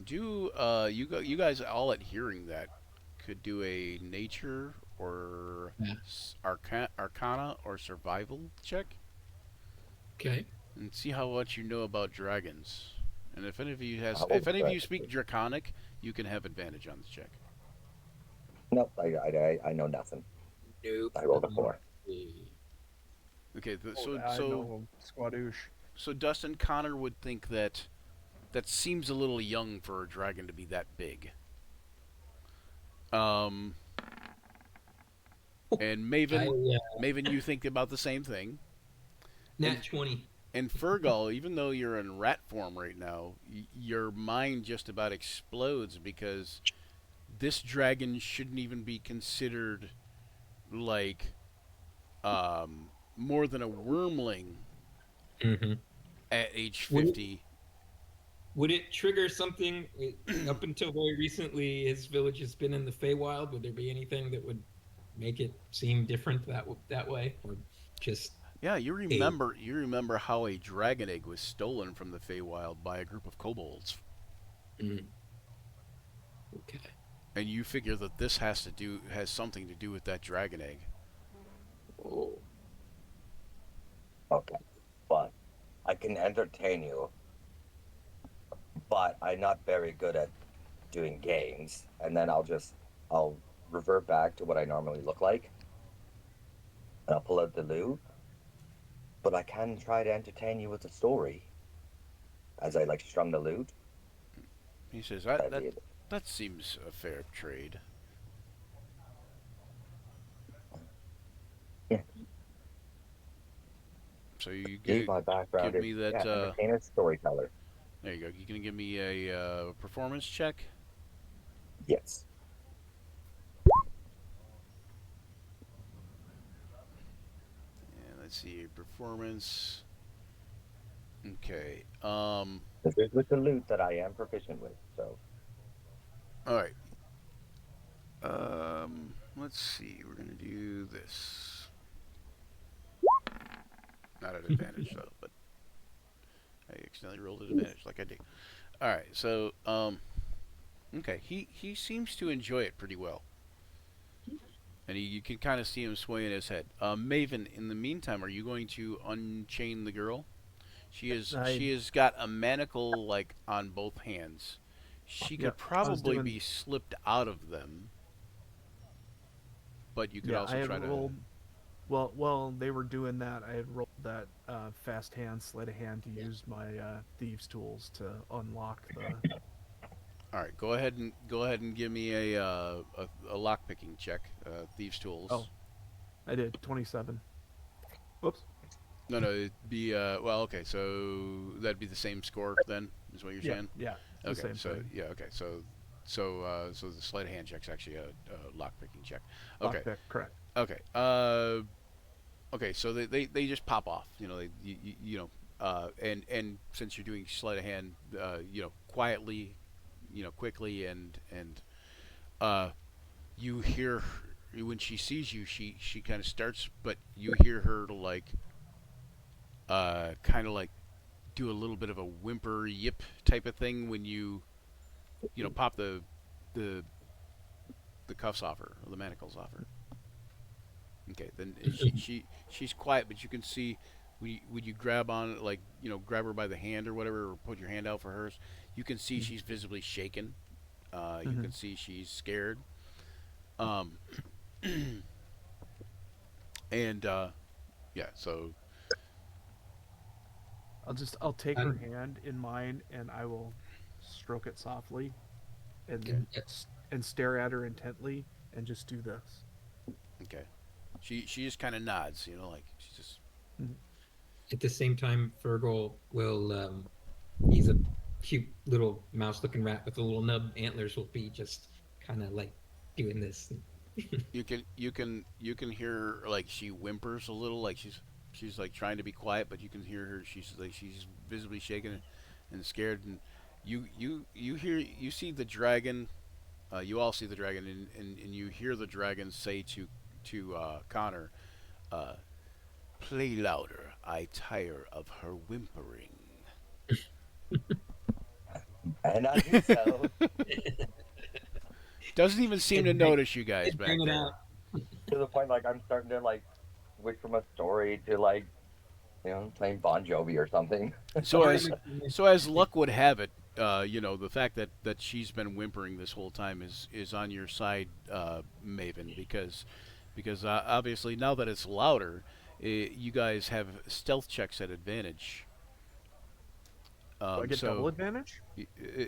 Do you guys all at hearing that could do a nature or Yeah. arcana or survival check Okay. and see how much you know about dragons. And if any of you How if any of you about- speak draconic, you can have advantage on this check. Nope, I know nothing. Nope. I rolled a 4. Okay, I know Squadoosh. so Dustin Connor would think that seems a little young for a dragon to be that big. And Maven, you think about the same thing. Nat 20. And Fergal, even though you're in rat form right now, your mind just about explodes because this dragon shouldn't even be considered like more than a wormling Mm-hmm. at age Would it- 50. Would it trigger something? Up until very recently, his village has been in the Feywild. Would there be anything that would make it seem different that way, or just Yeah, a you remember how a dragon egg was stolen from the Feywild by a group of kobolds, mm, okay. and you figure that this has something to do with that dragon egg. Oh, Okay, but I can entertain you, but I'm not very good at doing games. And then I'll revert back to what I normally look like, and I'll pull out the loot. But I can try to entertain you with a story as I like strum the loot. He says That'd be it. that seems a fair trade. Yeah, So you see, my background give is me that. yeah, entertainer, storyteller. There you go. You gonna give me a performance check? Yes. And let's see performance. Okay. This is with the loot that I am proficient with. So All right. Let's see. We're gonna do this. Not at advantage though, but I accidentally rolled at advantage like I did. All right. So okay. He seems to enjoy it pretty well, and you can kind of see him swaying his head. Maven, in the meantime, are you going to unchain the girl? I She has got a manacle like on both hands. She could Yep. I was probably doing. be slipped out of them, but you could Yeah, I also had try to. rolled. Well, they were doing that. I had rolled that fast hand, sleight of hand to yeah. use my thieves' tools to unlock the. All right, go ahead and give me a lock picking check. Thieves Oh, tools. I did 27. Whoops. No, no, it'd be well, okay, so that'd be the same score then, is what you're Yeah, saying? yeah, it's the Okay, same so thing. yeah, okay, so the sleight of hand check's actually a lock picking check. Okay, Lockpick, correct. okay, okay, so they just pop off, you know, you know, and since you're doing sleight of hand, you know, quietly, you know, quickly and uh, you hear when she sees you, she kind of starts, but you hear her like kind of like do a little bit of a whimper yip type of thing when you know pop the the cuffs off her or the manacles off her. Okay, then she's quiet, but you can see when you grab on like you know grab her by the hand or whatever, or put your hand out for hers, you can see Mhm. she's visibly shaken. You Mhm. can see she's scared. Um, and yeah, so I'll take her Um, hand in mine and I will stroke it softly okay, and and stare at her intently and just do this. okay. She just kind of nods, you know, like she's just Mhm. at the same time, Fergal will. He's a cute little mouse-looking rat with the little nub antlers. Will be just kind of like doing this. you can hear her, like she whimpers a little, like she's like trying to be quiet, but you can hear her. She's like she's visibly shaken and scared, and you hear you see the dragon. You all see the dragon, and you hear the dragon say to Connor, uh, "Play louder. I tire of her whimpering." And I do so Doesn't even seem to And bang, notice you guys and back bang it there. out. to the point like I'm starting to like switch from a story to like playing Bon Jovi or something. So Sorry, as so as luck would have it, you know the fact that she's been whimpering this whole time is on your side, Maven, because obviously now that it's louder, you guys have stealth checks at advantage. Do I get double So advantage?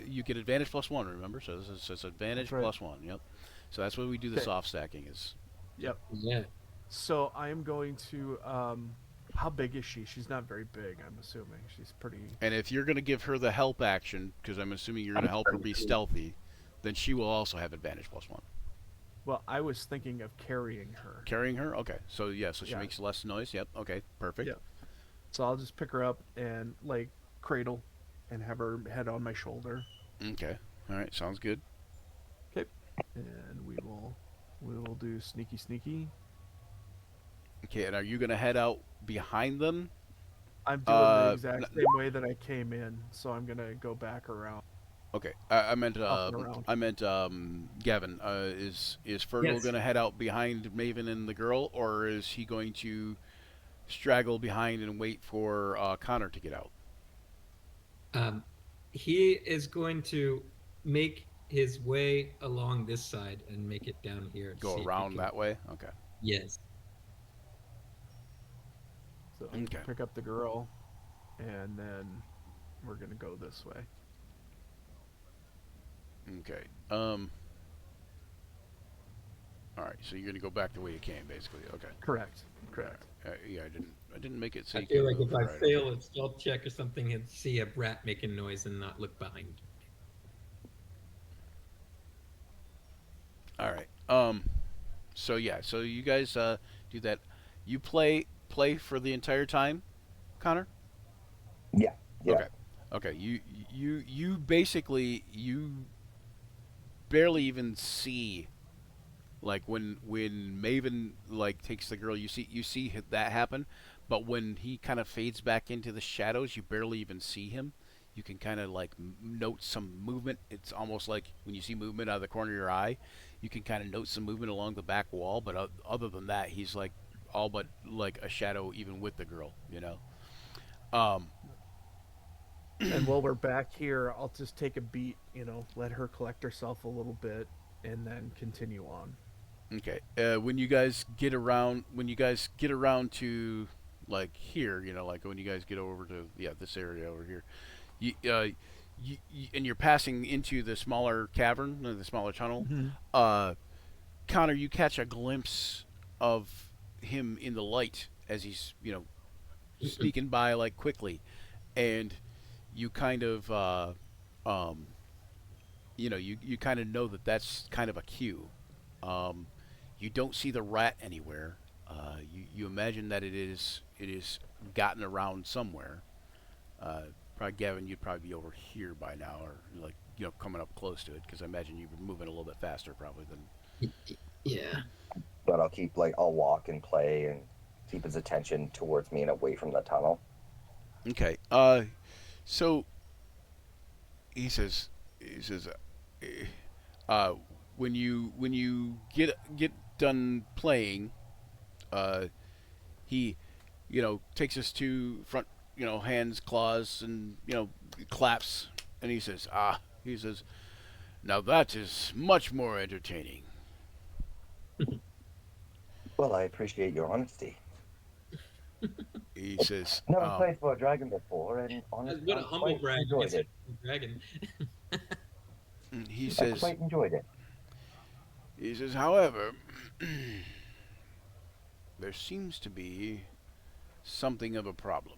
you get advantage plus one. Remember, so this is That's advantage right. plus one. Yep. So that's what we do the Okay. soft stacking is. Yep. Yeah. So I am going to how big is she? She's not very big, I'm assuming. She's pretty. And if you're going to give her the help action, because I'm assuming you're going to help her be stealthy, then she will also have advantage plus one. Well, I was thinking of carrying her. Carrying her? Okay. So, yeah, so she Yeah. makes less noise. Yep. Okay. Perfect. Yep. So I'll just pick her up and like cradle and have her head on my shoulder. Okay. All right. Sounds good. Okay. And we will We will do sneaky sneaky. Okay, and are you gonna head out behind them? I'm doing the Uh, exact n- same way that I came in, so I'm gonna go back around, okay. I meant up and around. Gavin. Is Fergal Yes. gonna head out behind Maven and the girl, or is he going to straggle behind and wait for Connor to get out? Um, he is going to make his way along this side and make it down here to Go see if he around can. that way. Okay. Yes. So Okay. pick up the girl, and then we're gonna go this way. Okay. All right. So you're gonna go back the way you came, basically. Okay. Correct. All Correct. right. Yeah, I didn't make it so I you feel can like move. if I Right. Okay. fail a stealth check or something, he'd see a brat making noise and not look behind. All right. So yeah. So you guys do that. You play for the entire time, Connor. Yeah, yeah. Okay. Okay. You basically you barely even see like when Maven like takes the girl. You see that happen, but when he kind of fades back into the shadows, you barely even see him. You can kind of like note some movement. It's almost like when you see movement out of the corner of your eye, you can kind of note some movement along the back wall. But other than that, he's like all but like a shadow, even with the girl. You know. Um, And while we're back here, I'll just take a beat, let her collect herself a little bit, and then continue on. Okay. When you guys get around to like here, like when you guys get over to this area over here, and you're passing into the smaller cavern, the smaller tunnel. Hmm. Uh, Connor, you catch a glimpse of him in the light as he's sneaking by like quickly, and you kind of um, you kind of know that that's kind of a cue. Um, you don't see the rat anywhere. You imagine that it is gotten around somewhere. Uh, Probably Gavin, you'd probably be over here by now, or like coming up close to it, because I imagine you were moving a little bit faster probably than. Yeah. But I'll walk and play and keep his attention towards me and away from the tunnel. Okay. So he says, uh, when you get done playing, uh, he takes us to front, hands, claws, and claps, and he says, now that is much more entertaining. Well, I appreciate your honesty. He says, Never played for a dragon before, and honestly, What a I humble quite brag enjoyed against a it. dragon. he I says, quite enjoyed it. however, there seems to be something of a problem.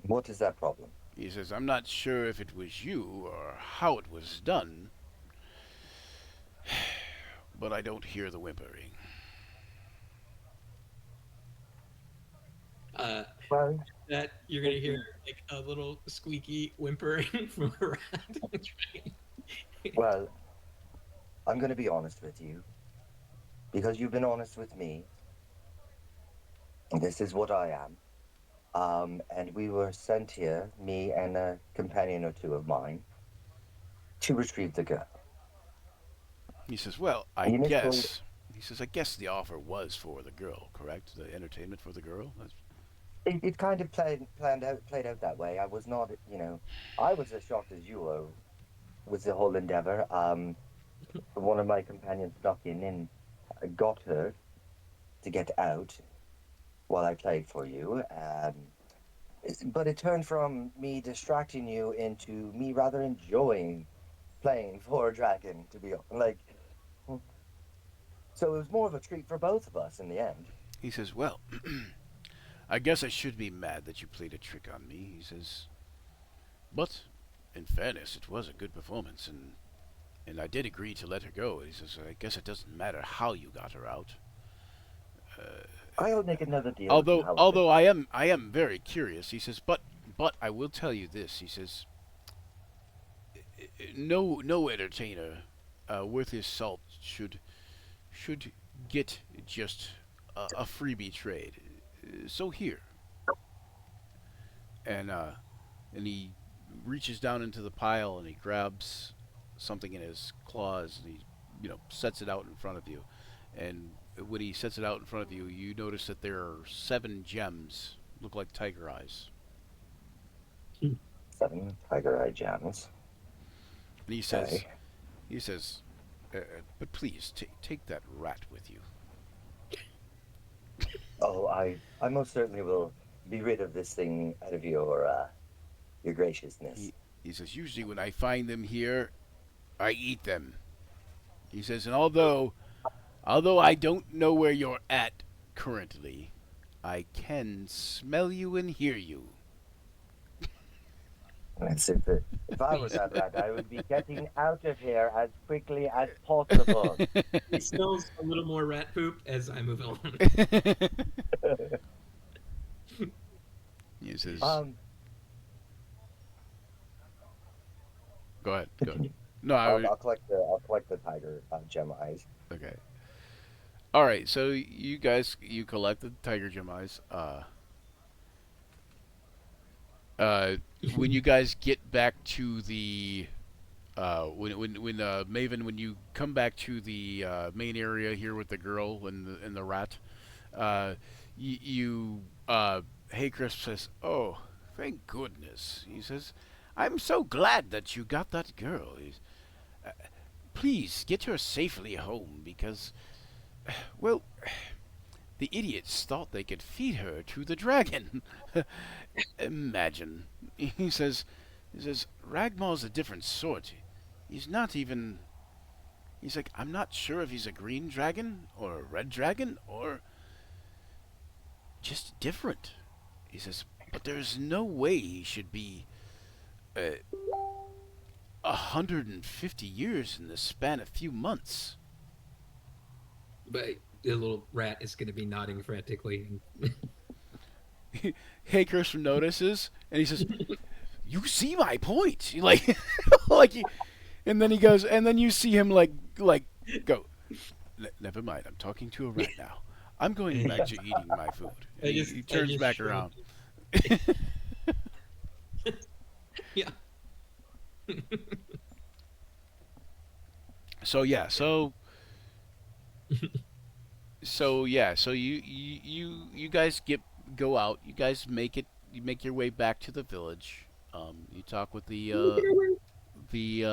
What is that problem? He says, I'm not sure if it was you or how it was done, but I don't hear the whimpering. Uh, Well, that you're gonna hear like a little squeaky whimpering from a rat. well, I'm going to be honest with you because you've been honest with me. This is what I am. And we were sent here, me and a companion or two of mine, to retrieve the girl. He says, well, You misquoted. I guess the offer was for the girl, correct? The entertainment for the girl? It kind of played out that way. I was not, I was as shocked as you were with the whole endeavor. One of my companions snuck in and got her to get out while I played for you. But it turned from me distracting you into me rather enjoying playing for a dragon, to be like. So it was more of a treat for both of us in the end. He says, well, I guess I should be mad that you played a trick on me. He says, but in fairness, it was a good performance, and I did agree to let her go. He says, I guess it doesn't matter how you got her out. I'll make another deal with you, Although I am very curious. He says, but I will tell you this. He says, no entertainer worth his salt should get just a freebie trade. So here, and he reaches down into the pile and he grabs something in his claws and he sets it out in front of you. And when he sets it out in front of you, you notice that there are 7 gems, look like tiger eyes. 7 tiger eye gems. And he says, Okay. he says, but please take that rat with you. Oh, I most certainly will be rid of this thing out of your graciousness. He says, usually when I find them here, I eat them. He says, and although I don't know where you're at currently, I can smell you and hear you. That's if I was that rat, I would be getting out of here as quickly as possible. It smells a little more rat poop as I move along. He says, Um, go ahead. Go. continue. No, I'll collect the tiger gem eyes. okay. All right, so you guys, you collected tiger gem eyes. When you guys get back to the, when Maven, when you come back to the main area here with the girl and the rat, Hey Crisp says, "Oh, thank goodness." He says, "I'm so glad that you got that girl. Please get her safely home because, well, the idiots thought they could feed her to the dragon. Imagine." He says, "Ragmar's a different sort. He's not even. He's like, I'm not sure if he's a green dragon or a red dragon or just different." He says, "But there's no way he should be 150 years in the span of a few months." But the little rat is going to be nodding frantically. Hakerson notices, and he says, "You see my point." Like, like, and then he goes, and then you see him like go. Never mind. I'm talking to a rat now. I'm going back to eating my food. He turns back shrugged. around. Yeah. So yeah, so you guys go out. You guys make it. You make your way back to the village. You talk with the the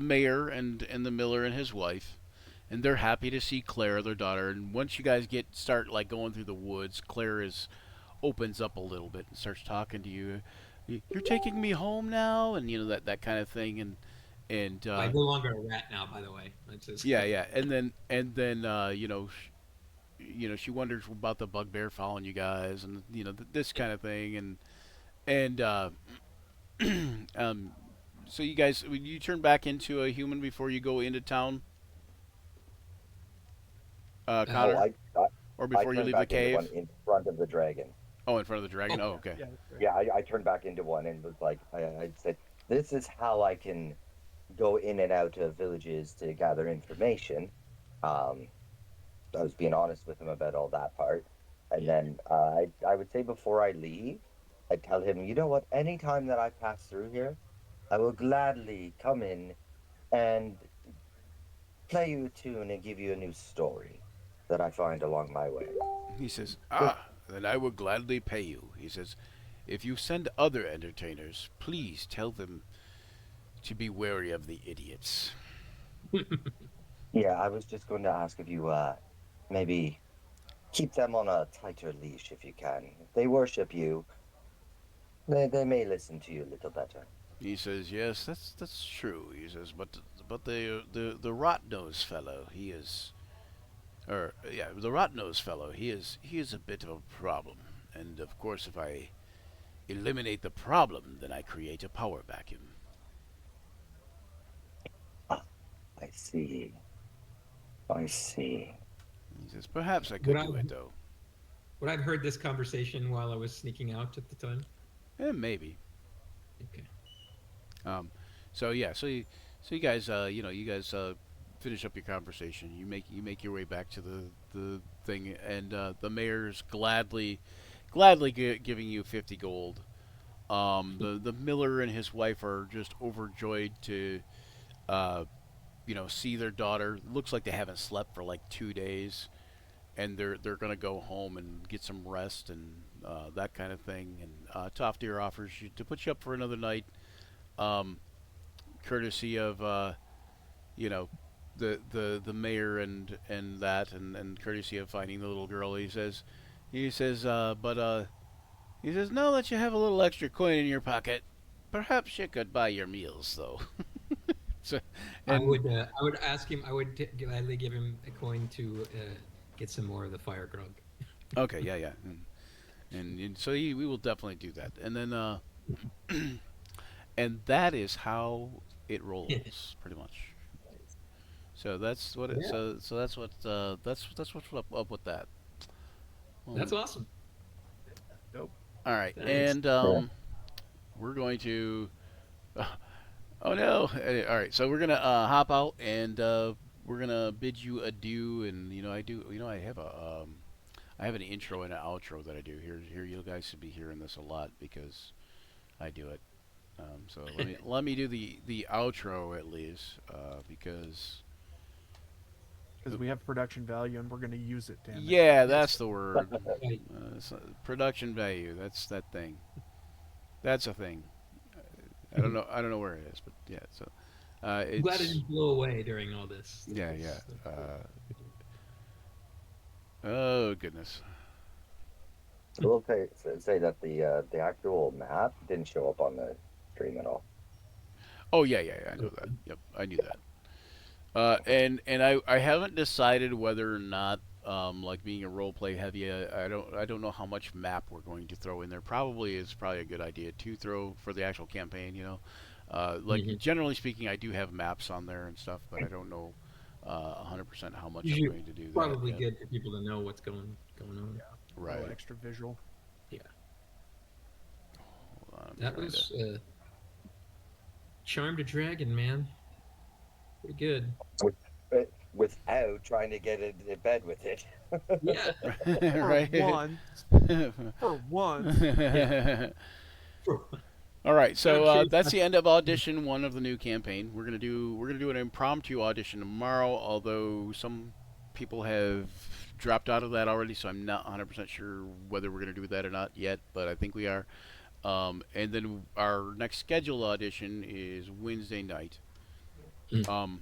mayor and the miller and his wife, and they're happy to see Claire, their daughter. And once you guys start like going through the woods, Claire opens up a little bit and starts talking to you. You're taking me home now, and that kind of thing, and I'm no longer a rat now, by the way. That's just... yeah, and then she wonders about the bugbear following you guys, and this kind of thing, and so you guys, you turn back into a human before you go into town, Oh, Connor, or I before you turned leave the back into cave. one in front of the dragon. Oh, in front of the dragon. Oh, okay. Yeah, that's right. Yeah, I turned back into one and was like, I said, this is how I can go in and out of villages to gather information. I was being honest with him about all that part. And then I would say before I leave, I'd tell him, you know what, anytime that I pass through here, I will gladly come in and play you a tune and give you a new story that I find along my way. He says, then I will gladly pay you. He says, if you send other entertainers, please tell them to be wary of the idiots. Yeah, I was just going to ask if you maybe keep them on a tighter leash if you can. If they worship you, they may listen to you a little better. He says, yes, that's true. He says, but the rot-nosed fellow, he is, the rot-nosed fellow, he is a bit of a problem. And of course, if I eliminate the problem, then I create a power vacuum. I see. I see. He says, perhaps I could Would do I- it though. Would I have heard this conversation while I was sneaking out at the time? Maybe. Okay. So yeah, so you guys, finish up your conversation. You make your way back to the thing, and the mayor's gladly giving you 50 gold. The miller and his wife are just overjoyed to uh, see their daughter. Looks like they haven't slept for like 2 days, and they're gonna go home and get some rest and that kind of thing. And Toftir offers you to put you up for another night, um, courtesy of you know the mayor and that and courtesy of finding the little girl. He says now that you have a little extra coin in your pocket, perhaps you could buy your meals though. So, and I would ask him. I would gladly give him a coin to get some more of the fire grog. okay, yeah, yeah, and so we will definitely do that, and then and that is how it rolls, pretty much. So that's what it. Yeah. So that's what's up with that. That's awesome. Nope. All right, Thanks. and we're going to. Oh no! All right, so we're gonna hop out, and we're gonna bid you adieu. And I have an intro and an outro that I do here. You guys should be hearing this a lot because I do it. So let me do the outro at least because we have production value and we're going to use it. Damn it. yeah, that's the word. Right. Production value. That's that thing. That's a thing. I don't know. I don't know where it is, but yeah. So I'm glad it didn't blow away during all this. yeah, yeah. Oh goodness. I will say that the actual map didn't show up on the stream at all. Oh yeah, yeah, yeah. I know that. Yep, I knew that. And I haven't decided whether or not like being a role play heavy. I don't know how much map we're going to throw in there. Probably a good idea to throw for the actual campaign. Like generally speaking, I do have maps on there and stuff, but I don't know 100% how much I'm going to do. Probably that yet. good for people to know what's going on. Yeah. Right. A little extra visual. Yeah. Hold on, I'm That trying was to- Charmed a Dragon, man. Pretty good. Without trying to get into bed with it. Yeah. right. For once. All right, so Okay. that's the end of audition 1 of the new campaign. We're gonna do an impromptu audition tomorrow, although some people have dropped out of that already, so I'm not 100% sure whether we're gonna do that or not yet, but I think we are. And then our next scheduled audition is Wednesday night. Mm.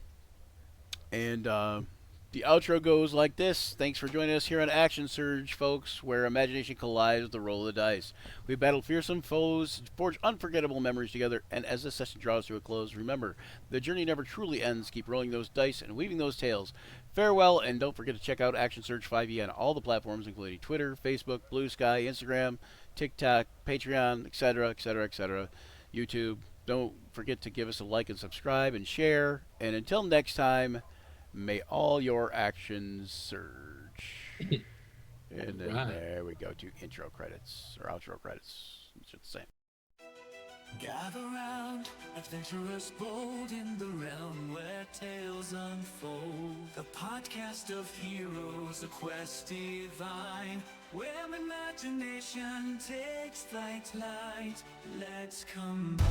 And the outro goes like this. Thanks for joining us here on Action Surge, folks, where imagination collides with the roll of the dice. We battled fearsome foes, forged unforgettable memories together, and as this session draws to a close, remember, the journey never truly ends. Keep rolling those dice and weaving those tales. Farewell, and don't forget to check out Action Surge 5e on all the platforms, including Twitter, Facebook, Blue Sky, Instagram, TikTok, Patreon, etc., etc., etc., YouTube. Don't forget to give us a like and subscribe and share. And until next time, may all your actions surge. And then Right. there we go to intro credits or outro credits. It's the same. Gather round, adventurers bold in the realm where tales unfold. The podcast of heroes, a quest divine, where imagination takes flight. Let's combine.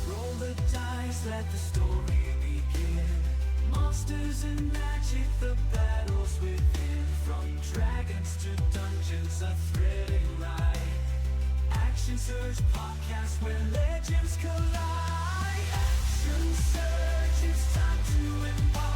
Roll the dice, let the story begin. Monsters and magic, the battles within. From dragons to dungeons, a thrilling ride. Action Surge podcast where legends collide. Action Surge, it's time to embark.